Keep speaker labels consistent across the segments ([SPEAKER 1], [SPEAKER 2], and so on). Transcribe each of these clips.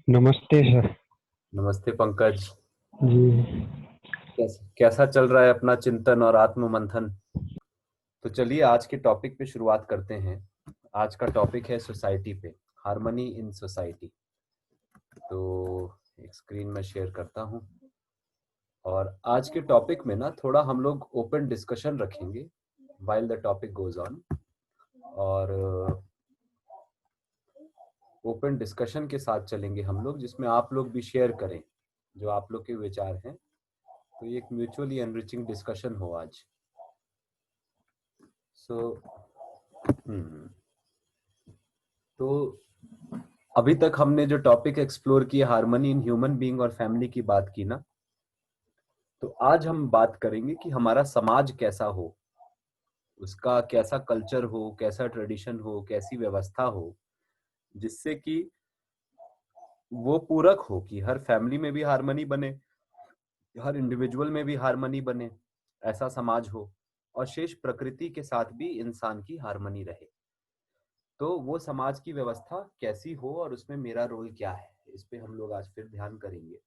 [SPEAKER 1] नमस्ते सर।
[SPEAKER 2] नमस्ते पंकज।
[SPEAKER 1] जी।
[SPEAKER 2] कैसा चल रहा है अपना चिंतन और आत्म मंथन? तो चलिए आज के टॉपिक पे शुरुआत करते हैं। आज का टॉपिक है सोसाइटी पे, हार्मनी इन सोसाइटी। तो एक स्क्रीन में शेयर करता हूँ और आज के टॉपिक में ना थोड़ा हम लोग ओपन डिस्कशन रखेंगे while the topic goes on. और ओपन डिस्कशन के साथ चलेंगे हम लोग, जिसमें आप लोग भी शेयर करें जो आप लोग के विचार हैं। तो ये एक म्यूचुअली एनरिचिंग डिस्कशन हो आज। सो तो अभी तक हमने जो टॉपिक एक्सप्लोर किया, हार्मनी इन ह्यूमन बीइंग और फैमिली की बात की ना, तो आज हम बात करेंगे कि हमारा समाज कैसा हो, उसका कैसा कल्चर हो, कैसा ट्रेडिशन हो, कैसी व्यवस्था हो, जिससे कि वो पूरक हो कि हर फैमिली में भी हार्मनी बने, हर इंडिविजुअल में भी हार्मनी बने, ऐसा समाज हो, और शेष प्रकृति के साथ भी इंसान की हार्मनी रहे। तो वो समाज की व्यवस्था कैसी हो और उसमें मेरा रोल क्या है, इस पे हम लोग आज फिर ध्यान करेंगे।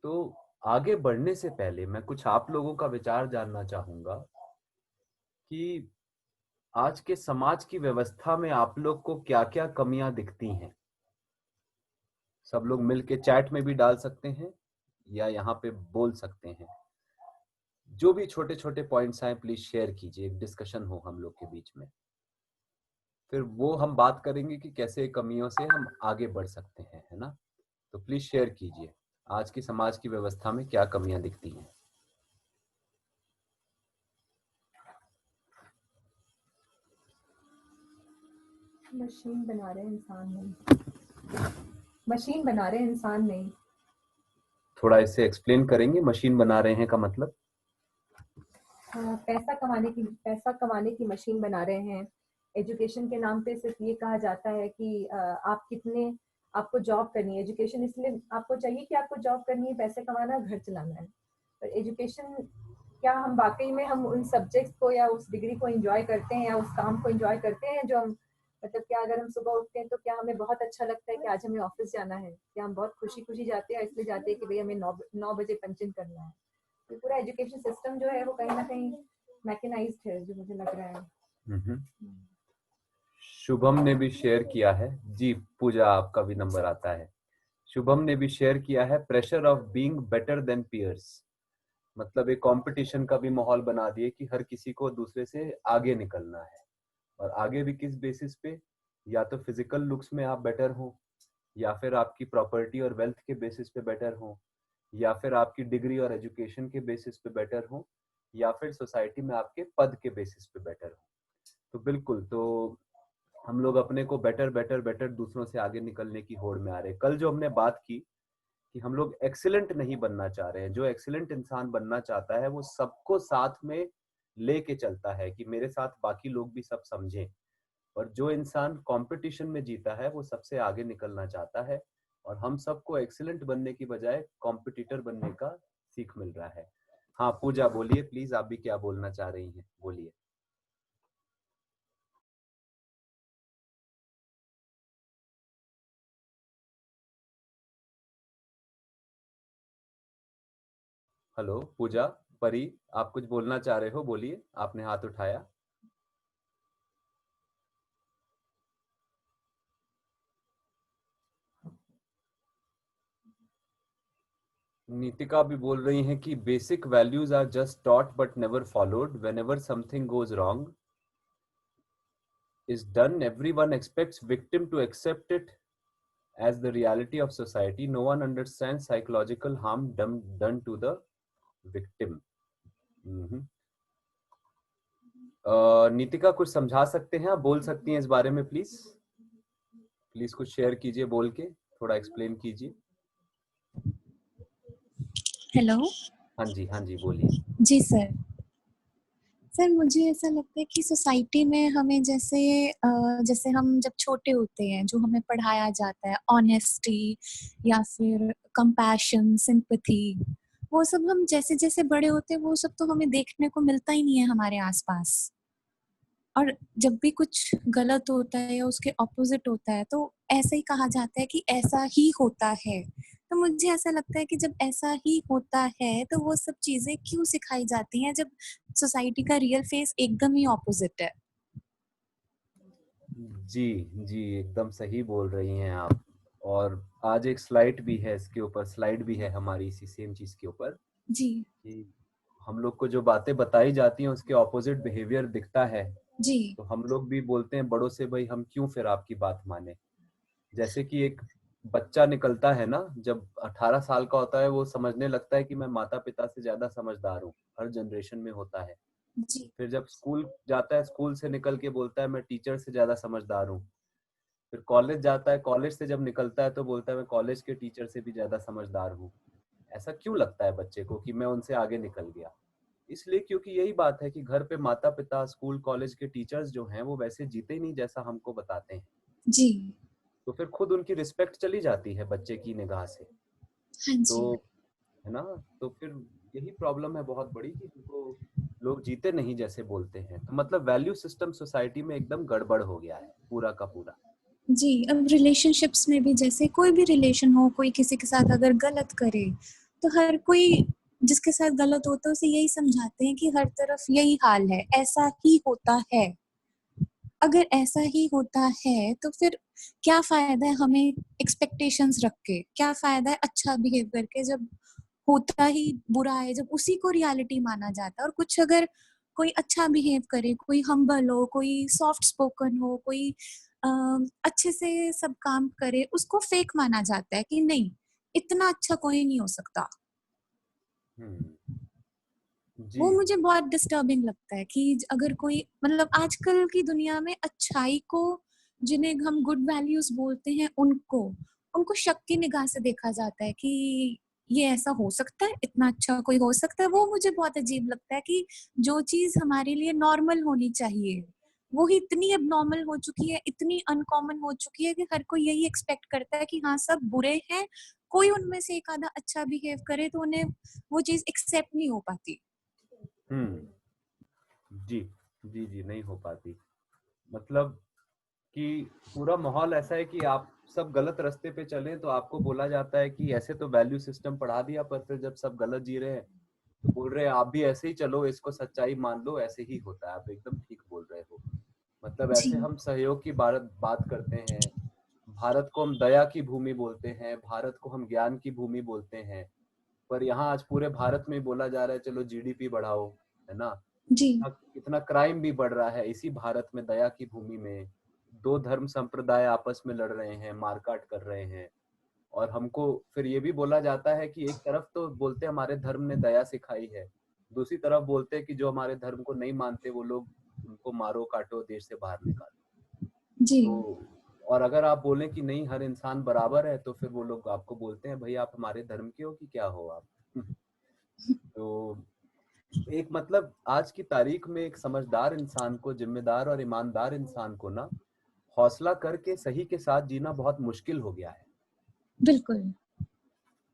[SPEAKER 2] तो आगे बढ़ने से पहले मैं कुछ आप लोगों का विचार जानना चाहूंगा कि आज के समाज की व्यवस्था में आप लोग को क्या क्या कमियां दिखती हैं। सब लोग मिलके चैट में भी डाल सकते हैं या यहाँ पे बोल सकते हैं। जो भी छोटे छोटे पॉइंट्स आए प्लीज शेयर कीजिए, एक डिस्कशन हो हम लोग के बीच में। फिर वो हम बात करेंगे कि कैसे कमियों से हम आगे बढ़ सकते हैं, है ना। तो प्लीज शेयर कीजिए, आज की समाज की व्यवस्था में क्या कमियां दिखती हैं।
[SPEAKER 3] मशीन बना रहे हैं, इंसान नहीं। मशीन बना रहे हैं, इंसान नहीं।
[SPEAKER 2] थोड़ा इसे एक्सप्लेन करेंगे, मशीन बना रहे हैं का मतलब?
[SPEAKER 3] पैसा कमाने की मशीन बना रहे हैं। एजुकेशन के नाम पे सिर्फ ये कहा जाता है कि आपको जॉब करनी है। एजुकेशन इसलिए आपको चाहिए कि आपको जॉब करनी है, पैसे कमाना है, घर चलाना है। पर एजुकेशन, क्या हम वाकई में हम उन सब्जेक्ट्स को या उस डिग्री को एंजॉय करते हैं या उस काम को एंजॉय करते हैं जो हम, मतलब क्या अगर हम सुबह उठते हैं तो क्या हमें बहुत अच्छा लगता है कि आज हमें ऑफिस जाना है? क्या हम बहुत खुशी खुशी जाते हैं, इसलिए जाते हैं कि भाई हमें 9 बजे पंच इन करना है? तो पूरा एजुकेशन सिस्टम जो है वो कहीं ना कहीं मैकेनाइज्ड है, जो मुझे लग रहा है।
[SPEAKER 2] हम्म। शुभम ने भी शेयर किया है जी। पूजा, आपका भी नंबर आता है। शुभम ने भी शेयर किया है, pressure of being better than peers. मतलब एक कंपटीशन का भी माहौल बना दिए कि हर किसी को दूसरे से आगे निकलना है। और आगे भी किस बेसिस पे? या तो फिजिकल लुक्स में आप बेटर हो, या फिर आपकी प्रॉपर्टी और वेल्थ के बेसिस पे बेटर हो, या फिर आपकी डिग्री और एजुकेशन के बेसिस पे बेटर हो, या फिर सोसाइटी में आपके पद के बेसिस पे बेटर हो। तो बिल्कुल, तो हम लोग अपने को बेटर बेटर बेटर दूसरों से आगे निकलने की होड़ में आ रहे हैं। कल जो हमने बात की कि हम लोग एक्सीलेंट नहीं बनना चाह रहे हैं, जो एक्सीलेंट इंसान बनना चाहता है वो सबको साथ में लेके चलता है कि मेरे साथ बाकी लोग भी सब समझें। और जो इंसान कंपटीशन में जीता है वो सबसे आगे निकलना चाहता है। और हम सबको एक्सीलेंट बनने की बजाय कॉम्पिटिटर बनने का सीख मिल रहा है। हाँ पूजा बोलिए प्लीज, आप भी क्या बोलना चाह रही हैं, बोलिए। हेलो पूजा, परी, आप कुछ बोलना चाह रहे हो, बोलिए, आपने हाथ उठाया। नीतिका भी बोल रही हैं कि basic values are just taught but never followed, whenever something goes wrong is done, everyone expects victim to accept it as the reality of society. No one understands psychological harm done to the victim. हम्म। नीतिका कुछ समझा सकते हैं, आप बोल सकती हैं इस बारे में प्लीज। प्लीज कुछ शेयर कीजिए, बोल के थोड़ा एक्सप्लेन कीजिए।
[SPEAKER 4] हेलो।
[SPEAKER 2] हाँ जी, हाँ जी, बोलिए।
[SPEAKER 4] जी सर। सर मुझे ऐसा लगता है कि सोसाइटी में हमें जैसे हम जब छोटे होते हैं जो हमें पढ़ाया जाता है ऑनेस्टी या फिर कंपैशन, सिंपैथी, वो सब हम जैसे जैसे बड़े होते हैं वो सब तो हमें देखने को मिलता ही नहीं है हमारे आसपास। और जब भी कुछ गलत होता है या उसके ऑपोजिट होता है तो ऐसा ही कहा जाता है कि ऐसा ही होता है। तो मुझे ऐसा लगता है कि जब ऐसा ही होता है तो वो सब चीजें क्यों सिखाई जाती हैं जब सोसाइटी का रियल फेस एकदम ही ऑपोजिट है।
[SPEAKER 2] जी जी, एकदम सही बोल रही हैं आप। और आज एक स्लाइड भी है, इसके ऊपर स्लाइड भी है हमारी इसी सेम चीज के ऊपर,
[SPEAKER 4] जी
[SPEAKER 2] कि हम लोग को जो बातें बताई जाती हैं उसके ऑपोजिट बिहेवियर दिखता है।
[SPEAKER 4] जी
[SPEAKER 2] तो हम लोग भी बोलते हैं बड़ों से, भाई हम क्यों फिर आपकी बात माने। जैसे कि एक बच्चा निकलता है ना, जब 18 साल का होता है, वो समझने लगता है कि मैं माता पिता से ज्यादा समझदार हूँ। हर जनरेशन में होता है।
[SPEAKER 4] जी
[SPEAKER 2] फिर जब स्कूल जाता है, स्कूल से निकल के बोलता है मैं टीचर से ज्यादा समझदार हूँ। फिर कॉलेज जाता है, कॉलेज से जब निकलता है तो बोलता है मैं कॉलेज के टीचर से भी ज्यादा समझदार हूँ। ऐसा क्यों लगता है बच्चे को कि मैं उनसे आगे निकल गया? इसलिए क्योंकि यही बात है कि घर पे माता पिता, स्कूल कॉलेज के टीचर्स जो हैं वो वैसे जीते ही नहीं जैसा हमको बताते हैं।
[SPEAKER 4] जी
[SPEAKER 2] तो फिर खुद उनकी रिस्पेक्ट चली जाती है बच्चे की निगाह से।
[SPEAKER 4] हाँ
[SPEAKER 2] तो
[SPEAKER 4] जी
[SPEAKER 2] है ना, तो फिर यही प्रॉब्लम है बहुत बड़ी कि उनको लोग जीते नहीं जैसे बोलते हैं। तो मतलब वैल्यू सिस्टम सोसाइटी में एकदम गड़बड़ हो गया है पूरा का पूरा।
[SPEAKER 4] जी। अब रिलेशनशिप्स में भी जैसे कोई भी रिलेशन हो, कोई किसी के साथ अगर गलत करे तो हर कोई जिसके साथ गलत होता है उसे यही समझाते हैं कि हर तरफ यही हाल है, ऐसा ही होता है। अगर ऐसा ही होता है तो फिर क्या फायदा है हमें एक्सपेक्टेशंस रख के, क्या फायदा है अच्छा बिहेव करके जब होता ही बुरा है, जब उसी को रियलिटी माना जाता है। और कुछ अगर कोई अच्छा बिहेव करे, कोई हम्बल हो, कोई सॉफ्ट स्पोकन हो, कोई अच्छे से सब काम करे, उसको फेक माना जाता है कि नहीं इतना अच्छा कोई नहीं हो सकता।
[SPEAKER 2] हम्म। जी
[SPEAKER 4] वो मुझे बहुत डिस्टर्बिंग लगता है कि अगर कोई मतलब आजकल की दुनिया में अच्छाई को, जिन्हें हम गुड वैल्यूज बोलते हैं, उनको उनको शक की निगाह से देखा जाता है कि ये ऐसा हो सकता है, इतना अच्छा कोई हो सकता है। वो मुझे बहुत अजीब लगता है कि जो चीज हमारे लिए नॉर्मल होनी चाहिए वो ही इतनी अब नॉर्मल हो चुकी है, इतनी अनकॉमन हो चुकी है कि हर कोई यही एक्सपेक्ट करता है कि हाँ सब बुरे हैं, कोई उनमें से एक आधा अच्छा बिहेव करे तो उन्हें वो चीज एक्सेप्ट नहीं हो पाती।
[SPEAKER 2] हम्म। जी जी जी, नहीं हो पाती। मतलब कि पूरा माहौल ऐसा है कि आप सब गलत रास्ते पे चलें तो आपको बोला जाता है कि ऐसे तो वैल्यू सिस्टम पढ़ा दिया, पर फिर जब सब गलत जी रहे हैं तो बोल रहे हैं आप भी ऐसे ही चलो, इसको सच्चाई मान लो, ऐसे ही होता है। आप एकदम ठीक बोल रहे हो। मतलब
[SPEAKER 4] जी
[SPEAKER 2] ऐसे हम सहयोग की बात करते हैं। भारत को हम दया की भूमि बोलते हैं, भारत को हम ज्ञान की भूमि बोलते हैं। पर यहाँ आज पूरे भारत में बोला जा रहा है चलो जीडीपी बढ़ाओ, है ना।
[SPEAKER 4] जी
[SPEAKER 2] इतना क्राइम भी बढ़ रहा है इसी भारत में, दया की भूमि में। दो धर्म संप्रदाय आपस में लड़ रहे हैं, मारकाट कर रहे हैं। और हमको फिर ये भी बोला जाता है कि एक तरफ तो बोलते हैं हमारे धर्म ने दया सिखाई है, दूसरी तरफ बोलते हैं कि जो हमारे धर्म को नहीं मानते वो लोग उनको मारो काटो देश से बाहर निकालो।
[SPEAKER 4] जी
[SPEAKER 2] तो और अगर आप बोलें कि नहीं हर इंसान बराबर है तो फिर वो लोग आपको बोलते हैं भाई आप हमारे धर्म के हो कि क्या हो आप। तो एक मतलब आज की तारीख में एक समझदार इंसान को, जिम्मेदार और ईमानदार इंसान को ना हौसला करके सही के साथ जीना बहुत मुश्किल हो गया है।
[SPEAKER 4] बिल्कुल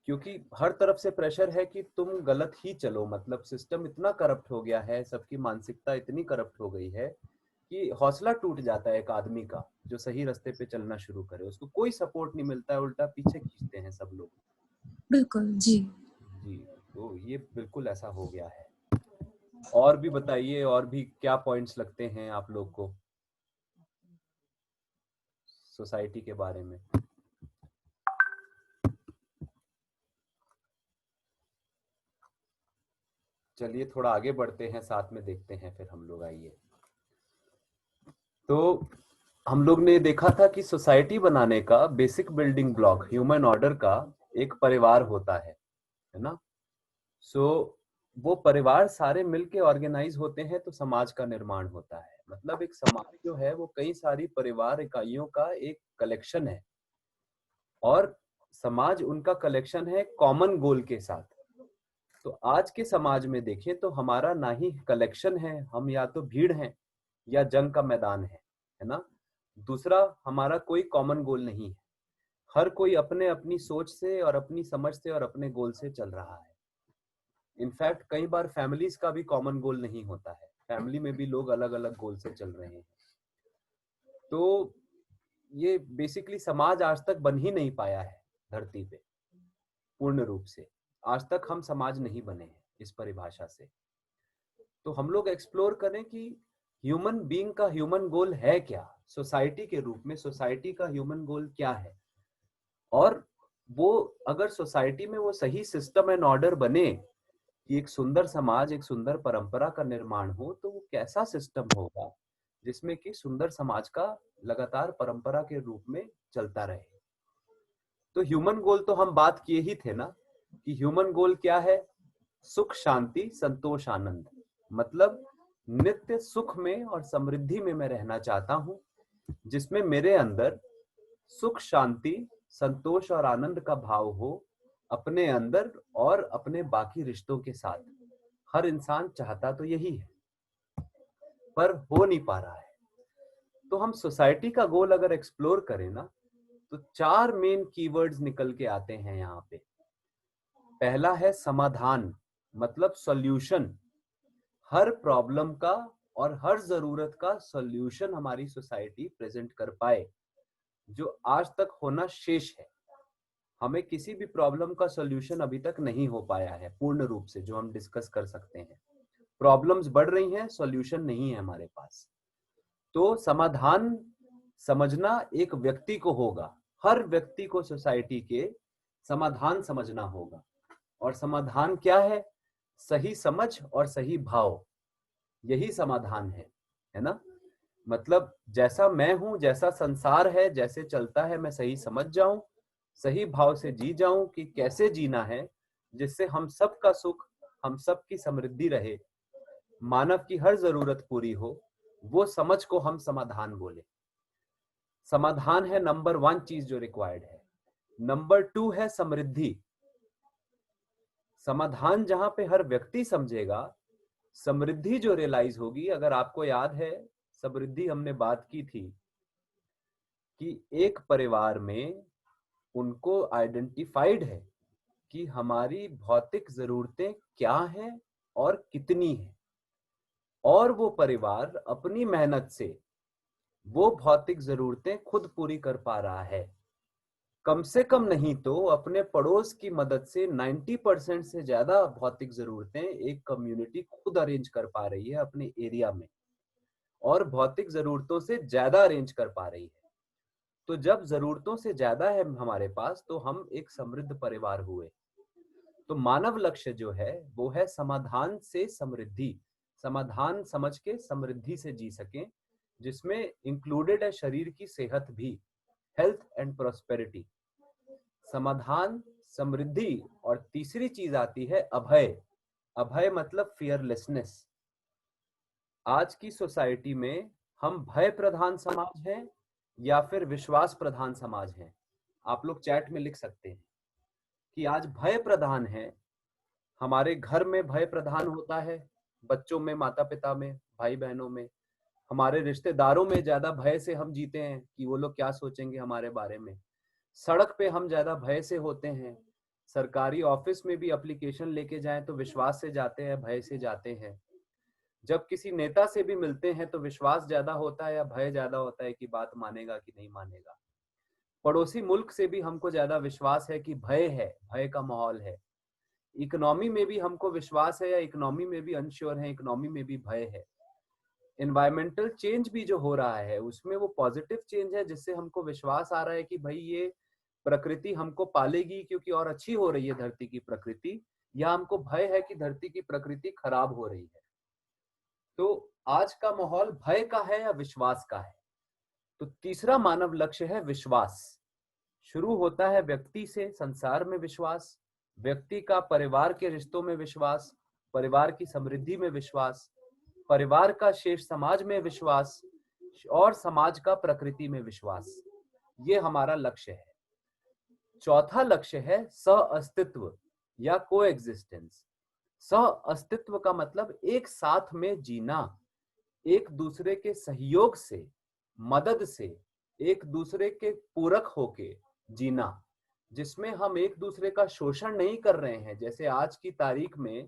[SPEAKER 2] क्योंकि हर तरफ से प्रेशर है कि तुम गलत ही चलो। मतलब सिस्टम इतना करप्ट हो गया है, सबकी मानसिकता इतनी करप्ट हो गई है कि हौसला टूट जाता है एक आदमी का जो सही रास्ते पे चलना शुरू करे। उसको कोई सपोर्ट नहीं मिलता है, उल्टा पीछे खींचते हैं सब लोग।
[SPEAKER 4] बिल्कुल जी।
[SPEAKER 2] जी, तो ये बिल्कुल ऐसा हो गया है। और भी बताइए, और भी क्या पॉइंट्स लगते हैं आप लोग को सोसाइटी के बारे में? चलिए थोड़ा आगे बढ़ते हैं, साथ में देखते हैं फिर हम लोग। आइए। तो हम लोग ने देखा था कि सोसाइटी बनाने का basic building block human order का एक परिवार होता है ना। सो वो परिवार सारे मिलके ऑर्गेनाइज होते हैं तो समाज का निर्माण होता है। मतलब एक समाज जो है वो कई सारी परिवार इकाइयों का एक कलेक्शन है, और समाज उनका कलेक्शन है कॉमन गोल के साथ। तो आज के समाज में देखें तो हमारा ना ही कलेक्शन है, हम या तो भीड़ हैं या जंग का मैदान है ना। दूसरा, हमारा कोई कॉमन गोल नहीं है। हर कोई अपने अपनी सोच से और अपनी समझ से और अपने गोल से चल रहा है। इनफैक्ट कई बार फैमिलीज का भी कॉमन गोल नहीं होता है। फैमिली में भी लोग अलग अलग गोल से चल रहे हैं। तो ये बेसिकली समाज आज तक बन ही नहीं पाया है धरती पे पूर्ण रूप से। आज तक हम समाज नहीं बने हैं इस परिभाषा से। तो हम लोग एक्सप्लोर करें कि ह्यूमन बीइंग का ह्यूमन गोल है क्या, सोसाइटी के रूप में सोसाइटी का ह्यूमन गोल क्या है, और वो अगर सोसाइटी में वो सही सिस्टम एंड ऑर्डर बने कि एक सुंदर समाज, एक सुंदर परंपरा का निर्माण हो, तो वो कैसा सिस्टम होगा जिसमें कि सुंदर समाज का लगातार परंपरा के रूप में चलता रहे। तो ह्यूमन गोल तो हम बात किए ही थे ना कि ह्यूमन गोल क्या है, सुख शांति संतोष आनंद, मतलब नित्य सुख में और समृद्धि में मैं रहना चाहता हूं, जिसमें मेरे अंदर सुख शांति संतोष और आनंद का भाव हो अपने अंदर और अपने बाकी रिश्तों के साथ। हर इंसान चाहता तो यही है, पर हो नहीं पा रहा है। तो हम सोसाइटी का गोल अगर एक्सप्लोर करें ना, तो 4 मेन कीवर्ड्स निकल के आते हैं यहाँ पे। पहला है समाधान, मतलब सॉल्यूशन। हर प्रॉब्लम का और हर जरूरत का सॉल्यूशन हमारी सोसाइटी प्रेजेंट कर पाए, जो आज तक होना शेष है। हमें किसी भी प्रॉब्लम का सॉल्यूशन अभी तक नहीं हो पाया है पूर्ण रूप से, जो हम डिस्कस कर सकते हैं। प्रॉब्लम्स बढ़ रही हैं, सॉल्यूशन नहीं है हमारे पास। तो समाधान समझना एक व्यक्ति को होगा, हर व्यक्ति को सोसाइटी के समाधान समझना होगा। और समाधान क्या है? सही समझ और सही भाव, यही समाधान है ना। मतलब जैसा मैं हूं, जैसा संसार है, जैसे चलता है, मैं सही समझ जाऊं, सही भाव से जी जाऊं कि कैसे जीना है जिससे हम सब का सुख, हम सब की समृद्धि रहे, मानव की हर जरूरत पूरी हो। वो समझ को हम समाधान बोले। समाधान है नंबर 1 चीज जो रिक्वायर्ड है। नंबर 2 है समृद्धि। समाधान जहां पे हर व्यक्ति समझेगा, समृद्धि जो रियलाइज होगी। अगर आपको याद है, समृद्धि हमने बात की थी कि एक परिवार में उनको आइडेंटिफाइड है कि हमारी भौतिक जरूरतें क्या हैं और कितनी हैं, और वो परिवार अपनी मेहनत से वो भौतिक जरूरतें खुद पूरी कर पा रहा है। कम से कम नहीं तो अपने पड़ोस की मदद से 90% से ज्यादा भौतिक जरूरतें एक कम्युनिटी खुद अरेंज कर पा रही है अपने एरिया में, और भौतिक जरूरतों से ज्यादा अरेंज कर पा रही है। तो जब जरूरतों से ज्यादा है हमारे पास, तो हम एक समृद्ध परिवार हुए। तो मानव लक्ष्य जो है वो है समाधान से समृद्धि, समाधान समझ के समृद्धि से जी सकें, जिसमें इंक्लूडेड है शरीर की सेहत भी, हेल्थ एंड प्रोस्पेरिटी। समाधान, समृद्धि, और तीसरी चीज आती है अभय। अभय मतलब फियरलेसनेस। आज की सोसाइटी में हम भय प्रधान समाज हैं या फिर विश्वास प्रधान समाज हैं? आप लोग चैट में लिख सकते हैं कि आज भय प्रधान है। हमारे घर में भय प्रधान होता है, बच्चों में, माता पिता में, भाई बहनों में। हमारे रिश्तेदारों में ज्यादा भय से हम जीते हैं कि वो लोग क्या सोचेंगे हमारे बारे में। सड़क पे हम ज्यादा भय से होते हैं। सरकारी ऑफिस में भी एप्लीकेशन लेके जाएं तो विश्वास से जाते हैं, भय से जाते हैं। जब किसी नेता से भी मिलते हैं तो विश्वास ज्यादा होता है या भय ज्यादा होता है कि बात मानेगा कि नहीं मानेगा। पड़ोसी मुल्क से भी हमको ज्यादा विश्वास है कि भय है, भय का माहौल है। इकोनॉमी में भी हमको विश्वास है या इकोनॉमी में भी अनश्योर है, इकोनॉमी में भी भय है। एनवायरमेंटल चेंज भी जो हो रहा है उसमें वो पॉजिटिव चेंज है, जिससे हमको विश्वास आ रहा है कि भाई ये प्रकृति हमको पालेगी क्योंकि और अच्छी हो रही है धरती की प्रकृति, या हमको भय है कि धरती की प्रकृति खराब हो रही है। तो आज का माहौल भय का है या विश्वास का है? तो तीसरा मानव लक्ष्य है विश्वास। शुरू होता है व्यक्ति से, संसार में विश्वास, व्यक्ति का परिवार के रिश्तों में विश्वास, परिवार की समृद्धि में विश्वास, परिवार का शेष समाज में विश्वास, और समाज का प्रकृति में विश्वास। ये हमारा लक्ष्य है। चौथा लक्ष्य है सह-अस्तित्व या कोएग्जिस्टेंस। सह-अस्तित्व का मतलब एक साथ में जीना, एक दूसरे के सहयोग से, मदद से, एक दूसरे के पूरक होके जीना, जिसमें हम एक दूसरे का शोषण नहीं कर रहे हैं। जैसे आज की तारीख में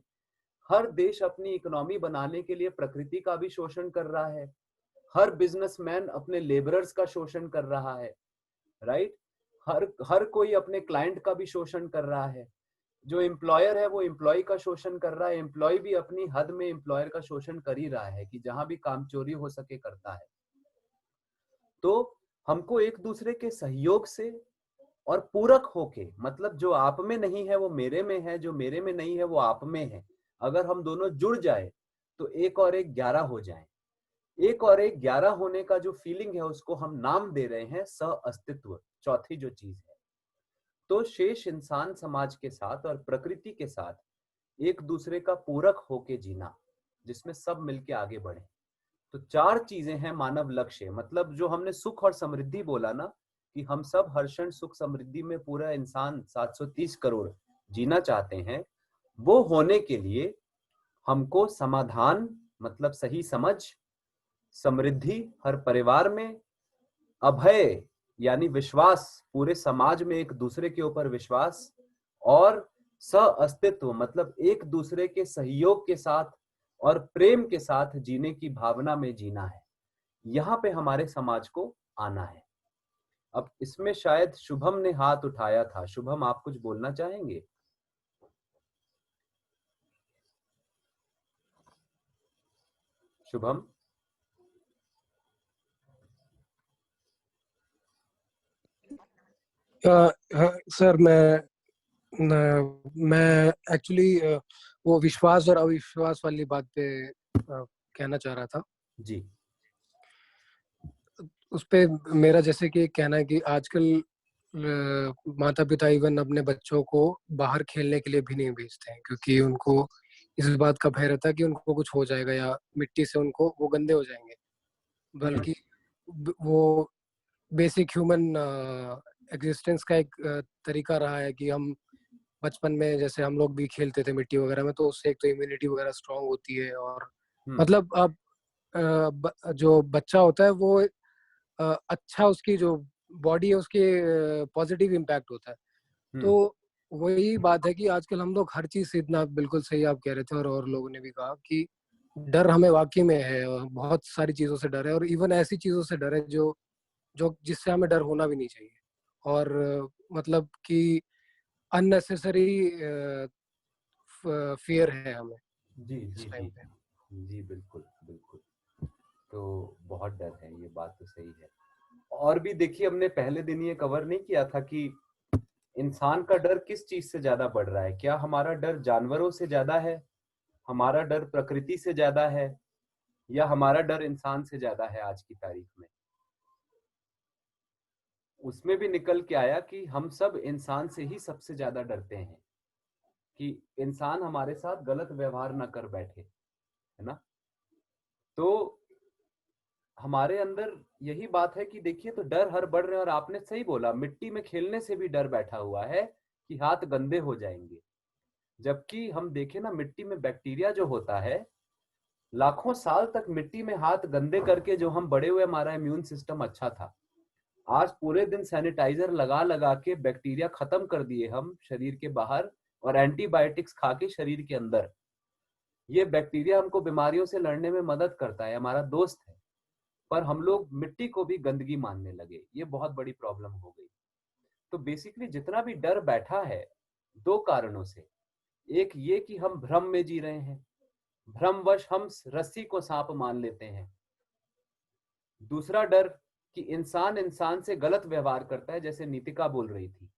[SPEAKER 2] हर देश अपनी इकोनॉमी बनाने के लिए प्रकृति का भी शोषण कर रहा है, हर बिजनेसमैन अपने लेबरर्स का शोषण कर रहा है, राइट। हर कोई अपने क्लाइंट का भी शोषण कर रहा है। जो एम्प्लॉयर है वो एम्प्लॉय का शोषण कर रहा है, एम्प्लॉय भी अपनी हद में एम्प्लॉयर का शोषण कर ही रहा है कि जहां भी काम चोरी हो सके करता है। तो हमको एक दूसरे के सहयोग से और पूरक होके, मतलब जो आप में नहीं है वो मेरे में है, जो मेरे में नहीं है वो आप में है, अगर हम दोनों जुड़ जाए तो 1 और 1 11 हो जाए। 1 और 1 11 होने का जो फीलिंग है उसको हम नाम दे रहे हैं सह अस्तित्व, चौथी जो चीज है। तो शेष इंसान समाज के साथ और प्रकृति के साथ एक दूसरे का पूरक होके जीना, जिसमें सब मिलके आगे बढ़े। तो 4 चीजें हैं मानव लक्ष्य, मतलब जो हमने सुख और समृद्धि बोला ना, कि हम सब हर क्षण सुख समृद्धि में पूरा इंसान 730 करोड़ जीना चाहते हैं, वो होने के लिए हमको समाधान मतलब सही समझ, समृद्धि हर परिवार में, अभय यानी विश्वास, पूरे समाज में एक दूसरे के ऊपर विश्वास, और सह अस्तित्व मतलब एक दूसरे के सहयोग के साथ और प्रेम के साथ जीने की भावना में जीना है। यहाँ पे हमारे समाज को आना है। अब इसमें शायद शुभम ने हाथ उठाया था। शुभम, आप कुछ बोलना चाहेंगे? शुभम?
[SPEAKER 5] हाँ सर, मैं एक्चुअली वो विश्वास और अविश्वास वाली बात पे कहना चाह रहा था
[SPEAKER 2] जी।
[SPEAKER 5] उस पे। मेरा जैसे कि कहना है कि आजकल माता पिता इवन अपने बच्चों को बाहर खेलने के लिए भी नहीं भेजते हैं, क्योंकि उनको इस बात का भय रहता है कि उनको कुछ हो जाएगा या मिट्टी से उनको वो गंदे हो जाएंगे। बल्कि वो बेसिक ह्यूमन एग्जिस्टेंस का एक तरीका रहा है कि हम बचपन में जैसे हम लोग भी खेलते थे मिट्टी वगैरह में, तो उससे एक तो इम्यूनिटी वगैरह स्ट्रांग होती है, और मतलब अब जो बच्चा होता है वो अच्छा, उसकी जो बॉडी है उसके पॉजिटिव इम्पैक्ट होता है। तो वही बात है कि आजकल हम लोग हर चीज से इतना, बिल्कुल सही आप कह रहे थे और लोगों ने भी कहा कि डर हमें वाकई में है, और बहुत सारी चीजों से डर है, और इवन ऐसी चीजों से डर है जो जो जिससे हमें डर होना भी नहीं चाहिए। और मतलब कि अननेसेसरी फियर है हमें
[SPEAKER 2] जी
[SPEAKER 5] इस
[SPEAKER 2] जी
[SPEAKER 5] टाइम
[SPEAKER 2] जी
[SPEAKER 5] पे।
[SPEAKER 2] जी, बिल्कुल बिल्कुल। तो बहुत डर है, ये बात तो सही है। और भी देखिए, हमने पहले दिन ये कवर नहीं किया था कि इंसान का डर किस चीज से ज्यादा बढ़ रहा है। क्या हमारा डर जानवरों से ज्यादा है, हमारा डर प्रकृति से ज्यादा है, या हमारा डर इंसान से ज्यादा है आज की तारीख में? उसमें भी निकल के आया कि हम सब इंसान से ही सबसे ज्यादा डरते हैं, कि इंसान हमारे साथ गलत व्यवहार ना कर बैठे, है ना। तो हमारे अंदर यही बात है कि देखिए, तो डर हर बढ़ रहे हैं। और आपने सही बोला, मिट्टी में खेलने से भी डर बैठा हुआ है कि हाथ गंदे हो जाएंगे। जबकि हम देखें ना, मिट्टी में बैक्टीरिया जो होता है, लाखों साल तक मिट्टी में हाथ गंदे करके जो हम बड़े हुए, हमारा इम्यून सिस्टम अच्छा था। आज पूरे दिन सैनिटाइजर लगा लगा के बैक्टीरिया खत्म कर दिए हम शरीर के बाहर, और एंटीबायोटिक्स खा के शरीर के अंदर। ये बैक्टीरिया हमको बीमारियों से लड़ने में मदद करता है, हमारा दोस्त है। पर हम लोग मिट्टी को भी गंदगी मानने लगे, ये बहुत बड़ी प्रॉब्लम हो गई। तो बेसिकली जितना भी डर बैठा है, 2 कारणों से। एक ये कि हम भ्रम में जी रहे हैं, भ्रमवश हम रस्सी को सांप मान लेते हैं। दूसरा डर कि इंसान इंसान से गलत व्यवहार करता है, जैसे नीतिका बोल रही थी।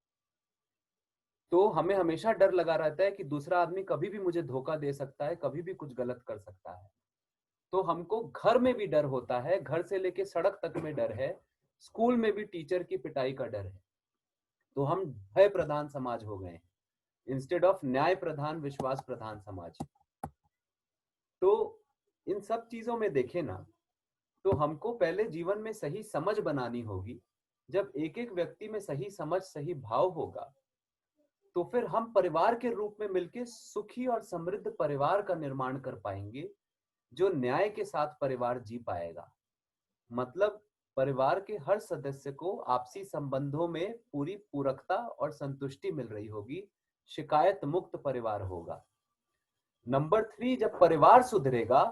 [SPEAKER 2] तो हमें हमेशा डर लगा रहता है कि दूसरा आदमी कभी भी मुझे धोखा दे सकता है, कभी भी कुछ गलत कर सकता है। तो हमको घर में भी डर होता है, घर से लेके सड़क तक में डर है, स्कूल में भी टीचर की पिटाई का डर है। तो हम भय प्रधान समाज हो गए, इंस्टेड ऑफ न्याय प्रधान विश्वास प्रधान समाज। तो इन सब चीजों में देखें ना, तो हमको पहले जीवन में सही समझ बनानी होगी। जब एक एक व्यक्ति में सही समझ, सही भाव होगा, तो फिर हम परिवार के रूप में मिलकर सुखी और समृद्ध परिवार का निर्माण कर पाएंगे, जो न्याय के साथ परिवार जी पाएगा। मतलब परिवार के हर सदस्य को आपसी संबंधों में पूरी पूरकता और संतुष्टि मिल रही होगी, शिकायत मुक्त परिवार होगा। नंबर 3, जब परिवार सुधरेगा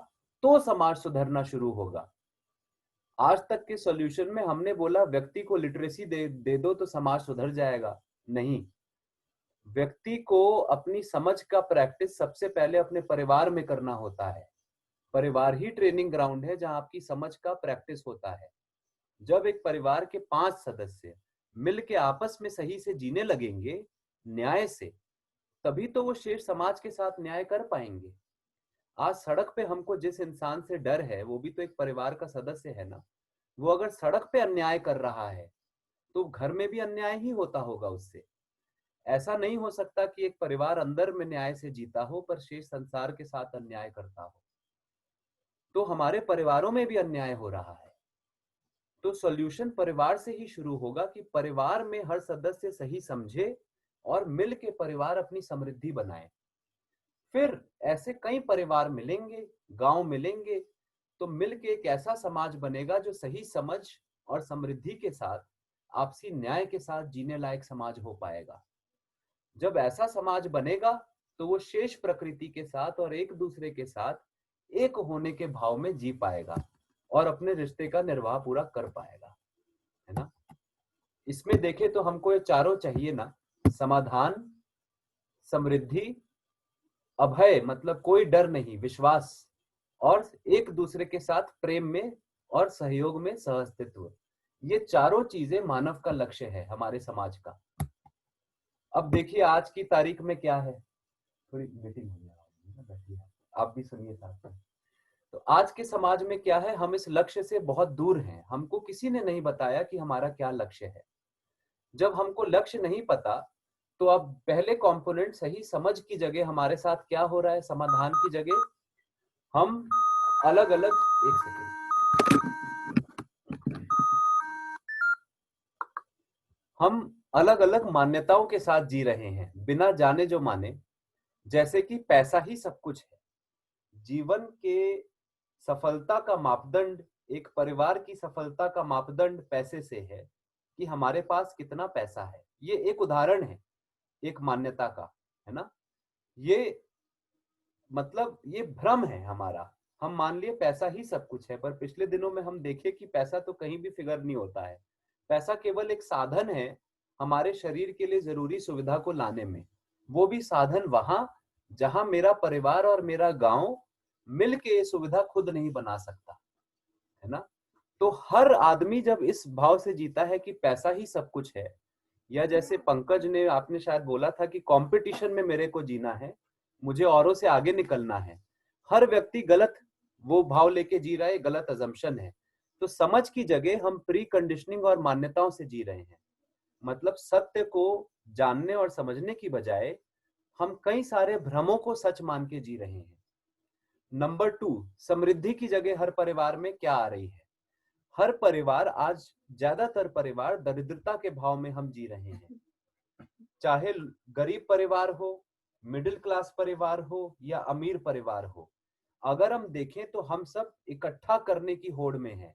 [SPEAKER 2] तो समाज सुधरना शुरू होगा। आज तक के सॉल्यूशन में हमने बोला व्यक्ति को लिटरेसी दे दो तो समाज सुधर जाएगा। नहीं, व्यक्ति को अपनी समझ का प्रैक्टिस सबसे पहले अपने परिवार में करना होता है। परिवार ही ट्रेनिंग ग्राउंड है जहां आपकी समझ का प्रैक्टिस होता है। जब एक परिवार के 5 सदस्य मिल के आपस में सही से जीने लगेंगे न्याय से, तभी तो वो शेष समाज के साथ न्याय कर पाएंगे। आज सड़क पे हमको जिस इंसान से डर है वो भी तो एक परिवार का सदस्य है ना। वो अगर सड़क पे अन्याय कर रहा है तो घर में भी अन्याय ही होता होगा उससे। ऐसा नहीं हो सकता कि एक परिवार अंदर में न्याय से जीता हो पर शेष संसार के साथ अन्याय करता हो। तो हमारे परिवारों में भी अन्याय हो रहा है। तो सॉल्यूशन परिवार से ही शुरू होगा कि परिवार में हर सदस्य सही समझे और मिल के परिवार अपनी समृद्धि बनाए। फिर ऐसे कई परिवार मिलेंगे, गांव मिलेंगे, तो मिल के एक ऐसा समाज बनेगा जो सही समझ और समृद्धि के साथ आपसी न्याय के साथ जीने लायक समाज हो पाएगा। जब ऐसा समाज बनेगा तो वो शेष प्रकृति के साथ और एक दूसरे के साथ एक होने के भाव में जी पाएगा और अपने रिश्ते का निर्वाह पूरा कर पाएगा, है ना। इसमें देखे तो हमको ये चारों चाहिए ना, समाधान, समृद्धि, अभय मतलब कोई डर नहीं, विश्वास, और एक दूसरे के साथ प्रेम में और सहयोग में सहअस्तित्व। ये चारों चीजें मानव का लक्ष्य है, हमारे समाज का। अब देखिए आज की तारीख में क्या है, थोड़ी मीटिंग हो जाएगी, आप भी सुनिए साथ में। तो आज के समाज में क्या है, हम इस लक्ष्य से बहुत दूर हैं। हमको किसी ने नहीं बताया कि हमारा क्या लक्ष्य है। जब हमको लक्ष्य नहीं पता तो अब पहले कंपोनेंट सही समझ की जगह हमारे साथ क्या हो रहा है, समाधान की जगह हम अलग अलग, एक सेकेंड, हम अलग अलग मान्यताओं के साथ जी रहे हैं बिना जाने जो माने, जैसे कि पैसा ही सब कुछ है। जीवन के सफलता का मापदंड, एक परिवार की सफलता का मापदंड पैसे से है कि हमारे पास कितना पैसा है। ये एक उदाहरण है एक मान्यता का, है ना। ये मतलब ये भ्रम है हमारा। हम मान लिए पैसा ही सब कुछ है, पर पिछले दिनों में हम देखे कि पैसा तो कहीं भी फिगर नहीं होता है। पैसा केवल एक साधन है हमारे शरीर के लिए जरूरी सुविधा को लाने में। वो भी साधन वहां जहां मेरा परिवार और मेरा गांव मिलके ये सुविधा खुद नहीं बना सकता, है ना। तो हर आदमी जब इस भाव से जीता है कि पैसा ही सब कुछ है, या जैसे पंकज ने, आपने शायद बोला था कि कंपटीशन में मेरे को जीना है, मुझे औरों से आगे निकलना है। हर व्यक्ति गलत वो भाव लेके जी रहा है, गलत अजम्पशन है। तो समझ की जगह हम प्री कंडीशनिंग और मान्यताओं से जी रहे हैं। मतलब सत्य को जानने और समझने की बजाय हम कई सारे भ्रमों को सच मान के जी रहे हैं। नंबर 2, समृद्धि की जगह हर परिवार में क्या आ रही है। हर परिवार, आज ज्यादातर परिवार दरिद्रता के भाव में हम जी रहे हैं। चाहे गरीब परिवार हो, मिडिल क्लास परिवार हो या अमीर परिवार हो, अगर हम देखें तो हम सब इकट्ठा करने की होड़ में हैं।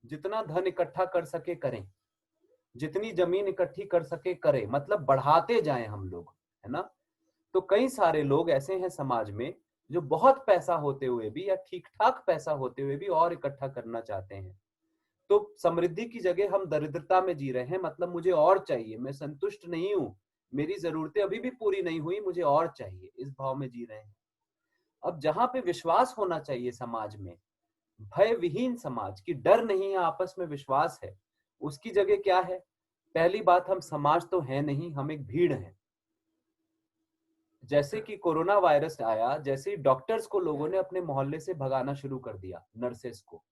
[SPEAKER 2] जितना धन इकट्ठा कर सके करें, जितनी जमीन इकट्ठी कर सके करें, मतलब बढ़ाते जाएं हम लोग, है ना। तो कई सारे लोग ऐसे हैं समाज में जो बहुत पैसा होते हुए भी या ठीक ठाक पैसा होते हुए भी और इकट्ठा करना चाहते हैं। तो समृद्धि की जगह हम दरिद्रता में जी रहे हैं। मतलब मुझे और चाहिए, मैं संतुष्ट नहीं हूं, मेरी जरूरतें अभी भी पूरी नहीं हुई, मुझे और चाहिए, इस भाव में जी रहे हैं। अब जहां पे विश्वास होना चाहिए समाज में, भय विहीन समाज की, डर नहीं है, आपस में विश्वास है, उसकी जगह क्या है। पहली बात, हम समाज तो है नहीं, हम एक भीड़ है। जैसे कि कोरोना वायरस आया, जैसे ही डॉक्टर्स को लोगों ने अपने मोहल्ले से भगाना शुरू कर दिया, नर्सेस को,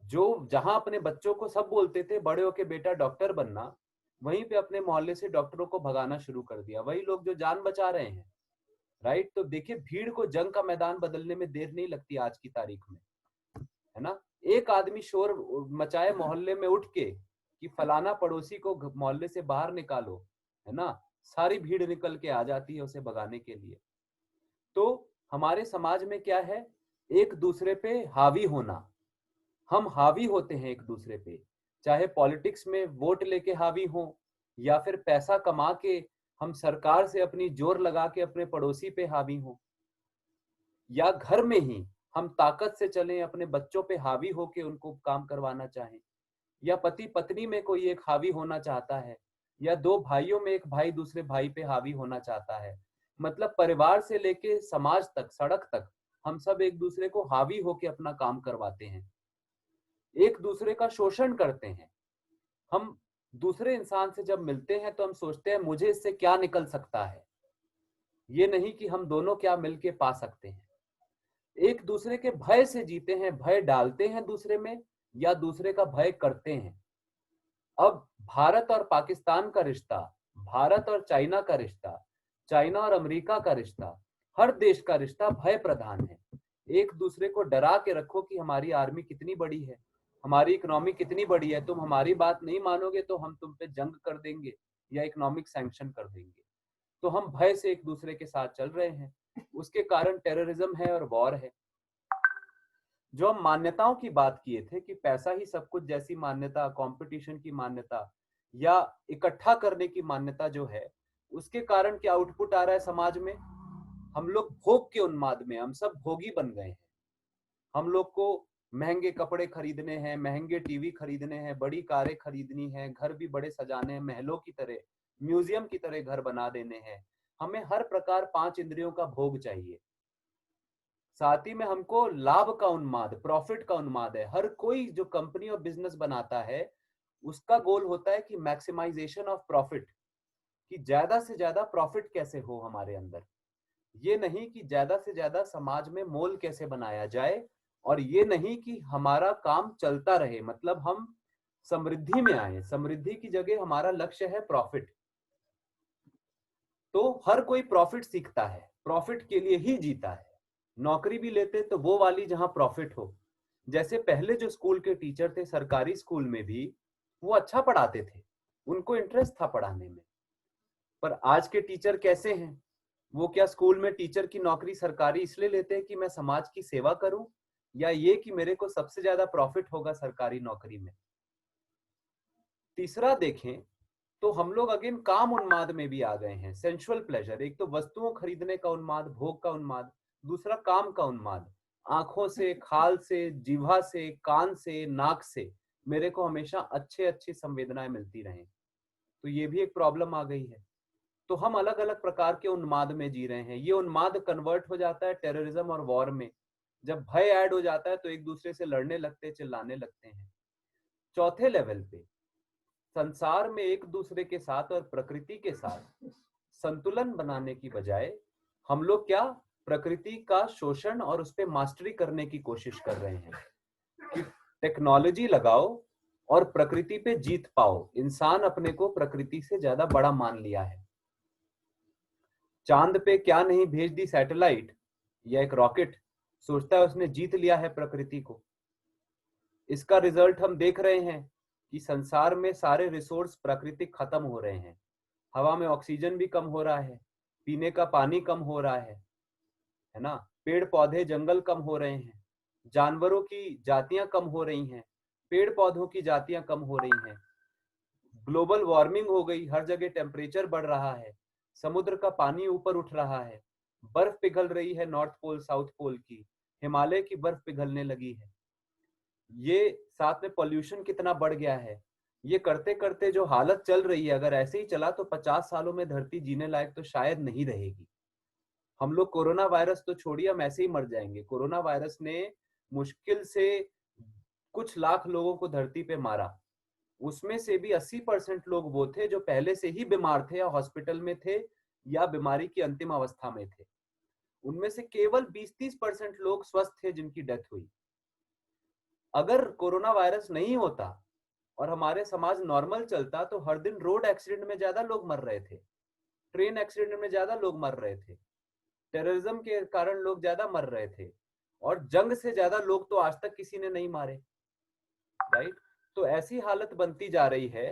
[SPEAKER 2] जो जहां अपने बच्चों को सब बोलते थे बड़े होके बेटा डॉक्टर बनना, वहीं पे अपने मोहल्ले से डॉक्टरों को भगाना शुरू कर दिया। वही लोग जो जान बचा रहे हैं, राइट। तो देखिए, भीड़ को जंग का मैदान बदलने में देर नहीं लगती आज की तारीख में, है ना। एक आदमी शोर मचाए मोहल्ले में उठ के कि फलाना पड़ोसी को मोहल्ले से बाहर निकालो, है ना, सारी भीड़ निकल के आ जाती है उसे भगाने के लिए। तो हमारे समाज में क्या है, एक दूसरे पे हावी होना। हम हावी होते हैं एक दूसरे पे, चाहे पॉलिटिक्स में वोट लेके हावी हो या फिर पैसा कमा के हम सरकार से अपनी जोर लगा के अपने पड़ोसी पे हावी हों, या घर में ही हम ताकत से चलें, अपने बच्चों पे हावी होके उनको काम करवाना चाहें, या पति पत्नी में कोई एक हावी होना चाहता है, या दो भाइयों में एक भाई दूसरे भाई पे हावी होना चाहता है। मतलब परिवार से लेके समाज तक, सड़क तक हम सब एक दूसरे को हावी होके अपना काम करवाते हैं, एक दूसरे का शोषण करते हैं। हम दूसरे इंसान से जब मिलते हैं तो हम सोचते हैं मुझे इससे क्या निकल सकता है, ये नहीं कि हम दोनों क्या मिलके पा सकते हैं। एक दूसरे के भय से जीते हैं, भय डालते हैं दूसरे में या दूसरे का भय करते हैं। अब भारत और पाकिस्तान का रिश्ता, भारत और चाइना का रिश्ता, चाइना और अमेरिका का रिश्ता, हर देश का रिश्ता भय प्रधान है। एक दूसरे को डरा के रखो कि हमारी आर्मी कितनी बड़ी है, हमारी इकोनॉमी कितनी बड़ी है, तुम हमारी बात नहीं मानोगे तो हम तुम पे जंग कर देंगे या इकोनॉमिक सैंक्शन कर देंगे। तो हम भय से एक दूसरे के साथ चल रहे हैं, उसके कारण टेररिज्म है और वॉर है। जो हम मान्यताओं की बात किए थे कि पैसा ही सब कुछ जैसी मान्यता, कंपटीशन की मान्यता या इकट्ठा करने की मान्यता जो है, उसके कारण क्या आउटपुट आ रहा है समाज में? हम लोग भोग के उन्माद में, हम सब भोगी बन गए हैं। हम लोग को महंगे कपड़े खरीदने हैं, महंगे टीवी खरीदने हैं, बड़ी कारें खरीदनी है, घर भी बड़े सजाने हैं, महलों की तरह, म्यूजियम की तरह घर बना देने हैं। हमें हर प्रकार 5 इंद्रियों का भोग चाहिए। साथ ही में हमको लाभ का उन्माद, प्रॉफिट का उन्माद है। हर कोई जो कंपनी और बिजनेस बनाता है उसका गोल होता है कि मैक्सिमाइजेशन ऑफ प्रॉफिट, कि ज्यादा से ज्यादा प्रॉफिट कैसे हो हमारे अंदर, ये नहीं कि ज्यादा से ज्यादा समाज में मोल कैसे बनाया जाए, और ये नहीं कि हमारा काम चलता रहे, मतलब हम समृद्धि में आए। समृद्धि की जगह हमारा लक्ष्य है प्रॉफिट। तो हर कोई प्रॉफिट सीखता है, प्रॉफिट के लिए ही जीता है। नौकरी भी लेते तो वो वाली जहां प्रॉफिट हो। जैसे पहले जो स्कूल के टीचर थे सरकारी स्कूल में भी, वो अच्छा पढ़ाते थे, उनको इंटरेस्ट था पढ़ाने में। पर आज के टीचर कैसे हैं? वो क्या स्कूल में टीचर की नौकरी सरकारी इसलिए लेते हैं कि मैं समाज की सेवा करूं, या ये कि मेरे को सबसे ज्यादा प्रॉफिट होगा सरकारी नौकरी में? तीसरा देखें तो हम लोग अगेन काम उन्माद में भी आ गए हैं। सेंसुअल प्लेजर, एक तो वस्तुओं खरीदने का उन्माद, भोग का उन्माद, दूसरा काम का उन्माद। आंखों से, खाल से, जीवा से, कान से, नाक से मेरे को हमेशा अच्छे अच्छी संवेदनाएं मिलती रहें, तो ये भी एक प्रॉब्लम आ गई है। तो हम अलग अलग प्रकार के उन्माद में जी रहे हैं। ये उन्माद कन्वर्ट हो जाता है टेररिज्म और वॉर में। जब भय ऐड हो जाता है तो एक दूसरे से लड़ने लगते, चिल्लाने लगते हैं। चौथे लेवल पे संसार में एक दूसरे के साथ और प्रकृति के साथ संतुलन बनाने की बजाय हम लोग क्या, प्रकृति का शोषण और उस पे मास्टरी करने की कोशिश कर रहे हैं कि टेक्नोलॉजी लगाओ और प्रकृति पे जीत पाओ। इंसान अपने को प्रकृति से ज्यादा बड़ा मान लिया है। चांद पे क्या नहीं भेज दी सैटेलाइट या एक रॉकेट, सोचता है उसने जीत लिया है प्रकृति को। इसका रिजल्ट हम देख रहे हैं कि संसार में सारे रिसोर्स प्राकृतिक खत्म हो रहे हैं। हवा में ऑक्सीजन भी कम हो रहा है, पीने का पानी कम हो रहा है ना, पेड़ पौधे जंगल कम हो रहे हैं, जानवरों की जातियां कम हो रही हैं, पेड़ पौधों की जातियां कम हो रही हैं, ग्लोबल वार्मिंग हो गई, हर जगह टेम्परेचर बढ़ रहा है, समुद्र का पानी ऊपर उठ रहा है, बर्फ पिघल रही है नॉर्थ पोल साउथ पोल की, हिमालय की बर्फ पिघलने लगी है, ये साथ में पॉल्यूशन कितना बढ़ गया है। ये करते करते जो हालत चल रही है, अगर ऐसे ही चला तो 50 सालों में धरती जीने लायक तो शायद नहीं रहेगी। हम लोग कोरोना वायरस तो छोड़िए, हम ऐसे ही मर जाएंगे। कोरोना वायरस ने मुश्किल से कुछ लाख लोगों को धरती पे मारा, उसमें से भी 80% लोग वो थे जो पहले से ही बीमार थे या हॉस्पिटल में थे या बीमारी की अंतिम अवस्था में थे। उनमें से केवल 20-30% लोग स्वस्थ थे जिनकी डेथ हुई। अगर कोरोना वायरस नहीं होता और हमारे समाज नॉर्मल चलता तो हर दिन रोड एक्सीडेंट में ज्यादा लोग मर रहे थे, ट्रेन एक्सीडेंट में ज्यादा लोग मर रहे थे, टेररिज्म के कारण लोग ज्यादा मर रहे थे, और जंग से ज्यादा लोग तो आज तक किसी ने नहीं मारे, राइट? तो ऐसी हालत बनती जा रही है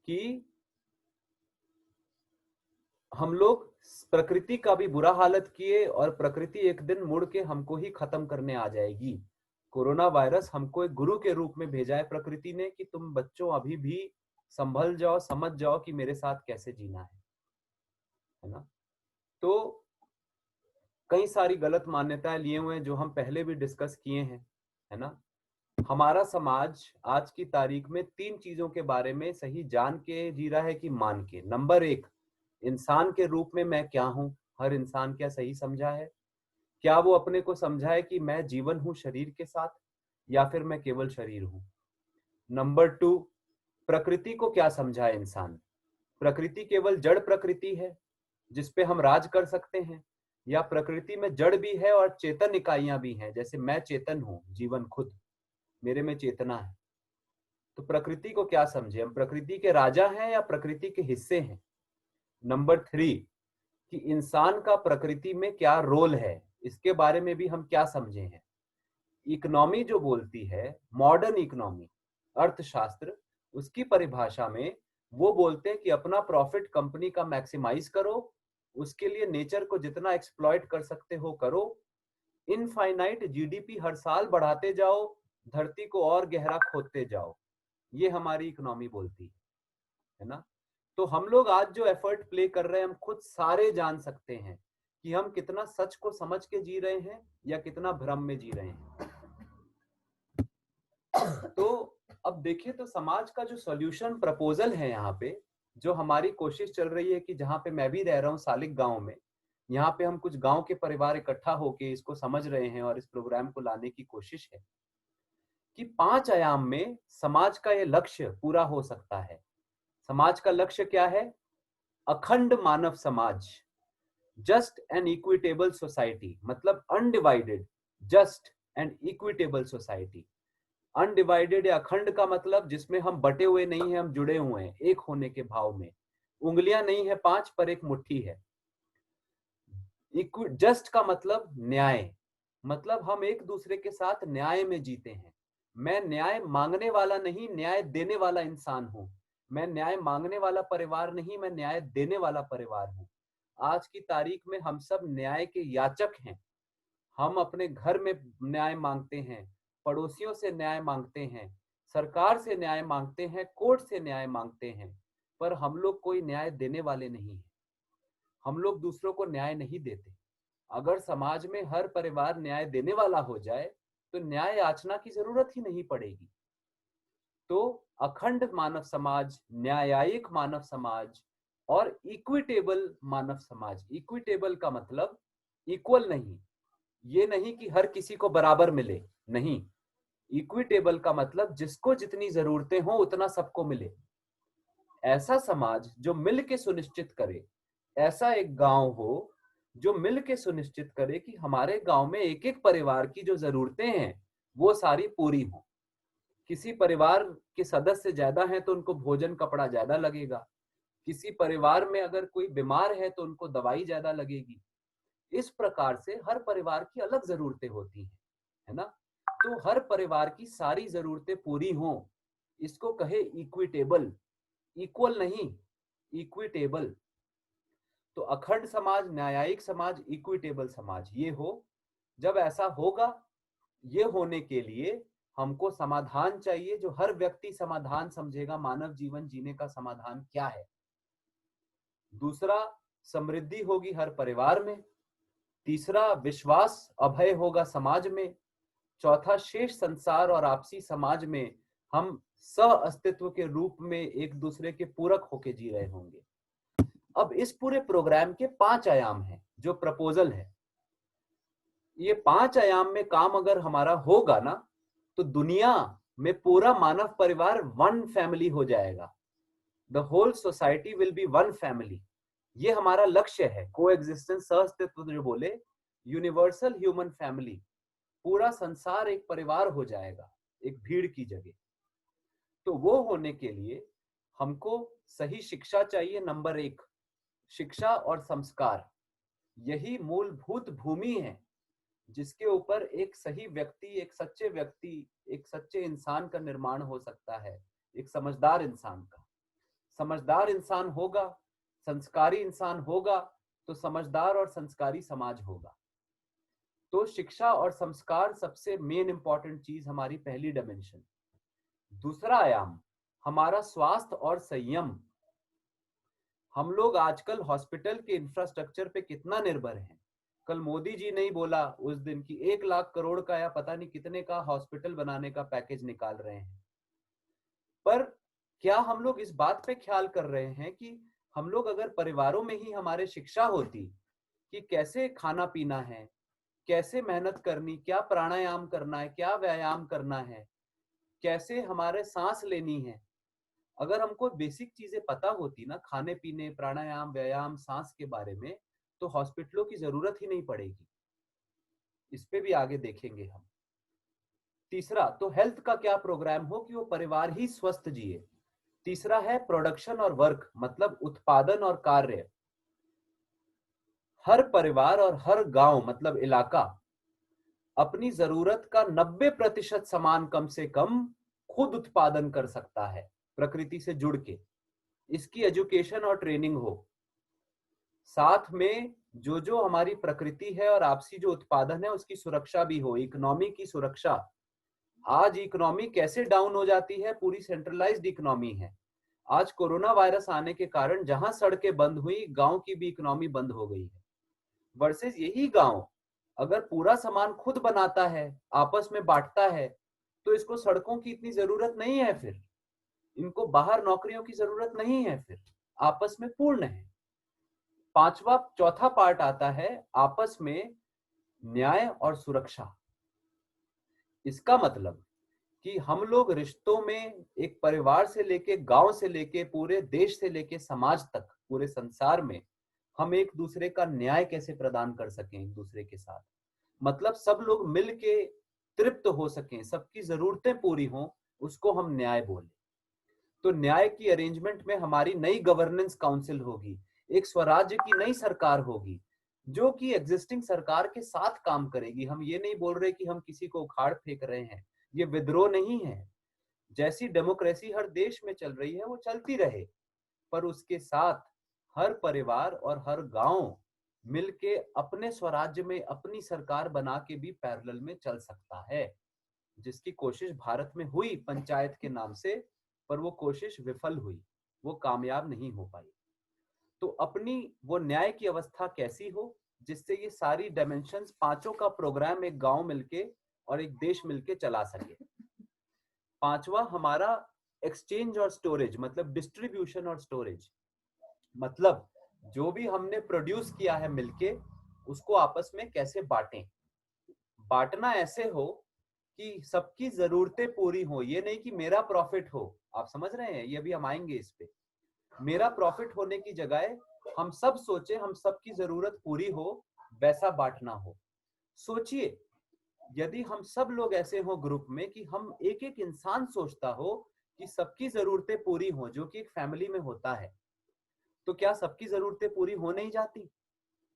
[SPEAKER 2] कि हम लोग प्रकृति का भी बुरा हालत किए और प्रकृति एक दिन मुड़ के हमको ही खत्म करने आ जाएगी। कोरोना वायरस हमको एक गुरु के रूप में भेजा है प्रकृति ने कि तुम बच्चों अभी भी संभल जाओ, समझ जाओ कि मेरे साथ कैसे जीना है। है ना। तो कई सारी गलत मान्यताएं लिए हुए हैं जो हम पहले भी डिस्कस किए हैं, है ना। हमारा समाज आज की तारीख में 3 चीजों के बारे में सही जान के जी रहा है कि मान के। नंबर 1, इंसान के रूप में मैं क्या हूं, हर इंसान क्या सही समझा है? क्या वो अपने को समझा है कि मैं जीवन हूं शरीर के साथ, या फिर मैं केवल शरीर हूं? नंबर 2, प्रकृति को क्या समझा है इंसान? प्रकृति केवल जड़ प्रकृति है जिसपे हम राज कर सकते हैं, या प्रकृति में जड़ भी है और चेतन इकाइयां भी हैं, जैसे मैं चेतन हूं, जीवन खुद, मेरे में चेतना है। तो प्रकृति को क्या समझे, हम प्रकृति के राजा हैं या प्रकृति के हिस्से हैं? नंबर 3, कि इंसान का प्रकृति में क्या रोल है, इसके बारे में भी हम क्या समझे हैं? इकोनॉमी जो बोलती है, मॉडर्न इकोनॉमी, अर्थशास्त्र, उसकी परिभाषा में वो बोलते हैं कि अपना प्रॉफिट कंपनी का मैक्सिमाइज करो, उसके लिए नेचर को जितना एक्सप्लॉइट कर सकते हो करो, इनफाइनाइट जीडीपी हर साल बढ़ाते जाओ, धरती को और गहरा खोदते जाओ। ये हमारी इकोनॉमी बोलती है ना। तो हम लोग आज जो एफर्ट प्ले कर रहे हैं, हम खुद सारे जान सकते हैं कि हम कितना सच को समझ के जी रहे हैं या कितना भ्रम में जी रहे हैं। तो अब देखिए, तो समाज का जो सॉल्यूशन प्रपोजल है यहाँ पे, जो हमारी कोशिश चल रही है कि जहाँ पे मैं भी रह रहा हूँ सालिक गांव में, यहाँ पे हम कुछ गांव के परिवार इकट्ठा होके इसको समझ रहे हैं और इस प्रोग्राम को लाने की कोशिश है कि 5 आयाम में समाज का ये लक्ष्य पूरा हो सकता है। समाज का लक्ष्य क्या है? अखंड मानव समाज, जस्ट एंड इक्विटेबल सोसाइटी, मतलब undivided, just and equitable society. Undivided या अखंड का मतलब जिसमें हम बटे हुए नहीं हैं, हम जुड़े हुए हैं एक होने के भाव में। उंगलियां नहीं है 5 पर एक मुट्ठी है। जस्ट का मतलब न्याय, मतलब हम एक दूसरे के साथ न्याय में जीते हैं। मैं न्याय मांगने वाला नहीं, न्याय देने वाला इंसान हूं। मैं न्याय मांगने वाला परिवार नहीं, मैं न्याय देने वाला परिवार हूं। आज की तारीख में हम सब न्याय के याचक हैं। हम अपने घर में न्याय मांगते हैं, पड़ोसियों से न्याय मांगते हैं, सरकार से न्याय मांगते हैं, कोर्ट से न्याय मांगते हैं, पर हम लोग कोई न्याय देने वाले नहीं हैं। हम लोग दूसरों को न्याय नहीं देते। अगर समाज में हर परिवार न्याय देने वाला हो जाए तो न्याय याचना की जरूरत ही नहीं पड़ेगी। तो अखंड मानव समाज, न्यायिक मानव समाज और इक्विटेबल मानव समाज। इक्विटेबल का मतलब इक्वल नहीं, ये नहीं कि हर किसी को बराबर मिले, नहीं। इक्विटेबल का मतलब जिसको जितनी जरूरतें हो उतना सबको मिले। ऐसा समाज जो मिल के सुनिश्चित करे, ऐसा एक गांव हो जो मिल के सुनिश्चित करे कि हमारे गांव में एक एक परिवार की जो जरूरतें हैं वो सारी पूरी हो। किसी परिवार के सदस्य ज्यादा हैं तो उनको भोजन कपड़ा ज्यादा लगेगा, किसी परिवार में अगर कोई बीमार है तो उनको दवाई ज्यादा लगेगी। इस प्रकार से हर परिवार की अलग जरूरतें होती हैं, है ना। तो हर परिवार की सारी जरूरतें पूरी हों, इसको कहे इक्विटेबल। इक्वल नहीं, इक्विटेबल। तो अखंड समाज, न्यायिक समाज, इक्विटेबल समाज, ये हो। जब ऐसा होगा, ये होने के लिए हमको समाधान चाहिए जो हर व्यक्ति समाधान समझेगा। मानव जीवन जीने का समाधान क्या है? दूसरा, समृद्धि होगी हर परिवार में। तीसरा, विश्वास अभय होगा समाज में। चौथा, शेष संसार और आपसी समाज में हम सह अस्तित्व के रूप में एक दूसरे के पूरक होके जी रहे होंगे। अब इस पूरे प्रोग्राम के 5 आयाम हैं जो प्रपोजल है। ये 5 आयाम में काम अगर हमारा होगा ना, तो दुनिया में पूरा मानव परिवार वन फैमिली हो जाएगा। The whole society will be one family. ये हमारा लक्ष्य है। कोएग्जिस्टेंस, सहअस्तित्व जो बोले, यूनिवर्सल ह्यूमन फैमिली। पूरा संसार एक परिवार हो जाएगा, एक भीड़ की जगह। तो वो होने के लिए हमको सही शिक्षा चाहिए। नंबर 1, शिक्षा और संस्कार, यही मूलभूत भूमि है जिसके ऊपर एक सही व्यक्ति, एक सच्चे व्यक्ति, एक सच्चे इंसान का निर्माण हो सकता है, एक समझदार इंसान का। समझदार इंसान होगा, संस्कारी इंसान होगा, तो समझदार और संस्कारी समाज होगा। तो शिक्षा और संस्कार सबसे मेन इंपॉर्टेंट चीज, हमारी पहली डायमेंशन। दूसरा आयाम हमारा स्वास्थ्य और संयम। हम लोग आजकल हॉस्पिटल के इंफ्रास्ट्रक्चर पे कितना निर्भर हैं। कल मोदी जी ने ही बोला उस दिन की 1 लाख करोड़ का या पता नहीं कितने का हॉस्पिटल बनाने का पैकेज निकाल रहे हैं। पर क्या हम लोग इस बात पे ख्याल कर रहे हैं कि हम लोग अगर परिवारों में ही हमारे शिक्षा होती कि कैसे खाना पीना है, कैसे मेहनत करनी, क्या प्राणायाम करना है, क्या व्यायाम करना है, कैसे हमारे सांस लेनी है, अगर हमको बेसिक चीजें पता होती ना खाने पीने, प्राणायाम, व्यायाम, सांस के बारे में, तो हॉस्पिटलों की जरूरत ही नहीं पड़ेगी। इस पे भी आगे देखेंगे हम। तीसरा तो हेल्थ का क्या प्रोग्राम हो कि वो परिवार ही स्वस्थ जिए। तीसरा है प्रोडक्शन और वर्क, मतलब उत्पादन और कार्य। हर परिवार और हर गांव मतलब इलाका अपनी जरूरत का 90% सामान कम से कम खुद उत्पादन कर सकता है प्रकृति से जुड़ के। इसकी एजुकेशन और ट्रेनिंग हो, साथ में जो हमारी प्रकृति है और आपसी जो उत्पादन है उसकी सुरक्षा भी हो, इकोनॉमी की सुरक्षा। आज इकोनॉमी कैसे डाउन हो जाती है, पूरी सेंट्रलाइज्ड इकोनॉमी है। आज कोरोना वायरस आने के कारण जहां सड़कें बंद हुई, गांव की भी इकोनॉमी बंद हो गई है। वर्सेस यही गांव अगर पूरा सामान खुद बनाता है, आपस में बांटता है, तो इसको सड़कों की इतनी जरूरत नहीं है, फिर इनको बाहर नौकरियों की जरूरत नहीं है, फिर आपस में पूर्ण है। चौथा पार्ट आता है आपस में न्याय और सुरक्षा। इसका मतलब कि हम लोग रिश्तों में एक परिवार से लेके, गांव से लेके, पूरे देश से लेके समाज तक, पूरे संसार में हम एक दूसरे का न्याय कैसे प्रदान कर सकें एक दूसरे के साथ। मतलब सब लोग मिल के तृप्त हो सकें, सबकी जरूरतें पूरी हों, उसको हम न्याय बोले। तो न्याय की अरेंजमेंट में हमारी नई गवर्नेंस काउंसिल होगी, एक स्वराज्य की नई सरकार होगी जो कि एग्जिस्टिंग सरकार के साथ काम करेगी। हम ये नहीं बोल रहे कि हम किसी को उखाड़ फेंक रहे हैं, ये विद्रोह नहीं है। जैसी डेमोक्रेसी हर देश में चल रही है वो चलती रहे, पर उसके साथ हर परिवार और हर गांव मिलके अपने स्वराज्य में अपनी सरकार बना के भी पैरेलल में चल सकता है, जिसकी कोशिश भारत में हुई पंचायत के नाम से, पर वो कोशिश विफल हुई, वो कामयाब नहीं हो पाई। तो अपनी वो न्याय की अवस्था कैसी हो जिससे ये सारी डायमेंशंस, पांचों का प्रोग्राम एक गांव मिलके और एक देश मिलके चला सके। पांचवा हमारा एक्सचेंज और स्टोरेज, मतलब डिस्ट्रीब्यूशन और स्टोरेज। मतलब जो भी हमने प्रोड्यूस किया है मिलके, उसको आपस में कैसे बांटें। बांटना ऐसे हो कि सबकी जरूरतें पूरी हो, ये नहीं कि मेरा प्रॉफिट हो। आप समझ रहे हैं, ये भी हम आएंगे इस पे। मेरा प्रॉफिट होने की जगह हम सब सोचे हम सबकी जरूरत पूरी हो, वैसा बांटना हो। सोचिए यदि हम सब लोग ऐसे हो ग्रुप में कि हम एक एक इंसान सोचता हो कि सबकी जरूरतें पूरी हो, जो कि एक फैमिली में होता है, तो क्या सबकी जरूरतें पूरी हो नहीं जाती?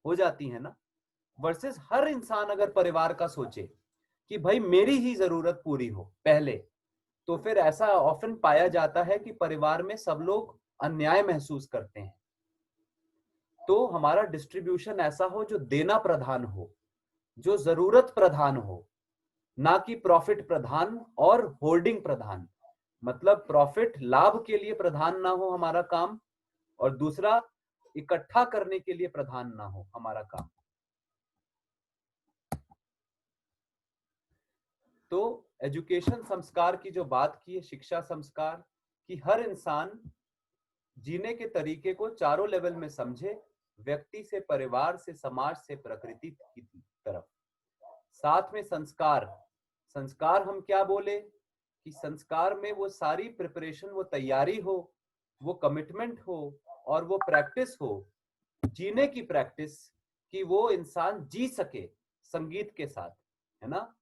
[SPEAKER 2] हो जाती है ना। वर्सेस हर इंसान अगर परिवार का सोचे कि भाई मेरी ही जरूरत पूरी हो पहले, तो फिर ऐसा ऑफन पाया जाता है कि परिवार में सब लोग अन्याय महसूस करते हैं। तो हमारा डिस्ट्रीब्यूशन ऐसा हो जो देना प्रधान हो, जो जरूरत प्रधान हो, ना कि प्रॉफिट प्रधान और होल्डिंग प्रधान। मतलब प्रॉफिट, लाभ के लिए प्रधान ना हो हमारा काम, और दूसरा इकट्ठा करने के लिए प्रधान ना हो हमारा काम। तो एजुकेशन संस्कार की जो बात की है, शिक्षा संस्कार कि हर इंसान जीने के तरीके को चारों लेवल में समझे, व्यक्ति से, परिवार से, समाज से, प्रकृति की तरफ। साथ में संस्कार, संस्कार हम क्या बोले कि संस्कार में वो सारी प्रिपरेशन, वो तैयारी हो, वो कमिटमेंट हो और वो प्रैक्टिस हो, जीने की प्रैक्टिस, कि वो इंसान जी सके संगीत के साथ, है ना।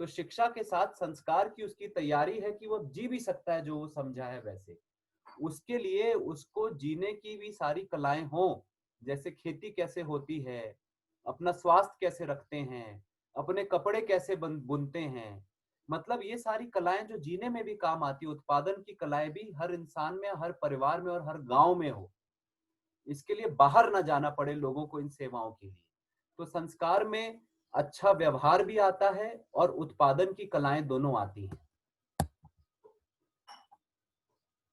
[SPEAKER 2] तो शिक्षा के साथ संस्कार की उसकी तैयारी है कि वो जी भी सकता है जो वो समझा है वैसे। उसके लिए उसको जीने की भी सारी कलाएं हों, जैसे खेती कैसे होती है, अपना स्वास्थ्य कैसे रखते हैं, अपने कपड़े कैसे बुनते हैं। मतलब ये सारी कलाएं जो जीने में भी काम आती है, उत्पादन की कलाएं भी हर इंसान में, हर परिवार में और हर गांव में हो। इसके लिए बाहर ना जाना पड़े लोगों को इन सेवाओं के लिए। तो संस्कार में अच्छा व्यवहार भी आता है और उत्पादन की कलाएं दोनों आती हैं।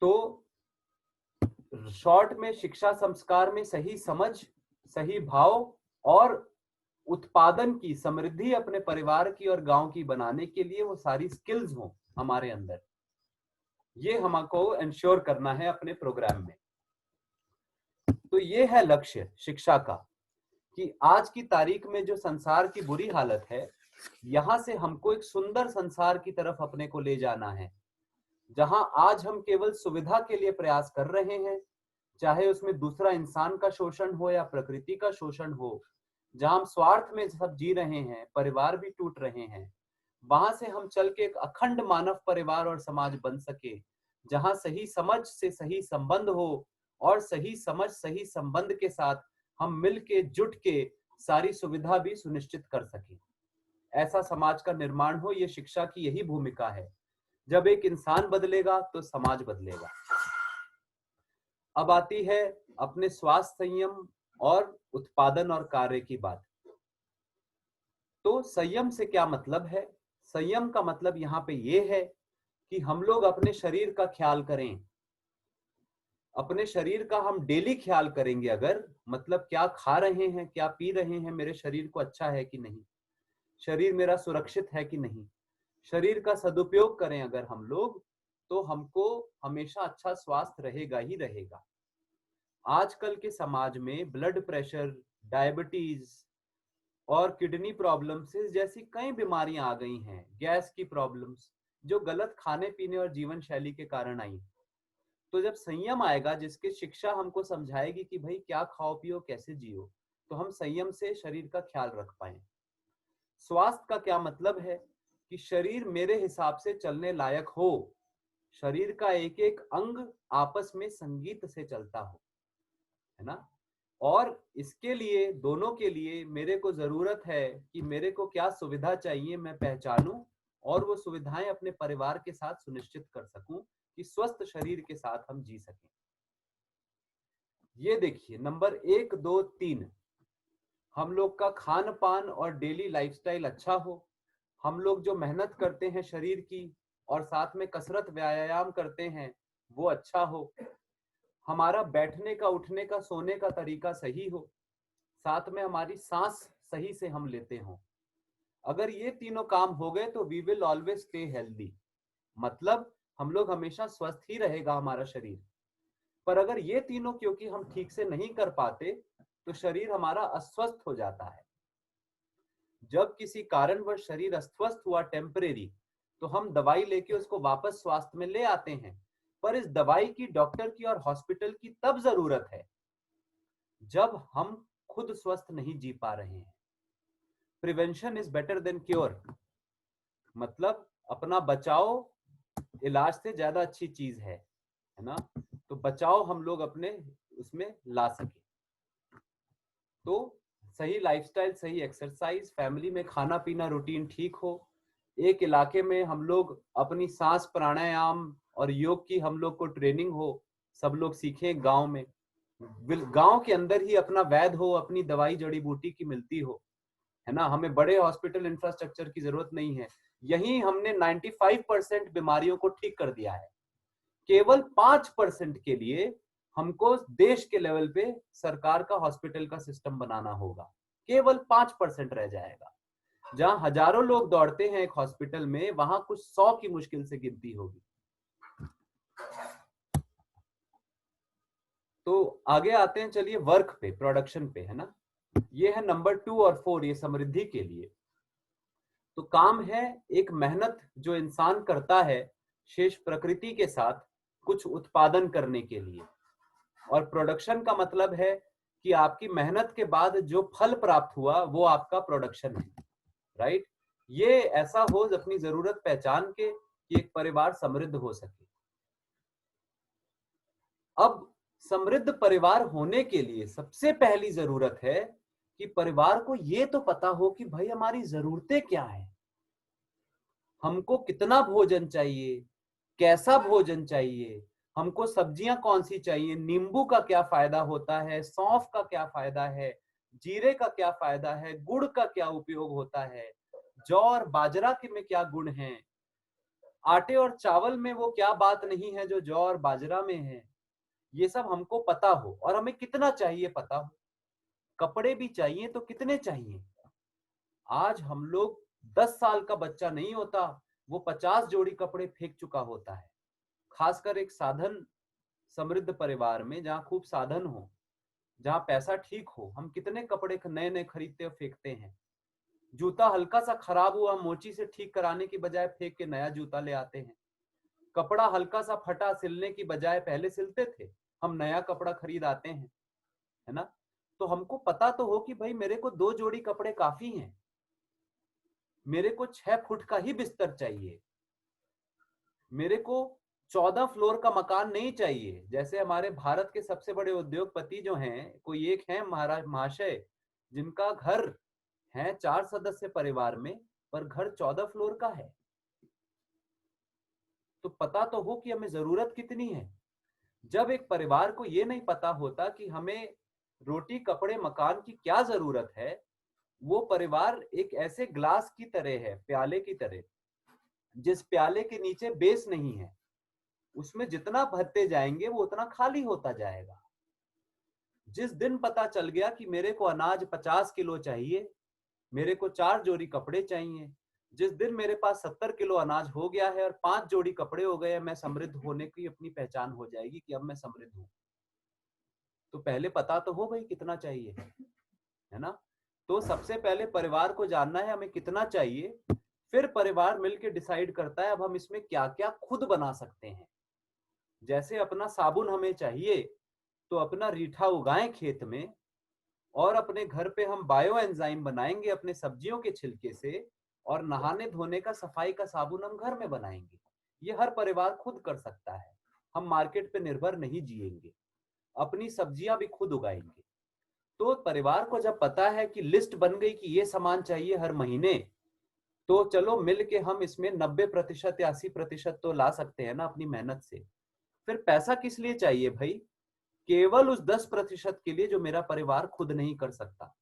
[SPEAKER 2] तो शॉर्ट में शिक्षा संस्कार में सही समझ, सही भाव और उत्पादन की समृद्धि अपने परिवार की और गांव की बनाने के लिए वो सारी स्किल्स हों हमारे अंदर, ये हमको इंश्योर करना है अपने प्रोग्राम में। तो ये है लक्ष्य शिक्षा का, कि आज की तारीख में जो संसार की बुरी हालत है, यहां से हमको एक सुंदर संसार की तरफ अपने को ले जाना है, जहां आज हम केवल सुविधा के लिए प्रयास कर रहे हैं, चाहे उसमें दूसरा इंसान का शोषण हो या प्रकृति का शोषण हो, जहां हम स्वार्थ में सब जी रहे हैं, परिवार भी टूट रहे हैं, वहां से हम चल के एक अखंड मानव परिवार और समाज बन सके, जहां सही समझ से सही संबंध हो और सही समझ सही संबंध के साथ हम मिल के जुट के सारी सुविधा भी सुनिश्चित कर सके। ऐसा समाज का निर्माण हो, ये शिक्षा की यही भूमिका है। जब एक इंसान बदलेगा तो समाज बदलेगा। अब आती है अपने स्वास्थ्य संयम और उत्पादन और कार्य की बात। तो संयम से क्या मतलब है? संयम का मतलब यहाँ पे ये है कि हम लोग अपने शरीर का ख्याल करें। अपने शरीर का हम डेली ख्याल करेंगे, अगर मतलब क्या खा रहे हैं, क्या पी रहे हैं, मेरे शरीर को अच्छा है कि नहीं, शरीर मेरा सुरक्षित है कि नहीं, शरीर का सदुपयोग करें अगर हम लोग, तो हमको हमेशा अच्छा स्वास्थ्य रहेगा ही रहेगा। आजकल के समाज में ब्लड प्रेशर, डायबिटीज और किडनी प्रॉब्लम्स जैसी कई बीमारियां आ गई हैं, गैस की प्रॉब्लम्स, जो गलत खाने पीने और जीवन शैली के कारण आई। तो जब संयम आएगा, जिसकी शिक्षा हमको समझाएगी कि भाई क्या खाओ पियो, कैसे जियो, तो हम संयम से शरीर का ख्याल रख पाए। स्वास्थ्य का क्या मतलब है? कि शरीर मेरे हिसाब से चलने लायक हो, शरीर का एक एक अंग आपस में संगीत से चलता हो, है ना। और इसके लिए, दोनों के लिए मेरे को जरूरत है कि मेरे को क्या सुविधा चाहिए मैं पहचानूं और वो सुविधाएं अपने परिवार के साथ सुनिश्चित कर सकूं कि स्वस्थ शरीर के साथ हम जी सकें। ये देखिए, नंबर 1, 2, 3, हम लोग का खान पान और डेली लाइफस्टाइल अच्छा हो, हम लोग जो मेहनत करते हैं शरीर की और साथ में कसरत व्यायाम करते हैं वो अच्छा हो, हमारा बैठने का, उठने का, सोने का तरीका सही हो, साथ में हमारी सांस सही से हम लेते हो। अगर ये तीनों काम हो गए तो we will always stay healthy, मतलब हम लोग हमेशा स्वस्थ ही रहेगा हमारा शरीर। पर अगर ये तीनों क्योंकि हम ठीक से नहीं कर पाते तो शरीर हमारा अस्वस्थ हो जाता है। जब किसी कारणवश शरीर अस्वस्थ हुआ टेम्परेरी, तो हम दवाई लेके उसको वापस स्वास्थ्य में ले आते हैं, पर इस दवाई की, डॉक्टर की और हॉस्पिटल की तब जरूरत है जब हम खुद स्वस्थ नहीं जी पा रहे हैं। Prevention is better than cure, मतलब अपना बचाओ इलाज से ज्यादा अच्छी चीज है ना। तो बचाओ हम लोग अपने उसमें ला सके। तो सही लाइफस्टाइल, सही एक्सरसाइज, फैमिली में खाना पीना रूटीन ठीक हो, एक इलाके में हम लोग अपनी सांस प्राणायाम और योग की हम लोग को ट्रेनिंग हो, सब लोग सीखें, गांव में, गांव के अंदर ही अपना वैद्य हो, अपनी दवाई जड़ी बूटी की मिलती हो, है ना। हमें बड़े हॉस्पिटल इंफ्रास्ट्रक्चर की जरूरत नहीं है। यही हमने 95% बीमारियों को ठीक कर दिया है। केवल 5% के लिए हमको देश के लेवल पे सरकार का हॉस्पिटल का सिस्टम बनाना होगा। केवल 5% रह जाएगा। जहां हजारों लोग दौड़ते हैं एक हॉस्पिटल में, वहां कुछ 100 की मुश्किल से गिनती होगी। तो आगे आते हैं, चलिए वर्क पे, प्रोडक्शन पे, है ना। ये है नंबर 2 और 4, ये समृद्धि के लिए। तो काम है एक मेहनत जो इंसान करता है शेष प्रकृति के साथ कुछ उत्पादन करने के लिए, और प्रोडक्शन का मतलब है कि आपकी मेहनत के बाद जो फल प्राप्त हुआ वो आपका प्रोडक्शन है, राइट। ये ऐसा हो अपनी जरूरत पहचान के कि एक परिवार समृद्ध हो सके। अब समृद्ध परिवार होने के लिए सबसे पहली जरूरत है कि परिवार को ये तो पता हो कि भाई हमारी जरूरतें क्या है, हमको कितना भोजन चाहिए, कैसा भोजन चाहिए, हमको सब्जियां कौन सी चाहिए, नींबू का क्या फायदा होता है, सौंफ का क्या फायदा है, जीरे का क्या फायदा है, गुड़ का क्या उपयोग होता है, जौ और बाजरा के में क्या गुण हैं, आटे और चावल में वो क्या बात नहीं है जो जौ और बाजरा में है। ये सब हमको पता हो, और हमें कितना चाहिए पता हो। कपड़े भी चाहिए तो कितने चाहिए। आज हम लोग 10 साल का बच्चा नहीं होता, वो 50 जोड़ी कपड़े फेंक चुका होता है। खासकर एक साधन समृद्ध परिवार में, जहाँ खूब साधन हो, जहाँ पैसा ठीक हो, हम कितने कपड़े नए नए खरीदते और फेंकते हैं। जूता हल्का सा खराब हुआ, मोची से ठीक कराने की बजाय फेंक के नया जूता ले आते हैं। कपड़ा हल्का सा फटा, सिलने की बजाय पहले सिलते थे, हम नया कपड़ा खरीद आते हैं, है ना। तो हमको पता तो हो कि भाई मेरे को 2 जोड़ी कपड़े काफी हैं, मेरे को 6 फुट का ही बिस्तर चाहिए, मेरे को 14 फ्लोर का मकान नहीं चाहिए। जैसे हमारे भारत के सबसे बड़े उद्योगपति जो हैं, कोई एक है महाशय, जिनका घर है 4 सदस्य परिवार में, पर घर 14 फ्लोर का है। तो पता तो हो कि हमें जरूरत कितनी है। जब एक परिवार को ये नहीं पता होता कि हमें रोटी कपड़े मकान की क्या जरूरत है, वो परिवार एक ऐसे ग्लास की तरह है, प्याले की तरह, जिस प्याले के नीचे बेस नहीं है, उसमें जितना भरते जाएंगे वो उतना खाली होता जाएगा। जिस दिन पता चल गया कि मेरे को अनाज 50 किलो चाहिए, मेरे को 4 जोड़ी कपड़े चाहिए, जिस दिन मेरे पास 70 किलो अनाज हो गया है और 5 जोड़ी कपड़े हो गए, मैं समृद्ध होने की अपनी पहचान हो जाएगी कि अब मैं समृद्ध हूं। तो पहले पता तो हो भाई कितना चाहिए, है ना। तो सबसे पहले परिवार को जानना है हमें कितना चाहिए, फिर परिवार मिलकर डिसाइड करता है अब हम इसमें क्या क्या खुद बना सकते हैं। जैसे अपना साबुन हमें चाहिए, तो अपना रीठा उगाएं खेत में, और अपने घर पे हम बायो एंजाइम बनाएंगे अपने सब्जियों के छिलके से, और नहाने धोने का सफाई का साबुन हम घर में बनाएंगे। ये हर परिवार खुद कर सकता है। हम मार्केट पे निर्भर नहीं जिएंगे, अपनी सब्जियां भी खुद उगाएंगे। तो परिवार को जब पता है कि लिस्ट बन गई कि ये सामान चाहिए हर महीने, तो चलो मिल के हम इसमें 90% या 80% तो ला सकते हैं ना अपनी मेहनत से। फिर पैसा किस लिए चाहिए भाई? केवल उस 10% के लिए जो मेरा परिवार खुद नहीं कर सकता।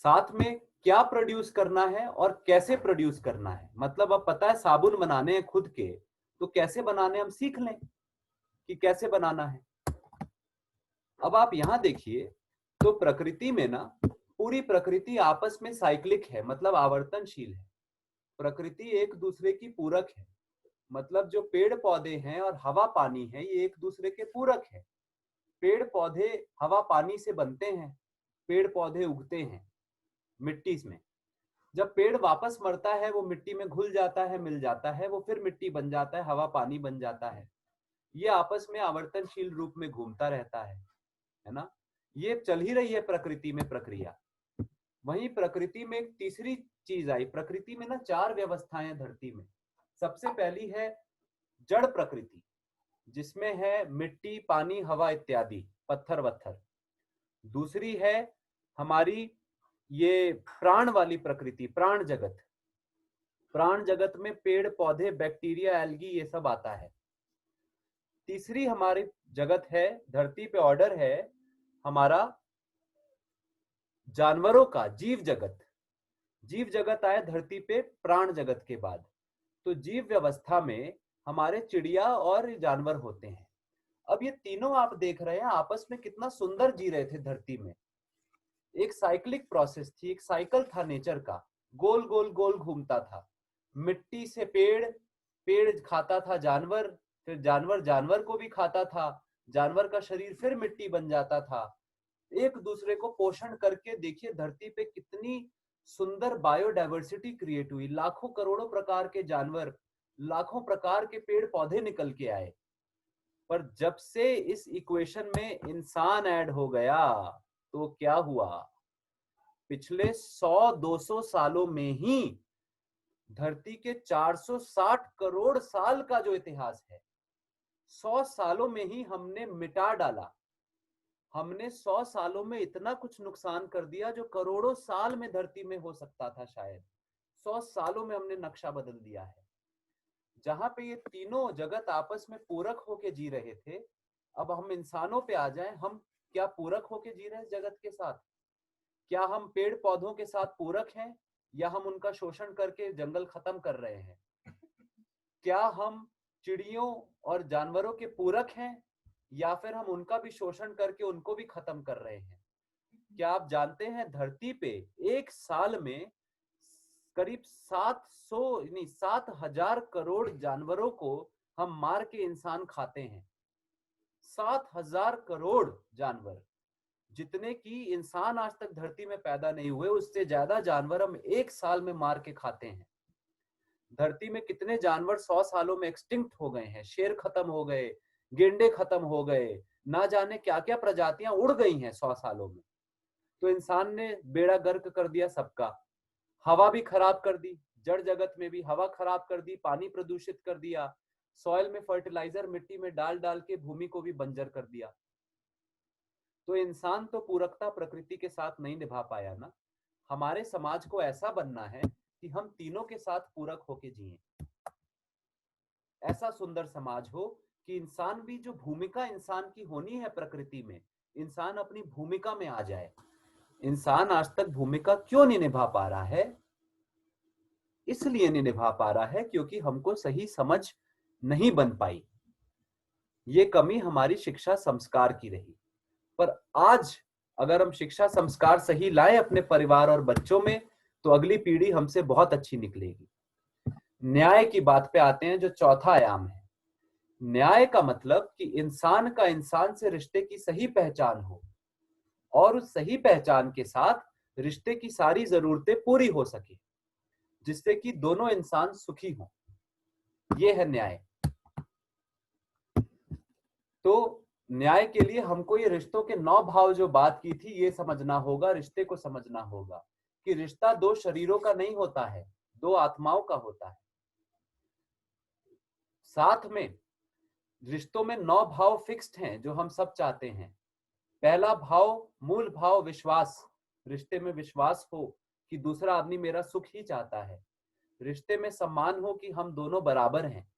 [SPEAKER 2] साथ में क्या प्रोड्यूस करना है और कैसे प्रोड्यूस करना है। मतलब अब पता है साबुन बनाने हैं खुद के, तो कैसे बनाने हम सीख लें कि कैसे बनाना है। अब आप यहां देखिए, तो प्रकृति में ना, पूरी प्रकृति आपस में साइक्लिक है, मतलब आवर्तनशील है। प्रकृति एक दूसरे की पूरक है। मतलब जो पेड़ पौधे हैं और हवा पानी है, ये एक दूसरे के पूरक है। पेड़ पौधे हवा पानी से बनते हैं, पेड़ पौधे उगते हैं मिट्टी में। जब पेड़ वापस मरता है, वो मिट्टी में घुल जाता है, मिल जाता है, वो फिर मिट्टी बन जाता है, हवा पानी बन जाता है। ये आपस में आवर्तनशील रूप में घूमता रहता है ना। ये चल ही रही है प्रकृति में प्रक्रिया। वहीं प्रकृति में एक तीसरी चीज आई। प्रकृति में ना 4 व्यवस्थाएं धरती में। सबसे पहली है जड़ प्रकृति, जिसमें है मिट्टी, पानी, हवा इत्यादि, पत्थर वत्थर। दूसरी है हमारी ये प्राण वाली प्रकृति, प्राण जगत। प्राण जगत में पेड़ पौधे, बैक्टीरिया, एल्गी, ये सब आता है। तीसरी हमारी जगत है, धरती पे ऑर्डर है हमारा जानवरों का, जीव जगत। जीव जगत आए धरती पे प्राण जगत के बाद। तो जीव व्यवस्था में हमारे चिड़िया और जानवर होते हैं। अब ये तीनों आप देख रहे हैं आपस में कितना सुंदर जी रहे थे धरती में। एक साइक्लिक प्रोसेस थी, एक साइकिल था नेचर का, गोल गोल गोल घूमता था। मिट्टी से पेड़, पेड़ खाता था जानवर, फिर जानवर जानवर को भी खाता था, जानवर का शरीर फिर मिट्टी बन जाता था। एक दूसरे को पोषण करके देखिए धरती पे कितनी सुंदर बायोडायवर्सिटी क्रिएट हुई। लाखों करोड़ों प्रकार के जानवर, लाखों प्रकार के पेड़ पौधे निकल के आए। पर जब से इस इक्वेशन में इंसान ऐड हो गया, तो क्या हुआ? पिछले 100-200 सालों में ही धरती के 460 करोड़ साल का जो इतिहास है, 100 सालों में ही हमने मिटा डाला। हमने 100 सालों में इतना कुछ नुकसान कर दिया जो करोड़ों साल में धरती में हो सकता था शायद। 100 सालों में हमने नक्शा बदल दिया है। जहां पे ये तीनों जगत आपस में पूरक होके जी रहे थे, अब हम इंसानों पे आ जाएं। हम क्या पूरक होके जी रहे हैं जगत के साथ? क्या हम पेड़ पौधों के साथ पूरक हैं, या हम उनका शोषण करके जंगल खत्म कर रहे हैं? क्या हम चिड़ियों और जानवरों के पूरक हैं या फिर हम उनका भी शोषण करके उनको भी खत्म कर रहे हैं? क्या आप जानते हैं धरती पे एक साल में करीब 7,000 करोड़ जानवरों को हम मार के इंसान खाते हैं। 7,000 करोड़ जानवर, जितने की इंसान आज तक धरती में पैदा नहीं हुए, उससे ज्यादा जानवर हम एक साल में मार के खाते हैं। धरती में कितने जानवर 100 सालों में एक्सटिंक्ट हो गए हैं। शेर खत्म हो गए, गेंडे खत्म हो गए, ना जाने क्या क्या प्रजातियां उड़ गई हैं 100 सालों में। तो इंसान ने बेड़ा गर्क कर दिया सबका। हवा भी खराब कर दी, जड़ जगत में भी हवा खराब कर दी, पानी प्रदूषित कर दिया, सॉइल में फर्टिलाइजर मिट्टी में डाल डाल के भूमि को भी बंजर कर दिया। तो इंसान तो पूरकता प्रकृति के साथ नहीं निभा पाया ना। हमारे समाज को ऐसा बनना है कि हम तीनों के साथ पूरक होके जिएं। ऐसा सुंदर समाज हो कि इंसान भी जो भूमिका इंसान की होनी है प्रकृति में, इंसान अपनी भूमिका में आ जाए। इंसान आज तक भूमिका क्यों नहीं निभा पा रहा है? इसलिए नहीं निभा पा रहा है क्योंकि हमको सही समझ नहीं बन पाई। ये कमी हमारी शिक्षा संस्कार की रही। पर आज अगर हम शिक्षा संस्कार सही लाए अपने परिवार और बच्चों में, तो अगली पीढ़ी हमसे बहुत अच्छी निकलेगी। न्याय की बात पे आते हैं, जो चौथा आयाम है। न्याय का मतलब कि इंसान का इंसान से रिश्ते की सही पहचान हो और उस सही पहचान के साथ रिश्ते की सारी जरूरतें पूरी हो सके, जिससे कि दोनों इंसान सुखी हों। ये है न्याय। तो न्याय के लिए हमको ये रिश्तों के 9 भाव जो बात की थी, ये समझना होगा, रिश्ते को समझना होगा कि रिश्ता 2 शरीरों का नहीं होता है, 2 आत्माओं का होता है। साथ में रिश्तों में 9 भाव फिक्स्ड हैं जो हम सब चाहते हैं। पहला भाव, मूल भाव विश्वास। रिश्ते में विश्वास हो कि दूसरा आदमी मेरा सुख ही चाहता है। रिश्ते में सम्मान हो कि हम दोनों बराबर हैं।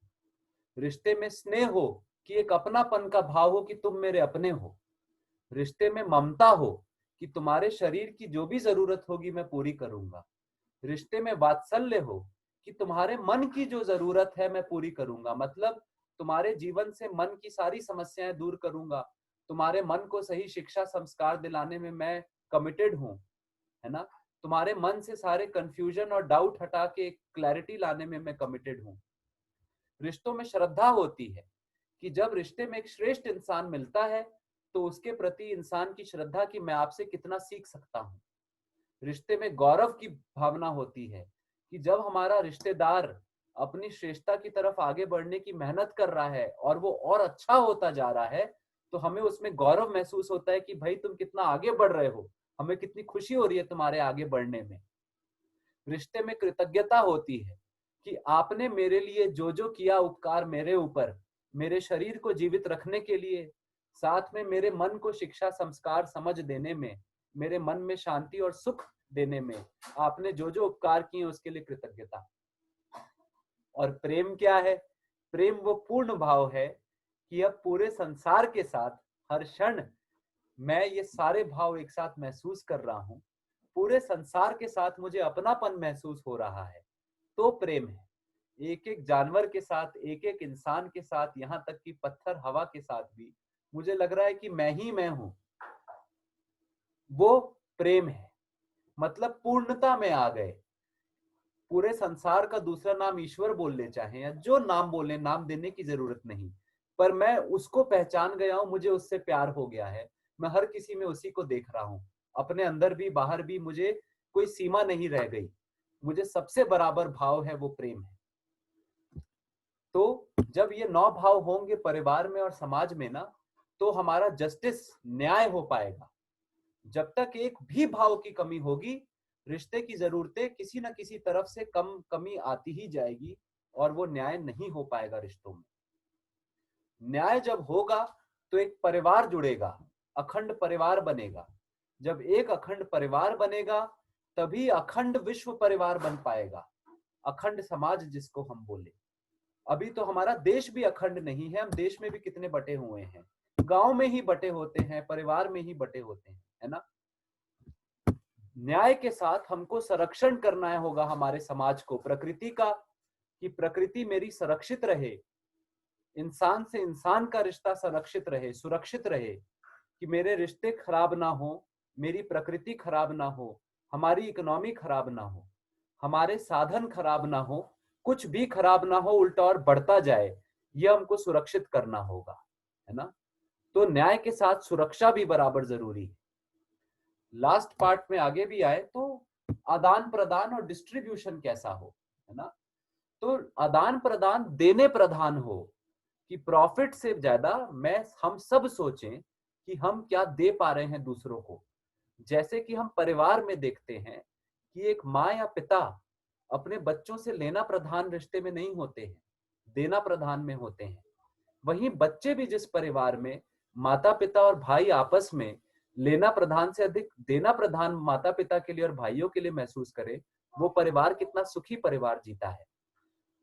[SPEAKER 2] रिश्ते में स्नेह हो कि एक अपनापन का भाव हो कि तुम मेरे अपने हो। रिश्ते में ममता हो कि तुम्हारे शरीर की जो भी जरूरत होगी मैं पूरी करूंगा। रिश्ते में वात्सल्य हो कि तुम्हारे मन की जो जरूरत है मैं पूरी करूंगा। मतलब तुम्हारे जीवन से मन की सारी समस्याएं दूर करूंगा। तुम्हारे मन को सही शिक्षा संस्कार दिलाने में मैं कमिटेड हूं, है ना। तुम्हारे मन से सारे कंफ्यूजन और डाउट हटा के क्लैरिटी लाने में मैं कमिटेड हूं। रिश्तों में श्रद्धा होती है कि जब रिश्ते में एक श्रेष्ठ इंसान मिलता है तो उसके प्रति इंसान की श्रद्धा कि मैं आपसे कितना सीख सकता हूं। रिश्ते में गौरव की भावना होती है कि जब हमारा रिश्तेदार अपनी श्रेष्ठता की तरफ आगे बढ़ने की मेहनत कर रहा है और वो और अच्छा होता जा रहा है, तो हमें उसमें गौरव महसूस होता है कि भाई तुम कितना आगे बढ़ रहे हो, हमें कितनी खुशी हो रही है तुम्हारे आगे बढ़ने में। रिश्ते में कृतज्ञता होती है कि आपने मेरे लिए जो जो किया उपकार मेरे ऊपर, मेरे शरीर को जीवित रखने के लिए, साथ में मेरे मन को शिक्षा संस्कार समझ देने में, मेरे मन में शांति और सुख देने में आपने जो जो उपकार किए उसके लिए कृतज्ञता। और प्रेम क्या है? प्रेम वो पूर्ण भाव है कि अब पूरे संसार के साथ हर क्षण मैं ये सारे भाव एक साथ महसूस कर रहा हूं। पूरे संसार के साथ मुझे अपनापन महसूस हो रहा है, तो प्रेम है। एक एक जानवर के साथ, एक एक इंसान के साथ, यहाँ तक कि पत्थर हवा के साथ भी मुझे लग रहा है कि मैं ही मैं हूं। वो प्रेम है। मतलब पूर्णता में आ गए। पूरे संसार का दूसरा नाम ईश्वर बोल ले चाहे या जो नाम बोले, नाम देने की जरूरत नहीं, पर मैं उसको पहचान गया हूं, मुझे उससे प्यार हो गया है। मैं हर किसी में उसी को देख रहा हूं, अपने अंदर भी बाहर भी। मुझे कोई सीमा नहीं रह गई। मुझे सबसे बराबर भाव है, वो प्रेम है। तो जब ये 9 भाव होंगे परिवार में और समाज में ना, तो हमारा जस्टिस, न्याय हो पाएगा। जब तक एक भी भाव की कमी होगी, रिश्ते की जरूरतें किसी न किसी तरफ से कमी आती ही जाएगी और वो न्याय नहीं हो पाएगा रिश्तों में। न्याय जब होगा तो एक परिवार जुड़ेगा, अखंड परिवार बनेगा। जब एक अखंड परिवार बनेगा तभी अखंड विश्व परिवार बन पाएगा, अखंड समाज जिसको हम बोले। अभी तो हमारा देश भी अखंड नहीं है। हम देश में भी कितने बटे हुए हैं, गांव में ही बटे होते हैं, परिवार में ही बटे होते हैं, है ना। न्याय के साथ हमको संरक्षण करना होगा हमारे समाज को प्रकृति का, कि प्रकृति मेरी सुरक्षित रहे, इंसान से इंसान का रिश्ता संरक्षित रहे, सुरक्षित रहे, कि मेरे रिश्ते खराब ना हो, मेरी प्रकृति खराब ना हो, हमारी इकोनॉमी खराब ना हो, हमारे साधन खराब ना हो, कुछ भी खराब ना हो, उल्टा और बढ़ता जाए, ये हमको सुरक्षित करना होगा, है ना। तो न्याय के साथ सुरक्षा भी बराबर जरूरी है। लास्ट पार्ट में आगे भी आए तो आदान प्रदान और डिस्ट्रीब्यूशन कैसा हो, है ना। तो आदान प्रदान देने प्रधान हो, कि प्रॉफिट से ज्यादा हम सब सोचें कि हम क्या दे पा रहे हैं दूसरों को। जैसे कि हम परिवार में देखते हैं कि एक माँ या पिता अपने बच्चों से लेना प्रधान रिश्ते में नहीं होते हैं, देना प्रधान में होते हैं। वहीं बच्चे भी जिस परिवार में माता पिता और भाई आपस में लेना प्रधान से अधिक देना प्रधान माता पिता के लिए और भाइयों के लिए महसूस करे, वो परिवार कितना सुखी परिवार जीता है।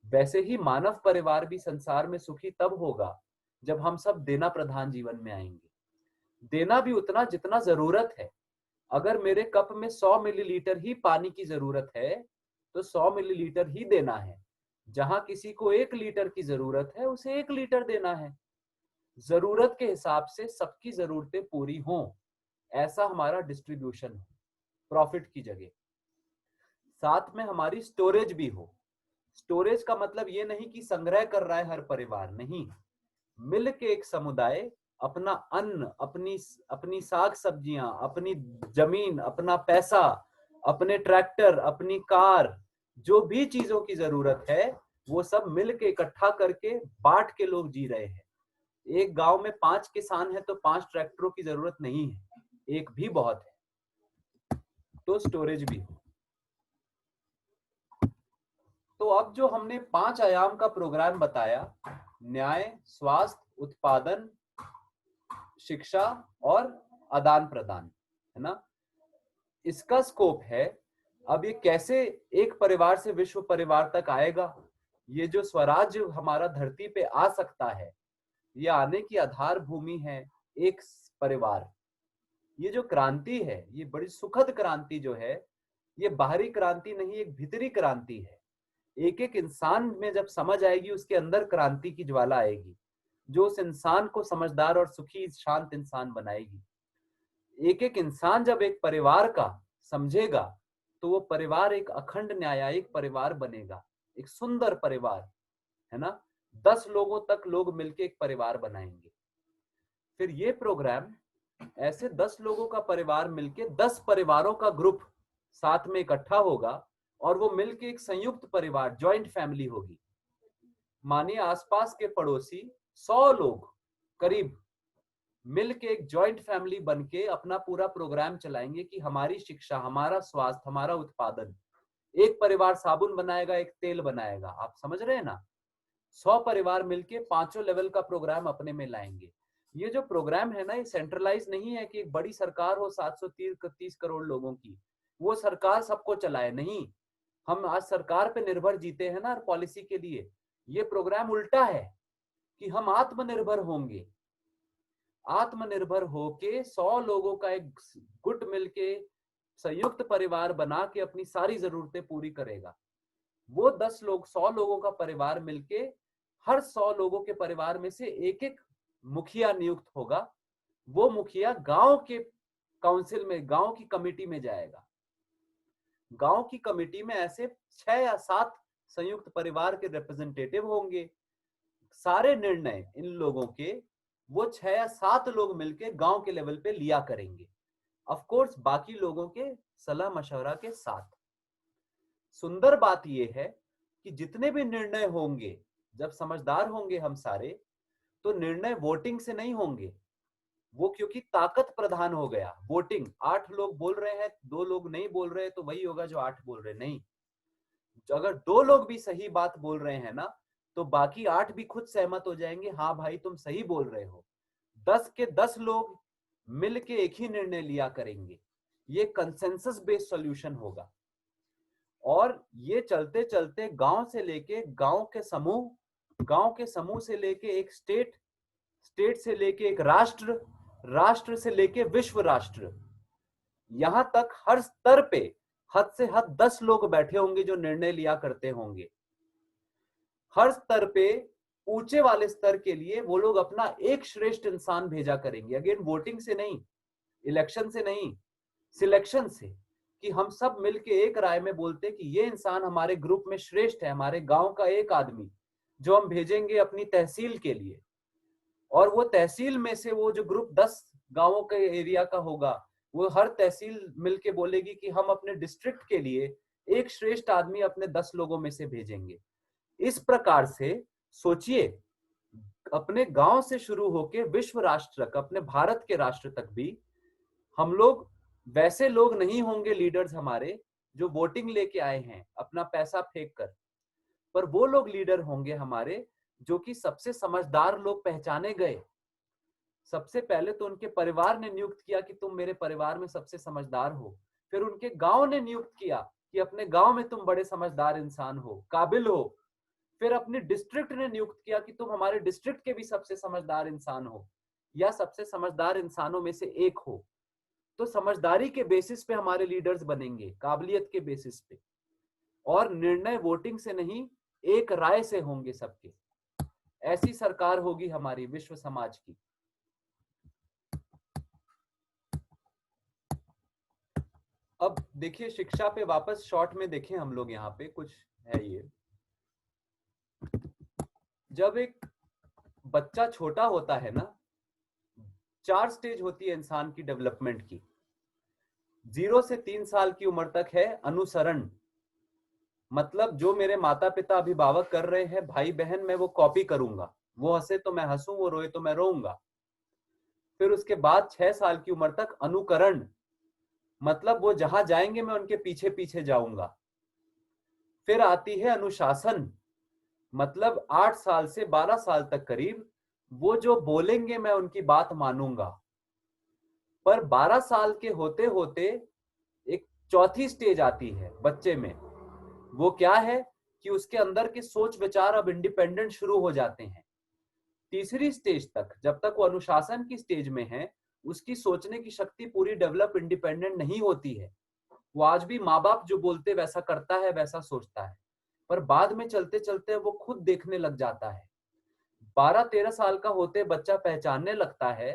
[SPEAKER 2] वैसे ही मानव परिवार भी संसार में सुखी तब होगा जब हम सब देना प्रधान जीवन में आएंगे। देना भी उतना जितना जरूरत है। अगर मेरे कप में 100 मिलीलीटर ही पानी की जरूरत है तो 100 मिलीलीटर ही देना है। जहां किसी को 1 लीटर की जरूरत है उसे 1 लीटर देना है। जरूरत के हिसाब से सबकी जरूरतें पूरी हों, ऐसा हमारा डिस्ट्रीब्यूशन हो, प्रॉफिट की जगह। साथ में हमारी स्टोरेज भी हो। स्टोरेज का मतलब ये नहीं कि संग्रह कर रहा है हर परिवार, नहीं। मिल के एक समुदाय अपना अन्न, अपनी साग सब्जियां, अपनी जमीन, अपना पैसा, अपने ट्रैक्टर, अपनी कार, जो भी चीजों की जरूरत है वो सब मिल के इकट्ठा करके बांट के लोग जी रहे हैं। एक गांव में 5 किसान है तो 5 ट्रैक्टरों की जरूरत नहीं है, एक भी बहुत है। तो स्टोरेज भी हो। तो अब जो हमने 5 आयाम का प्रोग्राम बताया, न्याय, स्वास्थ्य, उत्पादन, शिक्षा और आदान प्रदान, है ना, इसका स्कोप है। अब ये कैसे एक परिवार से विश्व परिवार तक आएगा, ये जो स्वराज्य हमारा धरती पे आ सकता है, ये आने की आधार भूमि है एक परिवार। ये जो क्रांति है, ये बड़ी सुखद क्रांति जो है, ये बाहरी क्रांति नहीं, एक भीतरी क्रांति है। एक एक इंसान में जब समझ आएगी, उसके अंदर क्रांति की ज्वाला आएगी, जो उस इंसान को समझदार और सुखी शांत इंसान बनाएगी। एक एक इंसान जब एक परिवार का समझेगा तो वो परिवार एक अखंड न्यायिक परिवार बनेगा, एक सुंदर परिवार, है ना। 10 लोगों तक लोग मिलके एक परिवार बनाएंगे। फिर ये प्रोग्राम ऐसे 10 लोगों का परिवार मिलके 10 परिवारों का ग्रुप साथ में इकट्ठा होगा और वो मिलके एक संयुक्त परिवार, जॉइंट फैमिली होगी। मानिए आसपास के पड़ोसी 100 लोग करीब मिलके एक जॉइंट फैमिली बनके अपना पूरा प्रोग्राम चलाएंगे कि हमारी शिक्षा, हमारा स्वास्थ्य, हमारा उत्पादन। एक परिवार साबुन बनाएगा, एक तेल बनाएगा, आप समझ रहे हैं ना। 100 परिवार मिलके 5 लेवल का प्रोग्राम अपने में लाएंगे। ये जो प्रोग्राम है ना, ये सेंट्रलाइज नहीं है कि एक बड़ी सरकार हो 730 करोड़ लोगों की, वो सरकार सबको चलाए, नहीं। हम आज सरकार पे निर्भर जीते हैं ना पॉलिसी के लिए। ये प्रोग्राम उल्टा है कि हम आत्मनिर्भर होंगे। आत्मनिर्भर होके 100 लोगों का एक गुट मिलके संयुक्त परिवार बना के अपनी सारी जरूरतें पूरी करेगा। वो 10 लोग 100 लोगों का परिवार मिलके हर 100 लोगों के परिवार में से एक एक मुखिया नियुक्त होगा। वो मुखिया गांव के काउंसिल में, गांव की कमेटी में जाएगा। गांव की कमेटी में ऐसे 6 या 7 संयुक्त परिवार के रिप्रेजेंटेटिव होंगे। सारे निर्णय इन लोगों के वो 6 या 7 लोग मिलके गांव के लेवल पे लिया करेंगे, ऑफ कोर्स बाकी लोगों के सलाह मशवरा के साथ। सुंदर बात यह है कि जितने भी निर्णय होंगे, जब समझदार होंगे हम सारे, तो निर्णय वोटिंग से नहीं होंगे। वो क्योंकि ताकत प्रधान हो गया, वोटिंग। 8 लोग बोल रहे हैं, 2 लोग नहीं बोल रहे, तो वही होगा जो 8 बोल रहे, नहीं। अगर 2 लोग भी सही बात बोल रहे हैं ना, तो बाकी 8 भी खुद सहमत हो जाएंगे, हाँ भाई तुम सही बोल रहे हो। 10 के 10 लोग मिलके एक ही निर्णय लिया करेंगे। ये कंसेंसस बेस्ड सॉल्यूशन होगा। और ये चलते चलते गांव से लेके गांव के समूह, गांव के समूह से लेके एक स्टेट, स्टेट से लेके एक राष्ट्र, राष्ट्र से लेके विश्व राष्ट्र, यहां तक हर स्तर पे हद से हद 10 लोग बैठे होंगे जो निर्णय लिया करते होंगे। हर स्तर पे ऊंचे वाले स्तर के लिए वो लोग अपना एक श्रेष्ठ इंसान भेजा करेंगे। अगेन वोटिंग से नहीं, इलेक्शन से नहीं, सिलेक्शन से, कि हम सब मिलके एक राय में बोलते कि ये इंसान हमारे ग्रुप में श्रेष्ठ है, हमारे गांव का एक आदमी जो हम भेजेंगे अपनी तहसील के लिए। और वो तहसील में से वो जो ग्रुप 10 गांवों के एरिया का होगा, वो हर तहसील मिलके बोलेगी कि हम अपने डिस्ट्रिक्ट के लिए एक श्रेष्ठ आदमी अपने 10 लोगों में से भेजेंगे। इस प्रकार से सोचिए, अपने गांव से शुरू होके विश्व राष्ट्र तक, अपने भारत के राष्ट्र तक भी हम लोग वैसे लोग नहीं होंगे लीडर्स हमारे जो वोटिंग लेके आए हैं अपना पैसा फेंक कर, पर वो लोग लीडर होंगे हमारे जो कि सबसे समझदार लोग पहचाने गए। सबसे पहले तो उनके परिवार ने नियुक्त किया कि तुम मेरे परिवार में सबसे समझदार हो, फिर उनके गांव ने नियुक्त किया कि अपने गांव में तुम बड़े समझदार इंसान हो, काबिल हो, फिर अपनी डिस्ट्रिक्ट ने नियुक्त किया कि तुम हमारे डिस्ट्रिक्ट के भी सबसे समझदार इंसान हो या सबसे समझदार इंसानों में से एक हो। तो समझदारी के बेसिस पे हमारे लीडर्स बनेंगे, काबिलियत के बेसिस पे, और निर्णय वोटिंग से नहीं, एक राय से होंगे सबके। ऐसी सरकार होगी हमारी विश्व समाज की। अब देखिए शिक्षा पे वापस शॉर्ट में देखें हम लोग, यहाँ पे कुछ है ये। जब एक बच्चा छोटा होता है ना, 4 स्टेज होती है इंसान की डेवलपमेंट की। 0 से 3 साल की उम्र तक है अनुसरण, मतलब जो मेरे माता पिता अभिभावक कर रहे हैं, भाई बहन, मैं वो कॉपी करूंगा। वो हंसे तो मैं हंसूं, वो रोए तो मैं रोऊंगा। फिर उसके बाद 6 साल की उम्र तक अनुकरण, मतलब वो जहां जाएंगे मैं उनके पीछे पीछे जाऊंगा। फिर आती है अनुशासन, मतलब 8 साल से 12 साल तक करीब वो जो बोलेंगे मैं उनकी बात मानूंगा। पर 12 साल के होते होते एक चौथी स्टेज आती है बच्चे में। वो क्या है कि उसके अंदर के सोच विचार अब इंडिपेंडेंट शुरू हो जाते हैं। तीसरी स्टेज तक, जब तक वो अनुशासन की स्टेज में है, उसकी सोचने की शक्ति पूरी डेवलप इंडिपेंडेंट नहीं होती है। वो आज भी माँ बाप जो बोलते वैसा करता है, वैसा सोचता है, पर बाद में चलते चलते वो खुद देखने लग जाता है। 12-13 साल का होते बच्चा पहचानने लगता है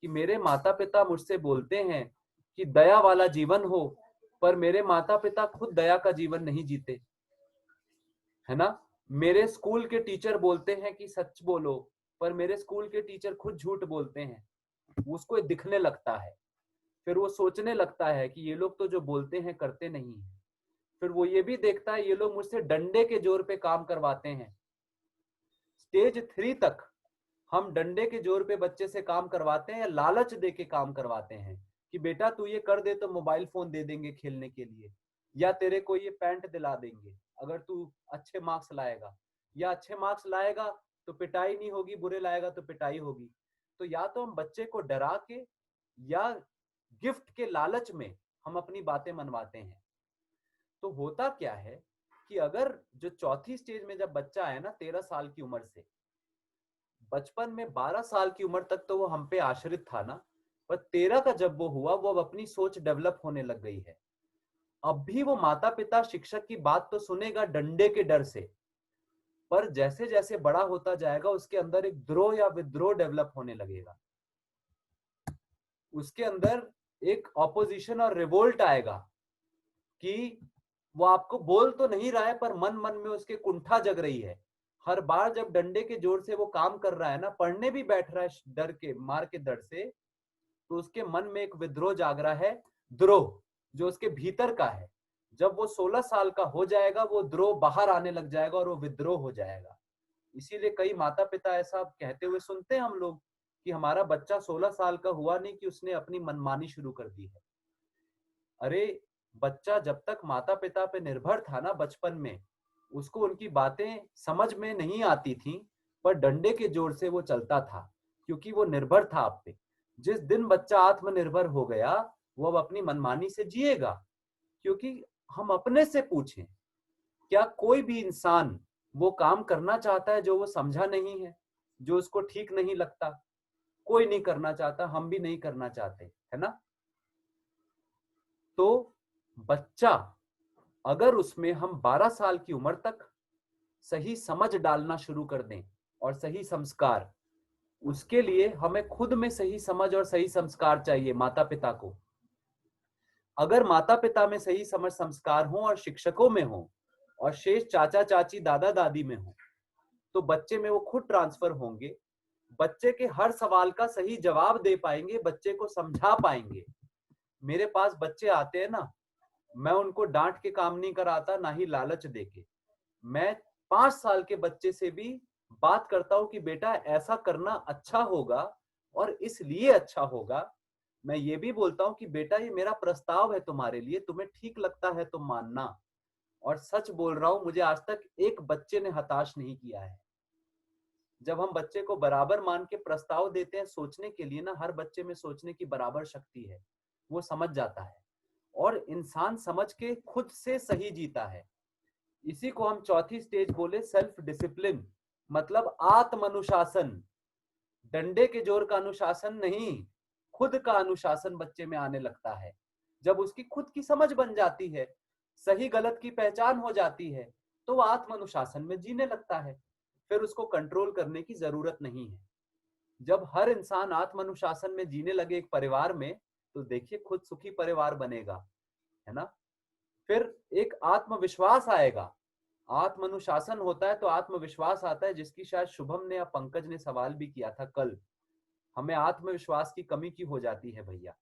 [SPEAKER 2] कि मेरे माता पिता मुझसे बोलते हैं कि दया वाला जीवन हो, पर मेरे माता पिता खुद दया का जीवन नहीं जीते, है ना। मेरे स्कूल के टीचर बोलते हैं कि सच बोलो, पर मेरे स्कूल के टीचर खुद झूठ बोलते हैं। उसको दिखने लगता है, फिर वो सोचने लगता है कि ये लोग तो जो बोलते हैं करते नहीं है। फिर वो ये भी देखता है ये लोग मुझसे डंडे के जोर पे काम करवाते हैं। स्टेज 3 तक हम डंडे के जोर पे बच्चे से काम करवाते हैं या लालच दे के काम करवाते हैं कि बेटा तू ये कर दे तो मोबाइल फोन दे देंगे खेलने के लिए, या तेरे को ये पैंट दिला देंगे अगर तू अच्छे मार्क्स लाएगा, या अच्छे मार्क्स लाएगा तो पिटाई नहीं होगी, बुरे लाएगा तो पिटाई होगी। तो या तो हम बच्चे को डरा के या गिफ्ट के लालच में हम अपनी बातें मनवाते हैं। तो होता क्या है कि अगर जो चौथी स्टेज में जब बच्चा है ना 13 साल की उम्र से, बचपन में 12 साल की उम्र तक तो वो हम पे आश्रित था ना, पर 13 का जब वो हुआ, वो अब अपनी सोच डेवलप होने लग गई है। अब भी वो माता पिता शिक्षक की बात तो सुनेगा डंडे के डर से, पर जैसे जैसे बड़ा होता जाएगा उसके अंदर एक द्रोह या विद्रोह डेवलप होने लगेगा। उसके अंदर एक ऑपोजिशन और रिवोल्ट आएगा कि वो आपको बोल तो नहीं रहा है, पर मन मन में उसके कुंठा जग रही है। हर बार जब डंडे के जोर से वो काम कर रहा है ना, पढ़ने भी बैठ रहा है डर के, मार के डर से, तो उसके मन में एक विद्रोह जाग रहा है, द्रोह जो उसके भीतर का है। जब वो 16 साल का हो जाएगा, वो द्रोह बाहर आने लग जाएगा और वो विद्रोह हो जाएगा। इसीलिए कई माता पिता ऐसा कहते हुए सुनते हैं हम लोग कि हमारा बच्चा 16 साल का हुआ नहीं कि उसने अपनी मनमानी शुरू कर दी है। अरे बच्चा जब तक माता पिता पे निर्भर था ना बचपन में, उसको उनकी बातें समझ में नहीं आती थी, पर डंडे के जोर से वो चलता था क्योंकि वो निर्भर था आप पे। जिस दिन बच्चा आत्मनिर्भर हो गया, वो अब अपनी मनमानी से जिएगा। क्योंकि हम अपने से पूछें, क्या कोई भी इंसान वो काम करना चाहता है जो वो समझा नहीं है, जो उसको ठीक नहीं लगता? कोई नहीं करना चाहता, हम भी नहीं करना चाहते, है ना। तो बच्चा अगर उसमें हम 12 साल की उम्र तक सही समझ डालना शुरू कर दें और सही संस्कार, उसके लिए हमें खुद में सही समझ और सही संस्कार चाहिए माता पिता को। अगर माता पिता में सही समझ संस्कार हो और शिक्षकों में हो और शेष चाचा चाची दादा दादी में हो, तो बच्चे में वो खुद ट्रांसफर होंगे, बच्चे के हर सवाल का सही जवाब दे पाएंगे, बच्चे को समझा पाएंगे। मेरे पास बच्चे आते हैं ना, मैं उनको डांट के काम नहीं कराता, ना ही लालच देके। मैं 5 साल के बच्चे से भी बात करता हूं कि बेटा ऐसा करना अच्छा होगा और इसलिए अच्छा होगा। मैं ये भी बोलता हूं कि बेटा ये मेरा प्रस्ताव है तुम्हारे लिए, तुम्हें ठीक लगता है तो मानना। और सच बोल रहा हूं, मुझे आज तक एक बच्चे ने हताश नहीं किया है। जब हम बच्चे को बराबर मान के प्रस्ताव देते हैं सोचने के लिए ना, हर बच्चे में सोचने की बराबर शक्ति है, वो समझ जाता है और इंसान समझ के खुद से सही जीता है। इसी को हम चौथी स्टेज बोले सेल्फ डिसिप्लिन, मतलब आत्म अनुशासन। डंडे के जोर का अनुशासन नहीं, खुद का अनुशासन बच्चे में आने लगता है। जब उसकी खुद की समझ बन जाती है, सही गलत की पहचान हो जाती है, तो वो आत्म अनुशासन में जीने लगता है। फिर उसको कंट्रोल करने की जरूरत नहीं है। जब हर इंसान आत्म अनुशासन में जीने लगे एक परिवार में, तो देखिए खुद सुखी परिवार बनेगा, है ना। फिर एक आत्मविश्वास आएगा। आत्म अनुशासन होता है तो आत्मविश्वास आता है, जिसकी शायद शुभम ने या पंकज ने सवाल भी किया था कल। हमें आत्मविश्वास की कमी की हो जाती है भैया,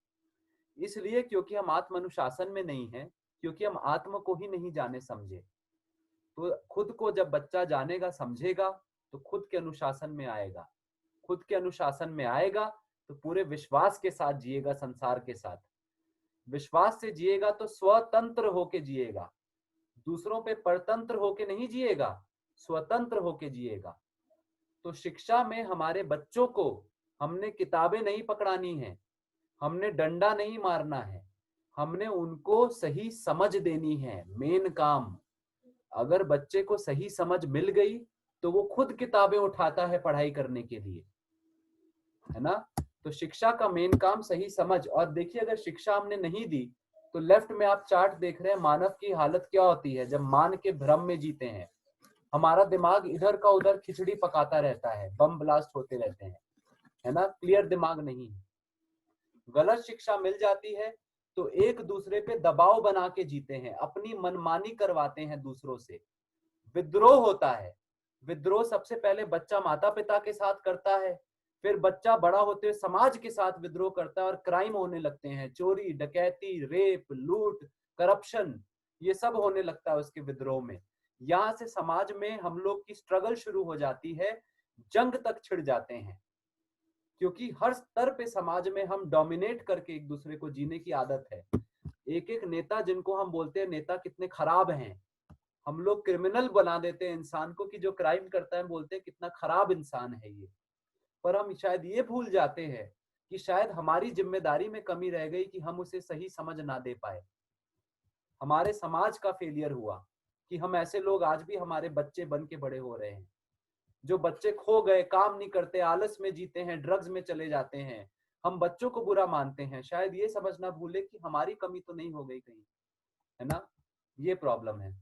[SPEAKER 2] इसलिए क्योंकि हम आत्म अनुशासन में नहीं है, क्योंकि हम आत्म को ही नहीं जाने समझे। तो खुद को जब बच्चा जानेगा समझेगा तो खुद के अनुशासन में आएगा। खुद के अनुशासन में आएगा तो पूरे विश्वास के साथ जिएगा, संसार के साथ विश्वास से जिएगा, तो स्वतंत्र होके जिएगा, दूसरों पे परतंत्र होके नहीं जिएगा, स्वतंत्र होके जिएगा। तो शिक्षा में हमारे बच्चों को हमने किताबें नहीं पकड़ानी है, हमने डंडा नहीं मारना है, हमने उनको सही समझ देनी है। मेन काम, अगर बच्चे को सही समझ मिल गई तो वो खुद किताबें उठाता है पढ़ाई करने के लिए, है ना। तो शिक्षा का मेन काम सही समझ। और देखिए अगर शिक्षा हमने नहीं दी तो लेफ्ट में आप चार्ट देख रहे हैं, मानव की हालत क्या होती है जब मान के भ्रम में जीते हैं। हमारा दिमाग इधर का उधर खिचड़ी पकाता रहता है, बम ब्लास्ट होते रहते हैं, है ना, क्लियर दिमाग नहीं है। गलत शिक्षा मिल जाती है तो एक दूसरे पे दबाव बना के जीते हैं, अपनी मनमानी करवाते हैं दूसरों से, विद्रोह होता है। विद्रोह सबसे पहले बच्चा माता पिता के साथ करता है, फिर बच्चा बड़ा होते हुए समाज के साथ विद्रोह करता है और क्राइम होने लगते हैं, चोरी डकैती रेप लूट करप्शन, ये सब होने लगता है उसके विद्रोह में। यहां से समाज में हम लोग की स्ट्रगल शुरू हो जाती है, जंग तक छिड़ जाते हैं, क्योंकि हर स्तर पे समाज में हम डोमिनेट करके एक दूसरे को जीने की आदत है। एक एक नेता जिनको हम बोलते हैं नेता कितने खराब हैं, हम लोग क्रिमिनल बना देते हैं इंसान को, कि जो क्राइम करता है बोलते हैं कितना खराब इंसान है ये। पर हम शायद ये भूल जाते हैं कि शायद हमारी जिम्मेदारी में कमी रह गई कि हम उसे सही समझ ना दे पाए। हमारे समाज का फेलियर हुआ कि हम ऐसे लोग आज भी हमारे बच्चे बन के बड़े हो रहे हैं। जो बच्चे खो गए, काम नहीं करते, आलस में जीते हैं, ड्रग्स में चले जाते हैं, हम बच्चों को बुरा मानते हैं। शायद ये समझना भूले कि हमारी कमी तो नहीं हो गई कहीं, है ना। ये प्रॉब्लम है।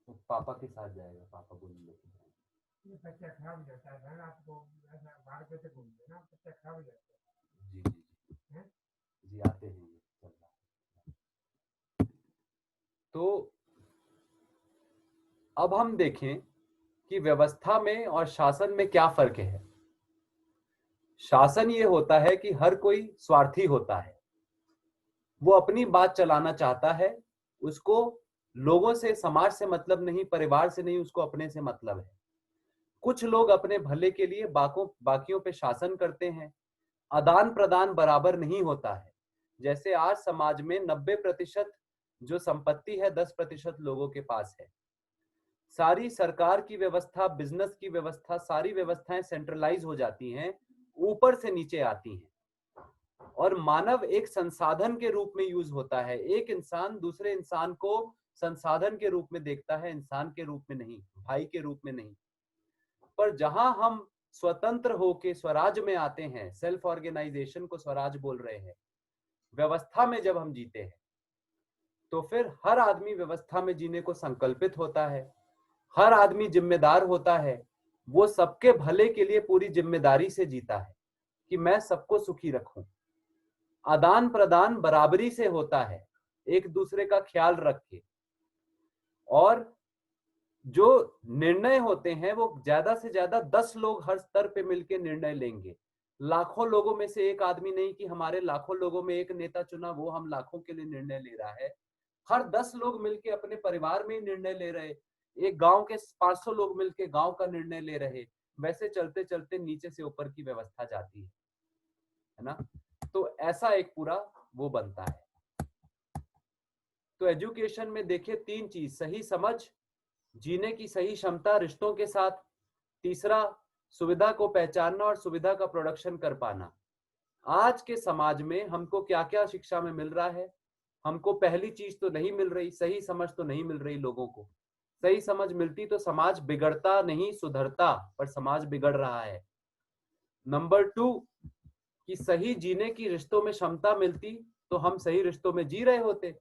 [SPEAKER 2] तो पापा के साथ जाएगा, पापा बोलेंगे
[SPEAKER 6] बच्चा खराब हो जाता है ना, आपको ऐसा बाहर कैसे घूमते ना, बच्चा खराब हो जाता है।
[SPEAKER 2] जी जी जी
[SPEAKER 6] हैं?
[SPEAKER 2] जी आते हैं ये चल रहा है। तो अब हम देखें कि व्यवस्था में और शासन में क्या फर्क है। शासन ये होता है कि हर कोई स्वार्थी होता है, वो अपनी बात चलाना चाहता है, उसको लोगों से समाज से मतलब नहीं, परिवार से नहीं, उसको अपने से मतलब है। कुछ लोग अपने भले के लिए बाकियों पे शासन करते हैं। आदान प्रदान बराबर नहीं होता है। जैसे आज समाज में 90% जो संपत्ति है 10% लोगों के पास है। सारी सरकार की व्यवस्था, बिजनेस की व्यवस्था, सारी व्यवस्थाएं सेंट्रलाइज हो जाती हैं, ऊपर से नीचे आती हैं। और मानव एक संसाधन के रूप में यूज होता है। एक इंसान दूसरे इंसान को संसाधन के रूप में देखता है, इंसान के रूप में नहीं, भाई के रूप में नहीं। पर जहां हम स्वतंत्र होके स्वराज में आते हैं, सेल्फ ऑर्गेनाइजेशन को स्वराज बोल रहे हैं, व्यवस्था में जब हम जीते हैं, तो फिर हर आदमी व्यवस्था में जीने को संकल्पित होता है, हर आदमी जिम्मेदार होता है, वो सबके भले के लिए पूरी जिम्मेदारी से जीता है कि मैं सबको सुखी रखूं। आदान प्रदान बराबरी से होता है, एक दूसरे का ख्याल रख के, और जो निर्णय होते हैं वो ज्यादा से ज्यादा 10 लोग हर स्तर पे मिलकर निर्णय लेंगे, लाखों लोगों में से एक आदमी नहीं कि हमारे लाखों लोगों में एक नेता चुना, वो हम लाखों के लिए निर्णय ले रहा है। हर 10 लोग मिलके अपने परिवार में ही निर्णय ले रहे, एक गांव के 500 लोग मिलके गांव का निर्णय ले रहे, वैसे चलते चलते नीचे से ऊपर की व्यवस्था जाती है ना। तो ऐसा एक पूरा वो बनता है। तो एजुकेशन में देखिए 3 चीज, सही समझ, जीने की सही क्षमता रिश्तों के साथ, तीसरा सुविधा को पहचानना और सुविधा का प्रोडक्शन कर पाना। आज के समाज में हमको क्या क्या शिक्षा में मिल रहा है? हमको पहली चीज तो नहीं मिल रही, सही समझ तो नहीं मिल रही लोगों को। सही समझ मिलती तो समाज बिगड़ता नहीं सुधरता, पर समाज बिगड़ रहा है। नंबर 2 कि सही जीने की रिश्तों में क्षमता मिलती तो हम सही रिश्तों में जी रहे होते,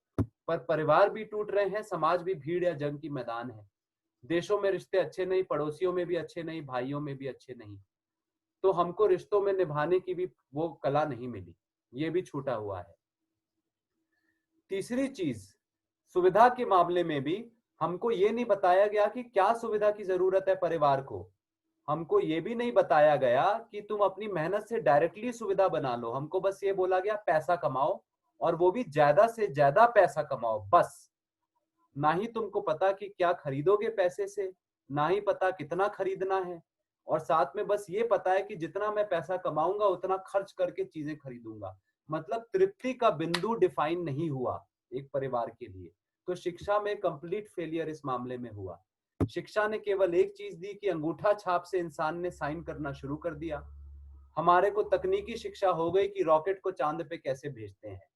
[SPEAKER 2] पर परिवार भी टूट रहे हैं, समाज भी भीड़ या जंग की मैदान है, देशों में रिश्ते अच्छे नहीं, पड़ोसियों में भी अच्छे नहीं, भाइयों में भी अच्छे नहीं, तो हमको रिश्तों में निभाने की भी वो कला नहीं मिली, ये भी छूटा हुआ है। तीसरी चीज, सुविधा के मामले में भी हमको ये नहीं बताया गया कि क्या सुविधा की जरूरत है परिवार को। हमको ये भी नहीं बताया गया कि तुम अपनी मेहनत से डायरेक्टली सुविधा बना लो। हमको बस ये बोला गया पैसा कमाओ, और वो भी ज्यादा से ज्यादा पैसा कमाओ बस। ना ही तुमको पता कि क्या खरीदोगे पैसे से, ना ही पता कितना खरीदना है, और साथ में बस ये पता है कि जितना मैं पैसा कमाऊंगा उतना खर्च करके चीजें खरीदूंगा। मतलब तृप्ति का बिंदु डिफाइन नहीं हुआ एक परिवार के लिए। तो शिक्षा में कंप्लीट फेलियर इस मामले में हुआ। शिक्षा ने केवल एक चीज दी कि अंगूठा छाप से इंसान ने साइन करना शुरू कर दिया। हमारे को तकनीकी शिक्षा हो गई कि रॉकेट को चांद पे कैसे भेजते हैं।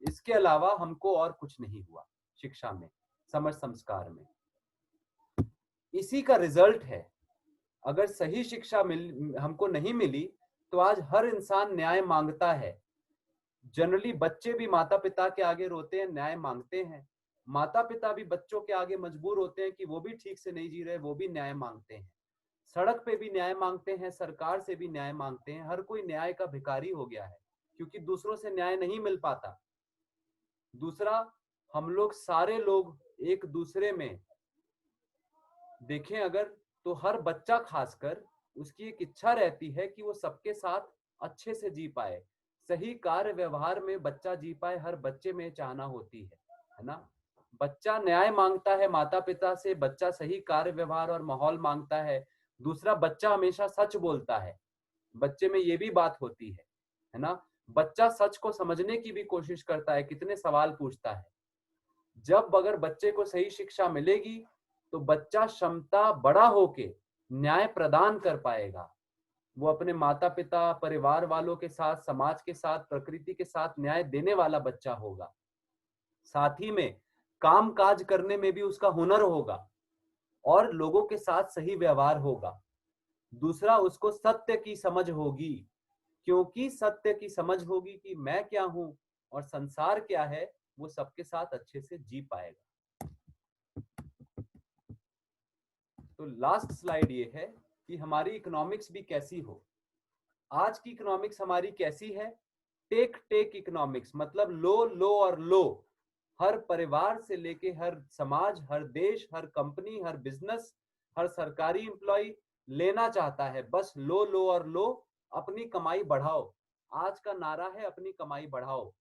[SPEAKER 2] इसके अलावा हमको और कुछ नहीं हुआ शिक्षा में, समझ संस्कार में। इसी का रिजल्ट है, अगर सही शिक्षा हमको नहीं मिली तो आज हर इंसान न्याय मांगता है। जनरली बच्चे भी माता पिता के आगे रोते हैं, न्याय मांगते हैं। माता पिता भी बच्चों के आगे मजबूर होते हैं कि वो भी ठीक से नहीं जी रहे, वो भी न्याय मांगते हैं। सड़क पे भी न्याय मांगते हैं, सरकार से भी न्याय मांगते हैं। हर कोई न्याय का भिखारी हो गया है क्योंकि दूसरों से न्याय नहीं मिल पाता। दूसरा, हम लोग सारे लोग एक दूसरे में देखें अगर, तो हर बच्चा खासकर उसकी एक इच्छा रहती है कि वो सबके साथ अच्छे से जी पाए, सही कार्य व्यवहार में बच्चा जी पाए, हर बच्चे में चाहना होती है ना। बच्चा न्याय मांगता है माता पिता से, बच्चा सही कार्य व्यवहार और माहौल मांगता है। दूसरा, बच्चा हमेशा सच बोलता है, बच्चे में ये भी बात होती है ना। बच्चा सच को समझने की भी कोशिश करता है, कितने सवाल पूछता है। जब अगर बच्चे को सही शिक्षा मिलेगी तो बच्चा क्षमता बड़ा होके न्याय प्रदान कर पाएगा। वो अपने माता पिता, परिवार वालों के साथ, समाज के साथ, प्रकृति के साथ न्याय देने वाला बच्चा होगा। साथ ही में काम काज करने में भी उसका हुनर होगा और लोगों के साथ सही व्यवहार होगा। दूसरा, उसको सत्य की समझ होगी, क्योंकि सत्य की समझ होगी कि मैं क्या हूं और संसार क्या है, वो सबके साथ अच्छे से जी पाएगा। तो लास्ट स्लाइड ये है कि हमारी इकोनॉमिक्स भी कैसी हो। आज की इकोनॉमिक्स हमारी कैसी है? टेक टेक इकोनॉमिक्स, मतलब लो लो और लो। हर परिवार से लेके हर समाज, हर देश, हर कंपनी, हर बिजनेस, हर सरकारी एम्प्लॉय लेना चाहता है बस लो लो और लो, अपनी कमाई बढ़ाओ। आज का नारा है अपनी कमाई बढ़ाओ।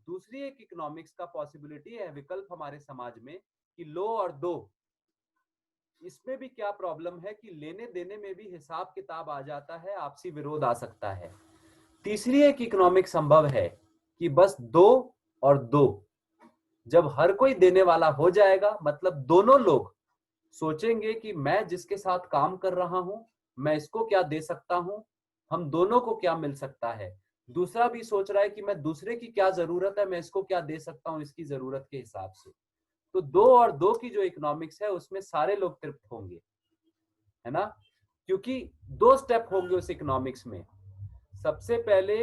[SPEAKER 2] दूसरी एक इकोनॉमिक्स का पॉसिबिलिटी है, विकल्प हमारे समाज में, कि लो और दो। इसमें भी क्या प्रॉब्लम है कि लेने देने में भी हिसाब किताब आ जाता है, आपसी विरोध आ सकता है। तीसरी एक इकोनॉमिक संभव है कि बस दो और दो। जब हर कोई देने वाला हो जाएगा, मतलब दोनों लोग सोचेंगे कि मैं जिसके साथ काम कर रहा हूं, मैं इसको क्या दे सकता हूं, हम दोनों को क्या मिल सकता है। दूसरा भी सोच रहा है कि मैं दूसरे की क्या जरूरत है, मैं इसको क्या दे सकता हूं इसकी जरूरत के हिसाब से। तो दो और दो की जो इकोनॉमिक्स है उसमें सारे लोग तृप्त होंगे, है ना। क्योंकि 2 स्टेप होंगे उस इकोनॉमिक्स में। सबसे पहले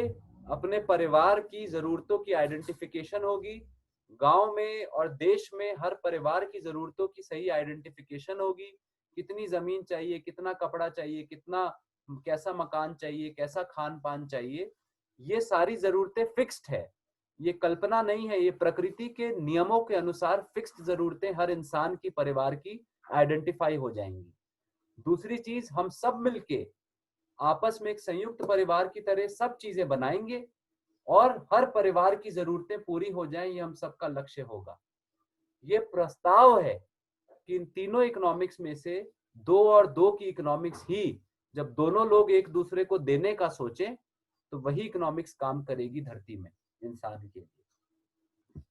[SPEAKER 2] अपने परिवार की जरूरतों की आइडेंटिफिकेशन होगी, गांव में और देश में हर परिवार की जरूरतों की सही आइडेंटिफिकेशन होगी। कितनी जमीन चाहिए, कितना कपड़ा चाहिए, कितना कैसा मकान चाहिए, कैसा खान पान चाहिए, ये सारी जरूरतें फिक्स्ड है। ये कल्पना नहीं है, ये प्रकृति के नियमों के अनुसार फिक्स्ड जरूरतें हर इंसान की परिवार की आइडेंटिफाई हो जाएंगी। दूसरी चीज, हम सब मिलके आपस में एक संयुक्त परिवार की तरह सब चीजें बनाएंगे और हर परिवार की जरूरतें पूरी हो जाएं, ये हम सबका लक्ष्य होगा। ये प्रस्ताव है कि इन तीनों इकोनॉमिक्स में से 2 और 2 की इकोनॉमिक्स ही, जब दोनों लोग एक दूसरे को देने का सोचें तो वही इकोनॉमिक्स काम करेगी धरती में इंसान के लिए।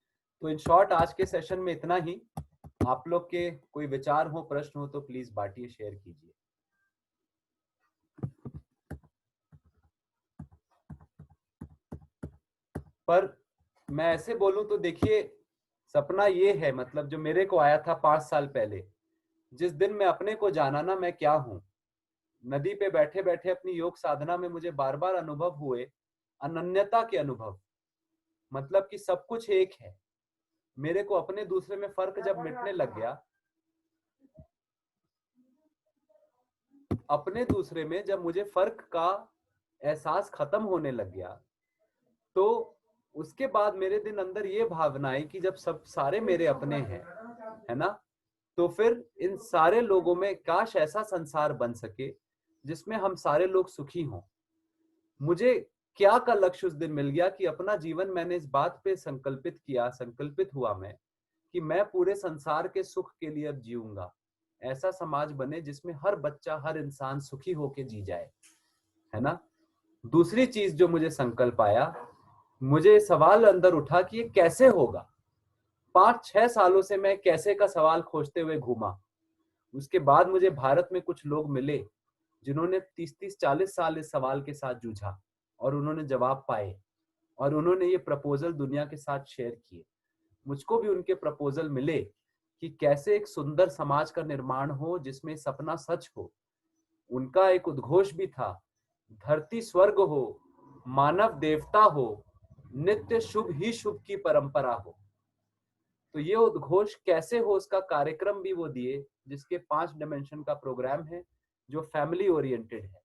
[SPEAKER 2] तो इन शॉर्ट आज के सेशन में इतना ही। आप लोग के कोई विचार हो, प्रश्न हो तो प्लीज बांटिए, शेयर कीजिए। पर मैं ऐसे बोलूं तो देखिए, सपना ये है, मतलब जो मेरे को आया था 5 साल पहले, जिस दिन मैं अपने को जाना ना मैं क्या हूं, नदी पे बैठे बैठे अपनी योग साधना में मुझे बार बार अनुभव हुए अनन्यता के अनुभव, मतलब कि सब कुछ एक है। मेरे को अपने दूसरे में फर्क जब मिटने लग गया, अपने दूसरे में जब मुझे फर्क का एहसास खत्म होने लग गया, तो उसके बाद मेरे दिन अंदर ये भावना आई कि जब सब सारे मेरे अपने हैं, है ना, तो फिर इन सारे लोगों में काश ऐसा संसार बन सके जिसमें हम सारे लोग सुखी हों। मुझे क्या का लक्ष्य उस दिन मिल गया कि अपना जीवन मैंने इस बात पे संकल्पित हुआ मैं कि मैं पूरे संसार के सुख के लिए अब जीऊंगा। ऐसा समाज बने जिसमें हर बच्चा, हर इंसान सुखी होके जी जाए, है ना। दूसरी चीज जो मुझे संकल्प आया, मुझे सवाल अंदर उठा कि ये कैसे होगा। 5-6 सालों से मैं कैसे का सवाल खोजते हुए घूमा। उसके बाद मुझे भारत में कुछ लोग मिले जिन्होंने 30-40 साल इस सवाल के साथ जूझा और उन्होंने जवाब पाए और उन्होंने ये प्रपोजल दुनिया के साथ शेयर किए। मुझको भी उनके प्रपोजल मिले कि कैसे एक सुंदर समाज का निर्माण हो जिसमें सपना सच हो। उनका एक उद्घोष भी था, धरती स्वर्ग हो, मानव देवता हो, नित्य शुभ ही शुभ की परंपरा हो। तो ये उद्घोष कैसे हो, उसका कार्यक्रम भी वो दिए, जिसके 5 डायमेंशन का प्रोग्राम है जो फैमिली ओरिएंटेड है।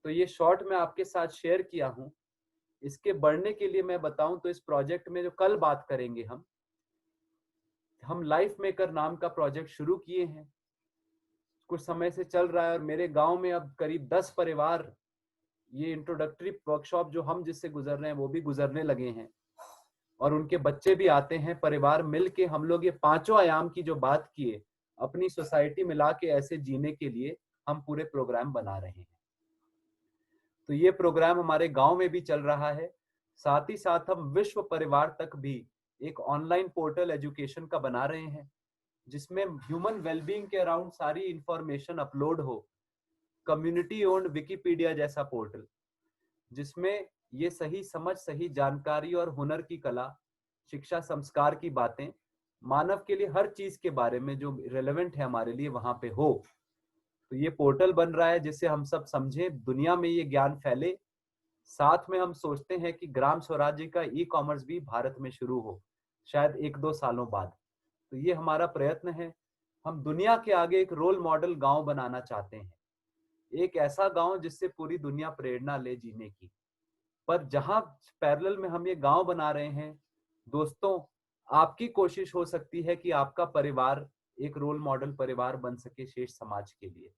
[SPEAKER 2] तो ये शॉर्ट में आपके साथ शेयर किया हूं। इसके बढ़ने के लिए मैं बताऊं तो इस प्रोजेक्ट में जो कल बात करेंगे, हम लाइफ मेकर नाम का प्रोजेक्ट शुरू किए हैं, कुछ समय से चल रहा है और मेरे गांव में अब करीब 10 परिवार ये इंट्रोडक्टरी वर्कशॉप जो हम जिससे गुजर रहे हैं वो भी गुजरने लगे हैं और उनके बच्चे भी आते हैं। परिवार मिलके हम लोग ये 5 आयाम की जो बात किए, अपनी सोसाइटी मिला के ऐसे जीने के लिए हम पूरे प्रोग्राम बना रहे हैं। तो ये प्रोग्राम हमारे गांव में भी चल रहा है। साथ ही साथ हम विश्व परिवार तक भी एक ऑनलाइन पोर्टल एजुकेशन का बना रहे हैं, जिसमें ह्यूमन वेलबींग के अराउंड सारी इंफॉर्मेशन अपलोड हो। कम्युनिटी ओन्ड विकिपीडिया जैसा पोर्टल, जिसमें ये सही समझ, सही जानकारी और हुनर की कला, शिक्षा, संस्कार की बातें, मानव के लिए हर चीज के बारे में जो रेलेवेंट है हमारे लिए वहां पे हो। तो ये पोर्टल बन रहा है जिससे हम सब समझें, दुनिया में ये ज्ञान फैले। साथ में हम सोचते हैं कि ग्राम स्वराज्य का ई-कॉमर्स भी भारत में शुरू हो, शायद 1-2 सालों बाद। तो ये हमारा प्रयत्न है। हम दुनिया के आगे एक रोल मॉडल गांव बनाना चाहते हैं, एक ऐसा गांव जिससे पूरी दुनिया प्रेरणा ले जीने की। पर जहां पैरेलल में हम ये गांव बना रहे हैं, दोस्तों, आपकी कोशिश हो सकती है कि आपका परिवार एक रोल मॉडल परिवार बन सके शेष समाज के लिए,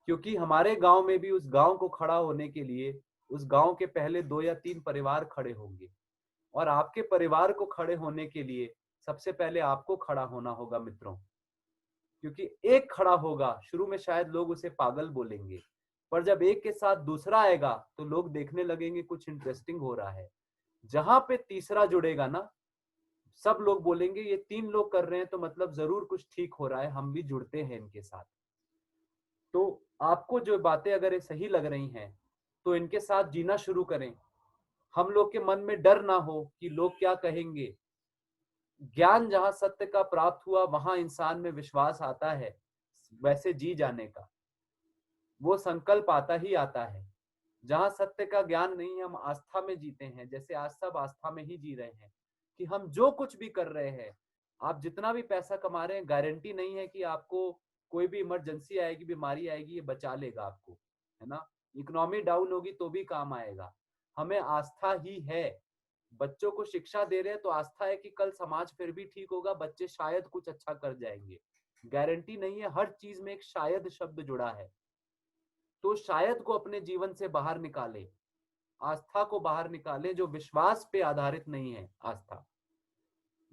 [SPEAKER 2] क्योंकि हमारे गांव में भी उस गांव को खड़ा होने के लिए उस गांव के पहले 2 या 3 परिवार खड़े होंगे और आपके परिवार को खड़े होने के लिए सबसे पहले आपको खड़ा होना होगा मित्रों। क्योंकि एक खड़ा होगा, शुरू में शायद लोग उसे पागल बोलेंगे, पर जब एक के साथ दूसरा आएगा तो लोग देखने लगेंगे कुछ इंटरेस्टिंग हो रहा है। जहां पे तीसरा जुड़ेगा ना, सब लोग बोलेंगे ये 3 लोग कर रहे हैं तो मतलब जरूर कुछ ठीक हो रहा है, हम भी जुड़ते हैं इनके साथ। तो आपको जो बातें अगर ये सही लग रही हैं तो इनके साथ जीना शुरू करें। हम लोग के मन में डर ना हो कि लोग क्या कहेंगे। ज्ञान जहां सत्य का प्राप्त हुआ वहां इंसान में विश्वास आता है वैसे जी जाने का। वो संकल्प आता ही आता है। जहां सत्य का ज्ञान नहीं है, हम आस्था में जीते हैं, जैसे आज सब आस्था में ही जी रहे हैं कि हम जो कुछ भी कर रहे हैं, आप जितना भी पैसा कमा रहे हैं, गारंटी नहीं है कि आपको कोई भी इमरजेंसी आएगी, बीमारी आएगी, ये बचा लेगा आपको, है ना। इकोनॉमी डाउन होगी तो भी काम आएगा। हमें आस्था ही है। बच्चों को शिक्षा दे रहे हैं तो आस्था है कि कल समाज फिर भी ठीक होगा, बच्चे शायद कुछ अच्छा कर जाएंगे। गारंटी नहीं है, हर चीज में एक शायद शब्द जुड़ा है। तो शायद को अपने जीवन से बाहर निकाले, आस्था को बाहर निकाले, जो विश्वास पे आधारित नहीं है। आस्था,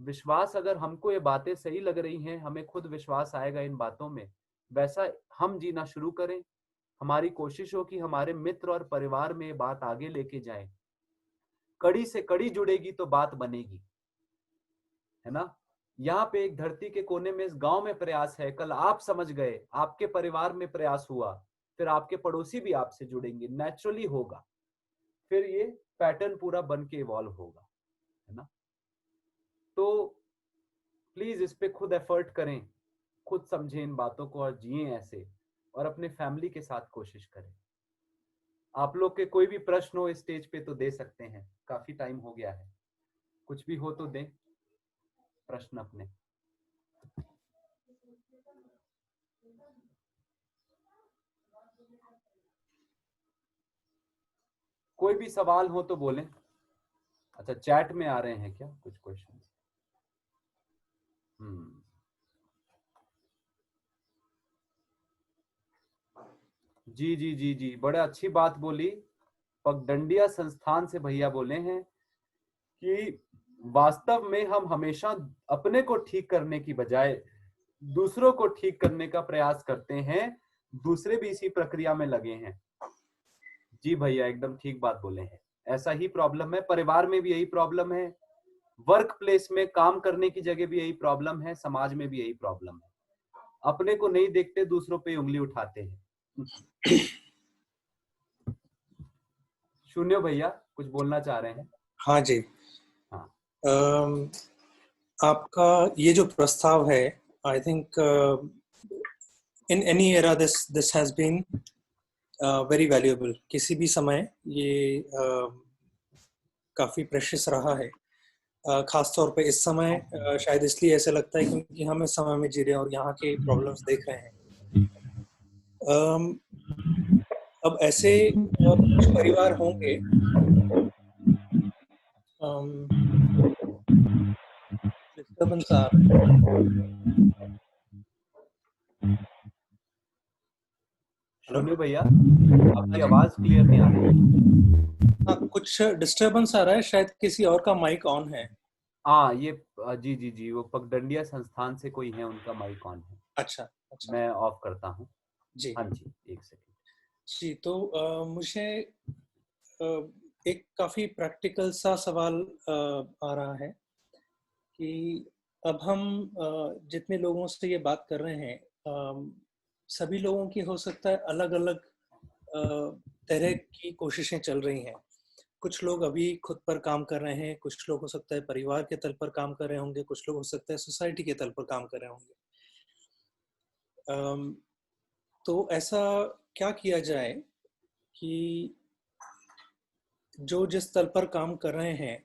[SPEAKER 2] विश्वास, अगर हमको ये बातें सही लग रही हैं, हमें खुद विश्वास आएगा इन बातों में, वैसा हम जीना शुरू करें। हमारी कोशिश हो कि हमारे मित्र और परिवार में ये बात आगे लेके जाएं। कड़ी से कड़ी जुड़ेगी तो बात बनेगी, है ना। यहाँ पे एक धरती के कोने में, इस गांव में प्रयास है, कल आप समझ गए, आपके परिवार में प्रयास हुआ, फिर आपके पड़ोसी भी आपसे जुड़ेंगे, नेचुरली होगा, फिर ये पैटर्न पूरा बन के इवॉल्व होगा, है ना। तो प्लीज इस पे खुद एफर्ट करें, खुद समझें इन बातों को और जिएं ऐसे, और अपने फैमिली के साथ कोशिश करें। आप लोग के कोई भी प्रश्न हो इस स्टेज पे तो दे सकते हैं, काफी टाइम हो गया है, कुछ भी हो तो दें प्रश्न अपने। कोई भी सवाल हो तो बोलें। अच्छा, चैट में आ रहे हैं क्या कुछ क्वेश्चन? जी जी जी जी, बड़े अच्छी बात बोली। पगडंडिया संस्थान से भैया बोले हैं कि वास्तव में हम हमेशा अपने को ठीक करने की बजाय दूसरों को ठीक करने का प्रयास करते हैं, दूसरे भी इसी प्रक्रिया में लगे हैं। जी भैया, एकदम ठीक बात बोले हैं। ऐसा ही प्रॉब्लम है, परिवार में भी यही प्रॉब्लम है, वर्क प्लेस में काम करने की जगह भी यही प्रॉब्लम है, समाज में भी यही प्रॉब्लम है। अपने को नहीं देखते, दूसरों पे उंगली उठाते हैं। शून्य भैया कुछ बोलना चाह रहे हैं?
[SPEAKER 7] हाँ जी।
[SPEAKER 2] हाँ।
[SPEAKER 7] आपका ये जो प्रस्ताव है, I think in any era this has been very valuable. किसी भी समय ये काफी प्रेशियस रहा है, खास तौर पे इस समय शायद इसलिए ऐसे लगता है क्योंकि हम इस समय में जी रहे हैं और यहाँ के प्रॉब्लम्स देख रहे हैं। अब ऐसे कुछ परिवार होंगे, डिस्टर्बेंस आ रहा है।
[SPEAKER 2] शून्य भैया, आपकी आवाज क्लियर नहीं आ रही।
[SPEAKER 7] हाँ, कुछ डिस्टर्बेंस आ रहा है, शायद किसी और का माइक ऑन है।
[SPEAKER 2] हाँ, ये जी जी जी, वो पगडंडिया संस्थान से कोई है, उनका माइक ऑन है।
[SPEAKER 7] अच्छा अच्छा,
[SPEAKER 2] मैं ऑफ करता हूँ
[SPEAKER 7] जी।
[SPEAKER 2] हाँ जी, एक सेकंड
[SPEAKER 7] जी, तो मुझे एक काफी प्रैक्टिकल सा सवाल आ रहा है कि अब हम जितने लोगों से ये बात कर रहे हैं, सभी लोगों की हो सकता है अलग अलग तरह की कोशिशें चल रही हैं। कुछ लोग अभी खुद पर काम कर रहे हैं, कुछ लोग हो सकता है परिवार के तल पर काम कर रहे होंगे, कुछ लोग हो सकता है सोसाइटी के तल पर काम कर रहे होंगे। तो ऐसा क्या किया जाए कि जो जिस तल पर काम कर रहे हैं,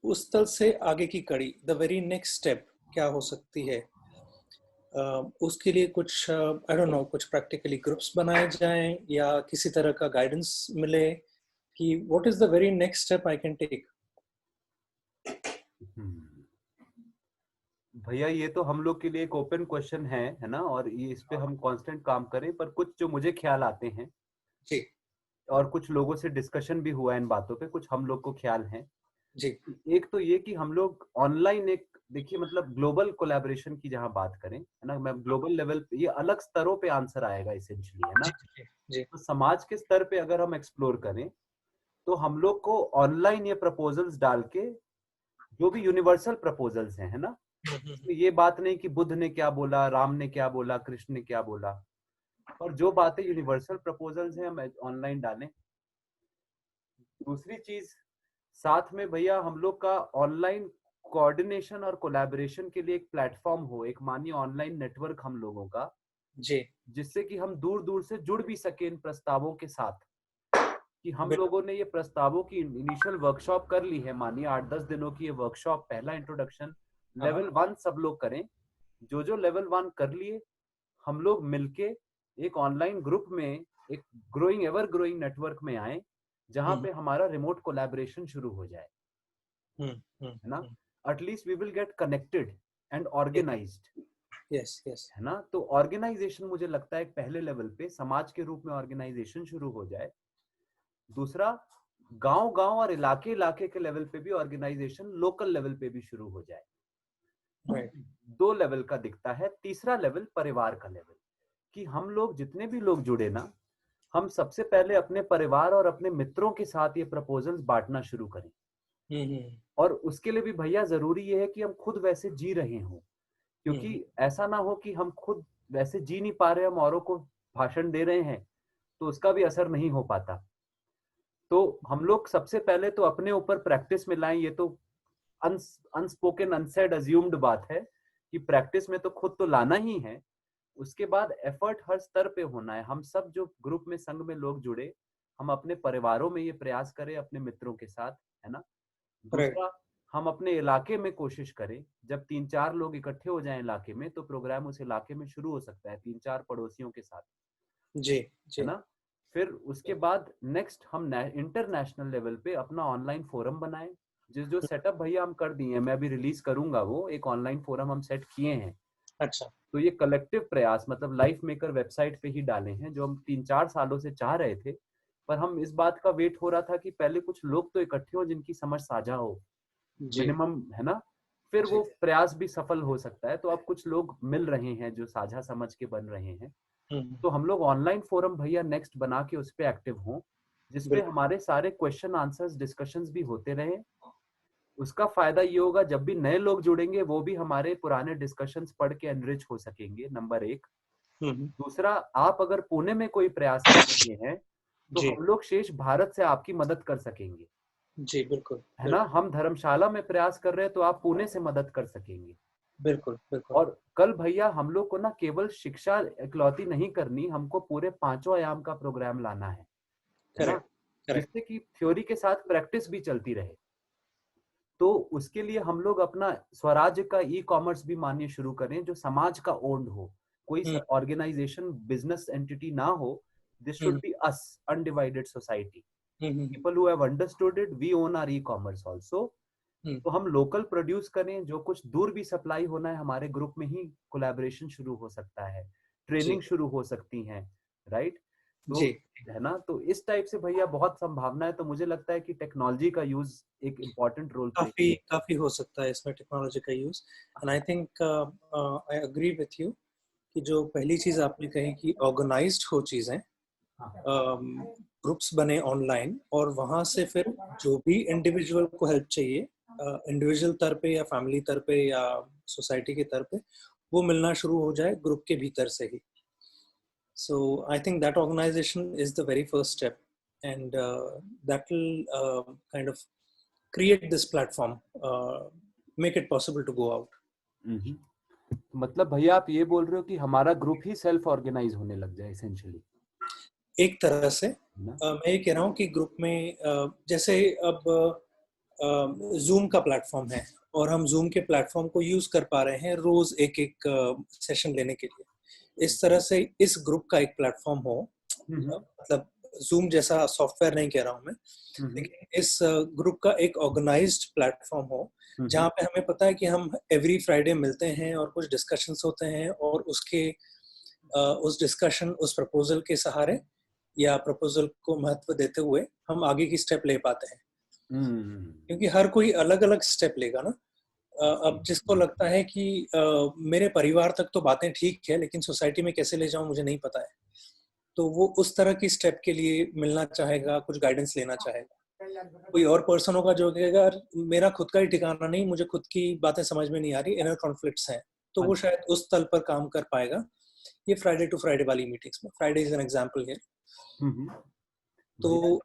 [SPEAKER 7] उस तल से आगे की कड़ी, द वेरी नेक्स्ट स्टेप क्या हो सकती है? उसके लिए कुछ आई डोंट नो, कुछ प्रैक्टिकली ग्रुप्स बनाए जाएं या किसी तरह का गाइडेंस मिले कि what is the very next step I can take.
[SPEAKER 2] भैया, ये तो हम लोग के लिए एक ओपन क्वेश्चन है ना, और ये इस पे हम कांस्टेंट काम करें, पर कुछ जो मुझे ख्याल आते हैं
[SPEAKER 7] जी,
[SPEAKER 2] और कुछ लोगों से डिस्कशन भी हुआ इन बातों पे, कुछ हम लोग को ख्याल हैं
[SPEAKER 7] जी,
[SPEAKER 2] एक तो ये कि हम लोग ऑनलाइन, एक देखिए मतलब ग्लोबल कोलैबोरेशन की जहां बात करें, है ना, मैं ग्लोबल लेवल पे, ये अलग स्तरों पे आंसर आएगा इसेंशियली, है ना।
[SPEAKER 7] जी, जी,
[SPEAKER 2] तो समाज के स्तर पे अगर हम एक्सप्लोर करें तो हम लोग को ऑनलाइन ये प्रपोजल्स डाल के, जो भी यूनिवर्सल प्रपोजल्स हैं, है ना, तो ये बात नहीं कि बुद्ध ने क्या बोला, राम ने क्या बोला, कृष्ण ने क्या बोला, और जो बातें यूनिवर्सल प्रपोजल्स हैं हम ऑनलाइन डालें। दूसरी चीज, साथ में भैया हम लोग का ऑनलाइन कोऑर्डिनेशन और कोलैबोरेशन के लिए एक प्लेटफॉर्म हो, एक मानिए ऑनलाइन नेटवर्क हम लोगों का,
[SPEAKER 7] जी
[SPEAKER 2] जिससे कि हम दूर दूर से जुड़ भी सके इन प्रस्तावों के साथ। कि हम लोगों ने ये प्रस्तावों की इनिशियल वर्कशॉप कर ली है, मानिए 8-10 दिनों की ये वर्कशॉप, पहला इंट्रोडक्शन लेवल 1 सब लोग करें। जो जो लेवल 1 कर लिए, हम लोग मिलके एक ऑनलाइन ग्रुप में, एक ग्रोइंग एवर ग्रोइंग नेटवर्क में आए, जहां पे हमारा रिमोट कोलैबोरेशन शुरू हो जाए, है ना। At least we will get connected and organised.
[SPEAKER 7] Yes yes
[SPEAKER 2] है ना। तो ऑर्गेनाइजेशन मुझे लगता है पहले लेवल पे समाज के रूप में ऑर्गेनाइजेशन शुरू हो जाए। दूसरा, गांव गांव और इलाके इलाके के लेवल पे भी ऑर्गेनाइजेशन लोकल लेवल पे भी शुरू हो जाए।
[SPEAKER 7] राइट
[SPEAKER 2] 2 लेवल का दिखता है। तीसरा लेवल परिवार का लेवल, कि हम लोग जितने भी लोग जुड़े ना, हम सबसे पहले अपने परिवार और अपने मित्रों के साथ ये प्रपोजल्स बांटना शुरू करें। और उसके लिए भी भैया जरूरी ये है कि हम खुद वैसे जी रहे हों, क्योंकि ऐसा ना हो कि हम खुद वैसे जी नहीं पा रहे, हम औरों को भाषण दे रहे हैं, तो उसका भी असर नहीं हो पाता। तो हम लोग सबसे पहले तो अपने ऊपर प्रैक्टिस में लाएं। ये तो अनस्पोकन अनसेड अज्यूम्ड बात है कि प्रैक्टिस में तो खुद तो लाना ही है। उसके बाद एफर्ट हर स्तर पे होना है। हम सब जो ग्रुप में, संघ में लोग जुड़े, हम अपने परिवारों में ये प्रयास करें, अपने मित्रों के साथ, है ना। दूसरा, हम अपने इलाके में कोशिश करें। जब 3-4 लोग इकट्ठे हो जाएं इलाके में, तो प्रोग्राम उस इलाके में शुरू हो सकता है 3-4 पड़ोसियों के साथ,
[SPEAKER 7] जी जी
[SPEAKER 2] है ना। फिर उसके बाद नेक्स्ट हम इंटरनेशनल लेवल पे अपना ऑनलाइन फोरम बनाएं। जो सेटअप भैया हम कर दिए हैं, मैं अभी रिलीज करूंगा, वो एक ऑनलाइन फोरम हम सेट किए हैं।
[SPEAKER 7] अच्छा
[SPEAKER 2] तो ये कलेक्टिव प्रयास, मतलब लाइफ मेकर वेबसाइट पे ही डाले हैं, जो हम 3-4 सालों से चाह रहे थे। पर हम इस बात का वेट हो रहा था कि पहले कुछ लोग तो इकट्ठे हो जिनकी समझ साझा हो,
[SPEAKER 7] जी
[SPEAKER 2] मिनिमम, है ना। फिर
[SPEAKER 7] जी
[SPEAKER 2] वो प्रयास भी सफल हो सकता है। तो अब कुछ लोग मिल रहे हैं जो साझा समझ के बन रहे हैं। तो हम लोग ऑनलाइन फोरम भैया नेक्स्ट बना के उस पे एक्टिव हों, जिसपे
[SPEAKER 7] बिल्कुल
[SPEAKER 2] हमारे सारे क्वेश्चन आंसर्स डिस्कशंस भी होते रहे। उसका फायदा ये होगा, जब भी नए लोग जुड़ेंगे वो भी हमारे पुराने डिस्कशंस पढ़ के एनरिच हो सकेंगे, नंबर 1। दूसरा, आप अगर पुणे में कोई प्रयास कर रहे हैं, तो
[SPEAKER 7] जी
[SPEAKER 2] हम लोग शेष भारत से आपकी मदद कर सकेंगे,
[SPEAKER 7] जी बिल्कुल
[SPEAKER 2] है ना। हम धर्मशाला में प्रयास कर रहे हैं, तो आप पुणे से मदद कर सकेंगे।
[SPEAKER 7] बिल्कुल बिल्कुल
[SPEAKER 2] और कल भैया हम लोग को ना केवल शिक्षा इकलौती नहीं करनी, हमको पूरे 5 आयाम का प्रोग्राम लाना है ना।
[SPEAKER 7] करेक्ट करेक्ट
[SPEAKER 2] जिससे कि थ्योरी के साथ प्रैक्टिस भी चलती रहे। तो उसके लिए हम लोग अपना स्वराज्य का ई-कॉमर्स भी मानिए शुरू करें, जो समाज का ओन्ड हो, कोई ऑर्गेनाइजेशन, बिजनेस एंटिटी ना हो। This should be us, undivided society, people who have understood it, we own our e-commerce also। तो हम लोकल प्रोड्यूस करें, जो कुछ दूर भी सप्लाई होना है, हमारे ग्रुप में ही कोलैबोरेशन शुरू हो सकता है, ट्रेनिंग शुरू हो सकती है, राइट। तो
[SPEAKER 7] जी
[SPEAKER 2] है ना। तो इस टाइप से भैया बहुत संभावना है। तो मुझे लगता है कि टेक्नोलॉजी का यूज एक इम्पोर्टेंट रोल प्ले
[SPEAKER 7] काफी काफी हो सकता है इसमें टेक्नोलॉजी का use. And I think I agree with you कि जो पहली चीज आपने कही कि ऑर्गेनाइज्ड हो चीजें, ग्रुप्स बने ऑनलाइन, और वहां से फिर जो भी इंडिविजुअल को हेल्प चाहिए, इंडिविजुअल स्तर पे या फैमिली स्तर पे या सोसाइटी के स्तर पे, वो मिलना शुरू हो जाए ग्रुप के भीतर से ही। So I think that organization is the very first step, and that will kind of create this platform, make it possible to go out.
[SPEAKER 2] मतलब भैया आप ये बोल रहे हो कि हमारा ग्रुप ही सेल्फ ऑर्गेनाइज होने लग जाए एसेंशियली?
[SPEAKER 7] एक तरह से मैं ये कह रहा हूँ कि ग्रुप में जैसे अब जूम का प्लेटफॉर्म है, और हम जूम के प्लेटफॉर्म को यूज कर पा रहे हैं रोज एक एक सेशन लेने के लिए। इस तरह से इस ग्रुप का एक प्लेटफॉर्म हो, मतलब जूम जैसा सॉफ्टवेयर नहीं कह रहा हूँ मैं, लेकिन इस ग्रुप का एक ऑर्गेनाइज्ड प्लेटफॉर्म हो, जहाँ पे हमें पता है कि हम एवरी फ्राइडे मिलते हैं और कुछ डिस्कशंस होते हैं, और उसके उस डिस्कशन, उस प्रपोजल के सहारे या प्रपोजल को महत्व देते हुए हम आगे की स्टेप ले पाते हैं। क्योंकि हर कोई अलग अलग स्टेप लेगा ना। अब जिसको लगता है कि मेरे परिवार तक तो बातें ठीक है, लेकिन सोसाइटी में कैसे ले जाऊं मुझे नहीं पता है, तो वो उस तरह की स्टेप के लिए मिलना चाहेगा, कुछ गाइडेंस लेना चाहेगा। कोई और पर्सन होगा जो कहेगा मेरा खुद का ही ठिकाना नहीं, मुझे खुद की बातें समझ में नहीं आ रही, इनर कॉन्फ्लिक्ट्स हैं, तो वो शायद उस तल पर काम कर पाएगा। ये फ्राइडे टू फ्राइडे वाली मीटिंग्स में, Friday is an example here. तो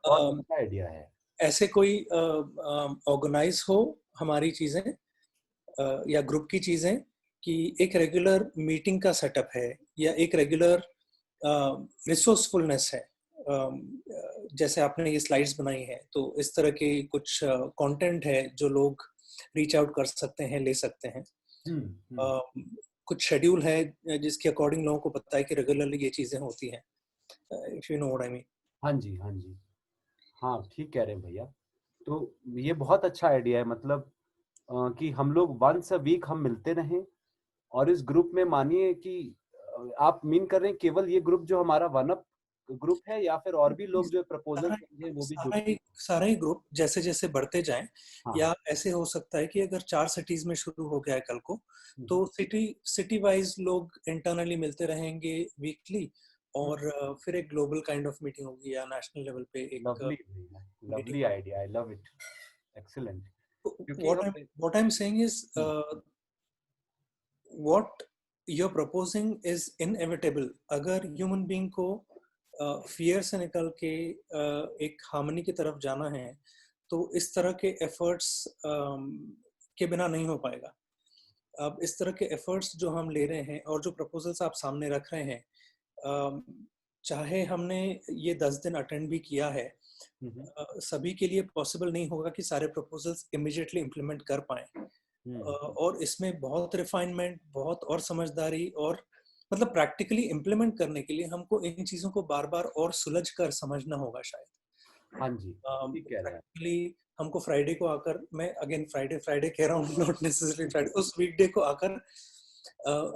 [SPEAKER 2] आइडिया है,
[SPEAKER 7] ऐसे कोई ऑर्गेनाइज हो हमारी चीजें या ग्रुप की चीजें, कि एक रेगुलर मीटिंग का सेटअप है या एक रेगुलर रिसोर्सफुलनेस है, जैसे आपने ये स्लाइड्स बनाई है, तो इस तरह के कुछ कंटेंट है जो लोग रीच आउट कर सकते हैं, ले सकते हैं। कुछ शेड्यूल है जिसके अकॉर्डिंग लोगों को पता है कि रेगुलरली ये चीजें होती हैं, if you know what I mean.
[SPEAKER 2] हाँ जी, हाँ जी, हाँ ठीक कह रहे हैं भैया। तो ये बहुत अच्छा आइडिया है, मतलब कि हम लोग वंस अ वीक हम मिलते रहें, और इस ग्रुप में मानिए कि आप मीन कर रहे हैं केवल ये ग्रुप जो हमारा वन अप ग्रुप है, या फिर और भी लोग जो प्रपोजल देंगे वो भी जुड़े?
[SPEAKER 7] सारा ही ग्रुप जैसे जैसे बढ़ते जाएं,
[SPEAKER 2] हाँ,
[SPEAKER 7] या ऐसे हो सकता है कि अगर 4 सिटीज में शुरू हो गया है कल को, तो सिटी वाइज लोग इंटरनली मिलते रहेंगे वीकली, और फिर एक ग्लोबल काइंड ऑफ मीटिंग होगी या नेशनल लेवल पे एक
[SPEAKER 2] lovely idea, I love it, excellent.
[SPEAKER 7] what I'm saying is what you're proposing is inevitable। अगर ह्यूमन बीइंग को फियर से निकल के एक हार्मनी की तरफ जाना है, तो इस तरह के एफर्ट्स के बिना नहीं हो पाएगा। अब इस तरह के एफर्ट्स जो हम ले रहे हैं और जो प्रपोजल्स आप सामने रख रहे हैं, चाहे हमने ये 10 दिन अटेंड भी किया है, सभी के लिए पॉसिबल नहीं होगा कि सारे प्रपोजल्स इमीडिएटली इम्प्लीमेंट कर पाए, और इसमें बहुत रिफाइनमेंट, बहुत और समझदारी, और मतलब प्रैक्टिकली इम्प्लीमेंट करने के लिए हमको इन चीजों को बार बार और सुलझ कर समझना होगा शायद।
[SPEAKER 2] हाँ जी, ठीक कह रहे हैं।
[SPEAKER 7] प्रैक्टिकली हमको फ्राइडे को आकर, मैं अगेन फ्राइडे कह रहा हूँ, नॉट नेसेसरी फ्राइडे, उस वीकडे को आकर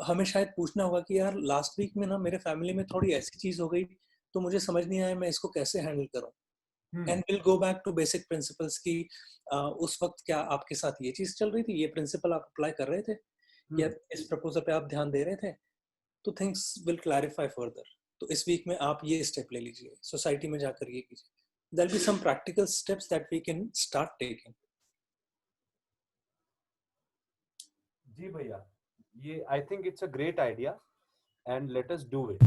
[SPEAKER 7] हमें शायद पूछना होगा कि यार लास्ट वीक में ना मेरे फैमिली में थोड़ी ऐसी चीज हो गई, तो मुझे समझ नहीं आया मैं इसको कैसे हैंडल करूं। And will go back to basic principles की उस वक्त क्या आपके साथ ये चीज चल रही थी, ये प्रिंसिपल आप अप्लाई कर रहे थे, या इस प्रपोजल पे आप ध्यान दे रहे थे, तो थिंग्स विल क्लैरिफाई फर्दर। तो इस वीक में आप ये स्टेप ले लीजिए, सोसाइटी में जाकर ये कीजिए। There will be some practical steps that we can start taking.
[SPEAKER 2] जी भैया, ये I think it's a great idea, and let us do it,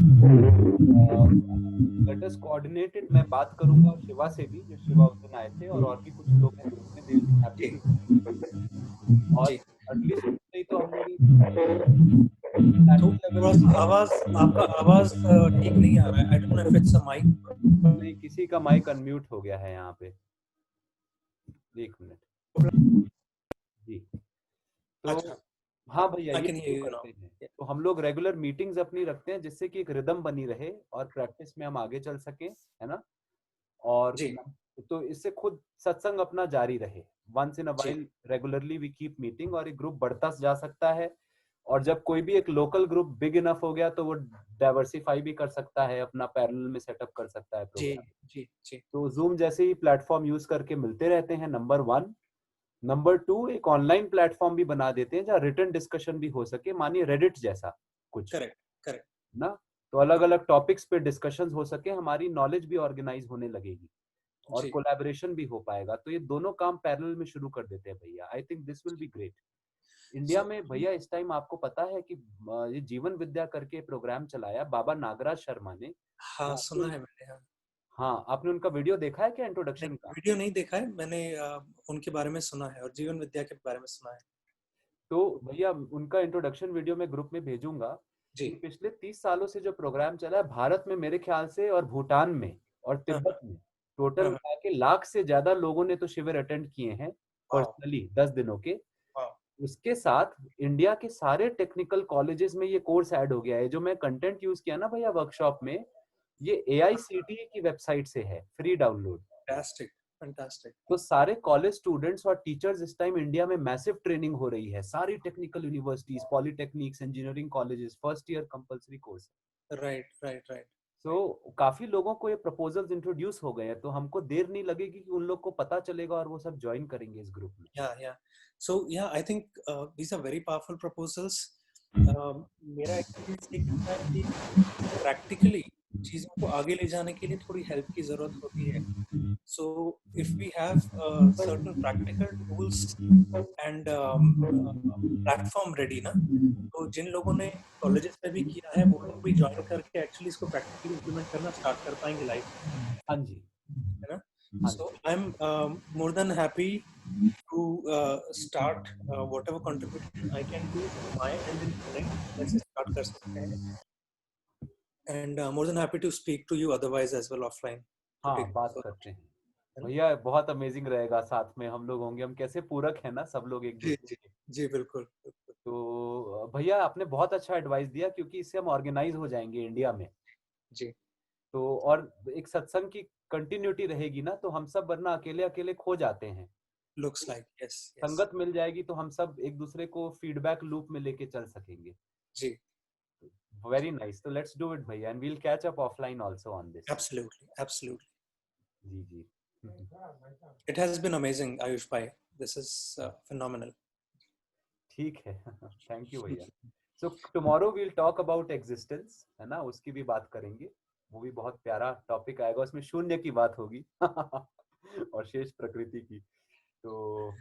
[SPEAKER 2] let us coordinate it. मैं बात करूंगा शिवा से भी, जो शिवा उस दिन आए थे, और भी कुछ लोग हैं जिसमें दे विल हैप्पी, और एटलीस्ट नहीं तो हम लोग
[SPEAKER 7] आवाज, आपका आवाज ठीक नहीं आ रहा है। I don't know if it's a mic.
[SPEAKER 2] नहीं, किसी का माइक अनम्यूट हो गया है यहाँ पे, एक मिनट जी। तो
[SPEAKER 7] अच्छा,
[SPEAKER 2] हाँ भैया,
[SPEAKER 7] I can
[SPEAKER 2] ये
[SPEAKER 7] hear you
[SPEAKER 2] करते
[SPEAKER 7] now।
[SPEAKER 2] हैं। तो हम लोग रेगुलर मीटिंग्स अपनी रखते हैं, जिससे कि एक रिदम बनी रहे और प्रैक्टिस में हम आगे चल सकें, है ना। और
[SPEAKER 7] जी,
[SPEAKER 2] तो इससे खुद सत्संग अपना जारी रहे। Once in a while regularly we keep meeting, और एक ग्रुप बढ़ता जा सकता है, और जब कोई भी एक लोकल ग्रुप बिग इनफ हो गया तो वो डाइवर्सिफाई भी कर सकता है, अपना पैरेलल में सेटअप कर सकता है प्रोग्राम।
[SPEAKER 7] जी।
[SPEAKER 2] तो जूम जैसे ही प्लेटफॉर्म यूज करके मिलते रहते हैं, नंबर 1। नंबर 2, एक ऑनलाइन प्लेटफॉर्म भी बना देते हैं जहाँ रिटन डिस्कशन भी हो सके, मानिए रेडिट जैसा कुछ,
[SPEAKER 7] करेक्ट
[SPEAKER 2] ना। तो अलग अलग टॉपिक्स पे डिस्कशंस हो सके, हमारी नॉलेज भी ऑर्गेनाइज होने लगेगी, और कोलैबोरेशन भी हो पाएगा। तो ये दोनों काम पैरेलल में शुरू कर देते हैं भैया। I think this will be great. India में भैया इस टाइम आपको पता है कि ये जीवन विद्या करके प्रोग्राम चलाया बाबा नागराज शर्मा ने।
[SPEAKER 7] हाँ, सुना है मैंने।
[SPEAKER 2] हाँ, आपने उनका वीडियो देखा है क्या, इंट्रोडक्शन का?
[SPEAKER 7] वीडियो नहीं देखा है मैंने, उनके बारे में सुना है और जीवन विद्या के बारे में सुना है।
[SPEAKER 2] तो भैया उनका इंट्रोडक्शन वीडियो मैं ग्रुप में भेजूंगा। पिछले 30 सालों से जो प्रोग्राम चला है भारत में, मेरे ख्याल से, और भूटान में और तिब्बत में, टोटल मिला के 1 लाख से ज्यादा लोगों ने तो शिविर अटेंड किए हैं पर्सनली 10 दिनों के। उसके साथ इंडिया के सारे टेक्निकल कॉलेजेस में ये कोर्स ऐड हो गया है। जो मैं कंटेंट यूज किया ना भैया वर्कशॉप में, ये AICTE की वेबसाइट से है, फ्री डाउनलोड।
[SPEAKER 7] फैंटास्टिक।
[SPEAKER 2] तो सारे कॉलेज स्टूडेंट्स और टीचर्स इस टाइम इंडिया में मैसिव ट्रेनिंग हो रही है। सारी technical universities, polytechnics, engineering colleges, first year compulsory course.
[SPEAKER 7] Right.
[SPEAKER 2] तो काफी लोगों को ये प्रपोजल्स इंट्रोड्यूस हो गए हैं, तो हमको देर नहीं लगेगी कि उन लोग को पता चलेगा और वो सब ज्वाइन करेंगे इस ग्रुप में।
[SPEAKER 7] So yeah, I think these are very powerful proposals. मेरा एक्सपीरियंस ये कहता है कि प्रैक्टिकली चीजों को आगे ले जाने के लिए थोड़ी हेल्प की जरूरत होती है। So if we have certain practical tools and platform ready ना, तो जिन लोगों ने कॉलेजेस में भी किया है वो लोग भी ज्वाइन करके एक्चुअली इसको प्रैक्टिकली इम्प्लीमेंट करना स्टार्ट कर पाएंगे लाइफ।
[SPEAKER 2] हाँ जी,
[SPEAKER 7] है ना। So I'm more than happy to start whatever contribution I can do from my end in connect. ऐसे start कर सकते हैं. And more than happy to speak to you otherwise as well offline. to
[SPEAKER 2] हाँ,
[SPEAKER 7] take
[SPEAKER 2] बात
[SPEAKER 7] further.
[SPEAKER 2] करते हैं भैया, बहुत अमेजिंग रहेगा, साथ में हम लोग होंगे, हम कैसे पूरक है ना सब लोग एक
[SPEAKER 7] जी
[SPEAKER 2] दूसरे के।
[SPEAKER 7] जी बिल्कुल बिल्कुल.
[SPEAKER 2] तो भैया आपने बहुत अच्छा एडवाइस दिया, क्योंकि इससे हम ऑर्गेनाइज हो जाएंगे इंडिया में।
[SPEAKER 7] जी
[SPEAKER 2] तो और एक सत्संग की कंटिन्यूटी रहेगी ना, तो हम सब वरना अकेले अकेले खो जाते हैं।
[SPEAKER 7] looks like yes yes.
[SPEAKER 2] संगत मिल जाएगी तो हम सब एक दूसरे को फीडबैक लूप में लेके चल सकेंगे।
[SPEAKER 7] जी
[SPEAKER 2] वेरी नाइस, तो लेट्स डू इट भैया, and we'll catch up offline also on this.
[SPEAKER 7] absolutely.
[SPEAKER 2] जी जी।
[SPEAKER 7] It has been amazing, Ayush bhai. This is phenomenal.
[SPEAKER 2] ठीक है, थैंक यू भैया। So tomorrow we'll talk about existence, है ना, उसकी भी बात करेंगे। वो भी बहुत प्यारा टॉपिक आएगा, उसमें शून्य की बात होगी और शेष प्रकृति की। तो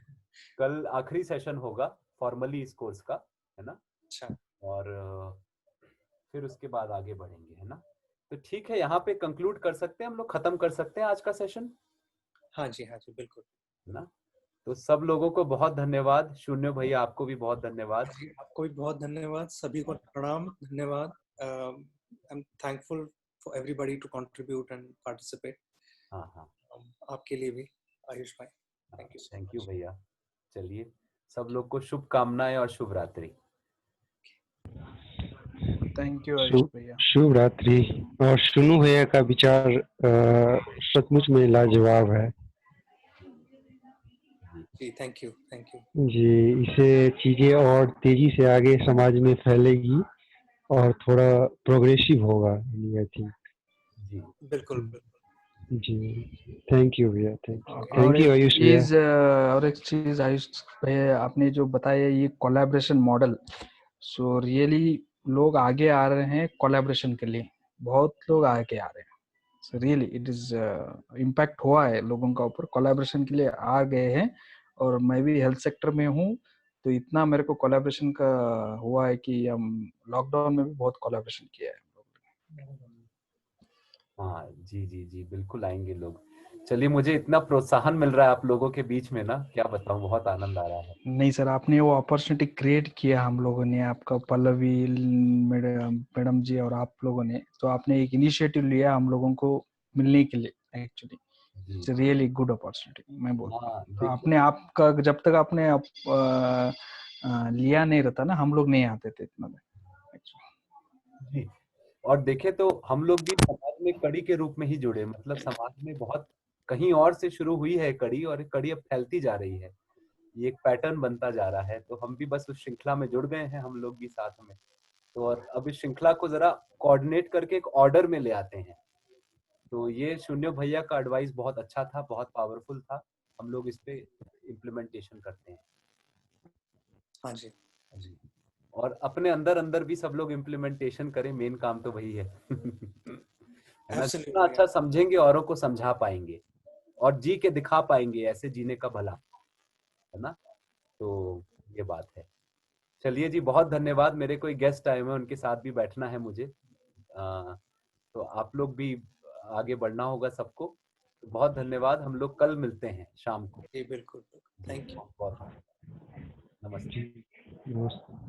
[SPEAKER 2] कल आखिरी सेशन होगा फॉर्मली इस कोर्स का, है ना।
[SPEAKER 7] अच्छा,
[SPEAKER 2] और फिर उसके बाद आगे बढ़ेंगे, है ना। तो ठीक है, यहाँ पे कंक्लूड कर सकते हैं हम लोग, खत्म कर सकते हैं आज का सेशन,
[SPEAKER 7] हाँ जी बिल्कुल.
[SPEAKER 2] है ना। तो सब लोगों को बहुत धन्यवाद। शून्य भैया आपको भी बहुत धन्यवाद।
[SPEAKER 7] जी आपको भी बहुत धन्यवाद, सभी को प्रणाम, धन्यवाद. I'm thankful for everybody to contribute and participate.
[SPEAKER 2] हाँ हाँ,
[SPEAKER 7] आपके लिए भी आयुष भाई, थैंक यू.
[SPEAKER 2] थैंक यू भैया। चलिए, सब लोग को शुभकामनाएं और शुभ रात्रि।
[SPEAKER 8] थैंक यू आयुष भैया।
[SPEAKER 1] शुभ रात्रि। और सुनु भैया का विचार सचमुच में लाजवाब है
[SPEAKER 7] जी. थैंक यू
[SPEAKER 1] जी। इससे चीजें और तेजी से आगे समाज में फैलेगी और थोड़ा प्रोग्रेसिव होगा, आई थिंक।
[SPEAKER 2] जी
[SPEAKER 7] बिल्कुल.
[SPEAKER 1] जी, थैंक यू भैया, थैंक
[SPEAKER 8] और
[SPEAKER 1] यू आयुष भैया।
[SPEAKER 8] और एक चीज आयुष भैया आपने जो बताया, ये कोलैबोरेशन मॉडल, सो रियली लोग आगे आ रहे हैं कोलैबोरेशन के लिए, बहुत लोग आगे आ रहे हैं। So really it is impact हुआ है लोगों का ऊपर, कोलैबोरेशन के लिए आ गए हैं। और मैं भी हेल्थ सेक्टर में हूँ, तो इतना मेरे को कोलैबोरेशन का हुआ है कि हम लॉकडाउन में भी बहुत कोलैबोरेशन किया है।
[SPEAKER 2] हाँ जी जी जी, बिल्कुल आएंगे लोग। चलिए, मुझे इतना प्रोत्साहन मिल रहा है आप लोगों के बीच में ना, क्या बताऊं, बहुत आनंद आ रहा है।
[SPEAKER 8] नहीं सर, आपने वो अपॉर्चुनिटी क्रिएट किया हम लोगों ने, आपका पल्लवी मैडम जी और आप लोगों ने, तो आपने एक इनिशिएटिव लिया हम लोगों को मिलने के लिए। Actually it's really good opportunity, मैं बोलता हूँ। तो आपने आपका जब तक आपने लिया नहीं रहता ना, हम लोग नहीं आते थे इतना
[SPEAKER 2] जी। और देखे तो हम लोग भी समाज में कड़ी के रूप में ही जुड़े, मतलब समाज में बहुत कहीं और से शुरू हुई है कड़ी, और कड़ी अब फैलती जा रही है, ये एक पैटर्न बनता जा रहा है। तो हम भी बस उस श्रृंखला में जुड़ गए हैं, हम लोग भी साथ में। तो और अब इस श्रृंखला को जरा कोऑर्डिनेट करके एक ऑर्डर में ले आते हैं। तो ये शून्य भैया का एडवाइस बहुत अच्छा था, बहुत पावरफुल था। हम लोग इस पे इम्प्लीमेंटेशन करते हैं।
[SPEAKER 7] हाँ जी
[SPEAKER 2] जी। और अपने अंदर अंदर भी सब लोग इम्प्लीमेंटेशन करें, मेन काम तो वही है है ना। जितना अच्छा समझेंगे औरों को समझा पाएंगे, और जी के दिखा पाएंगे ऐसे जीने का भला, है ना। तो ये बात है। चलिए जी, बहुत धन्यवाद। मेरे कोई गेस्ट आए हुए हैं, उनके साथ भी बैठना है मुझे। तो आप लोग भी आगे बढ़ना होगा सबको। तो बहुत धन्यवाद, हम लोग कल मिलते हैं शाम को।
[SPEAKER 7] जी बिल्कुल. Thank you.
[SPEAKER 2] नमस्ते।
[SPEAKER 1] नमस्ते।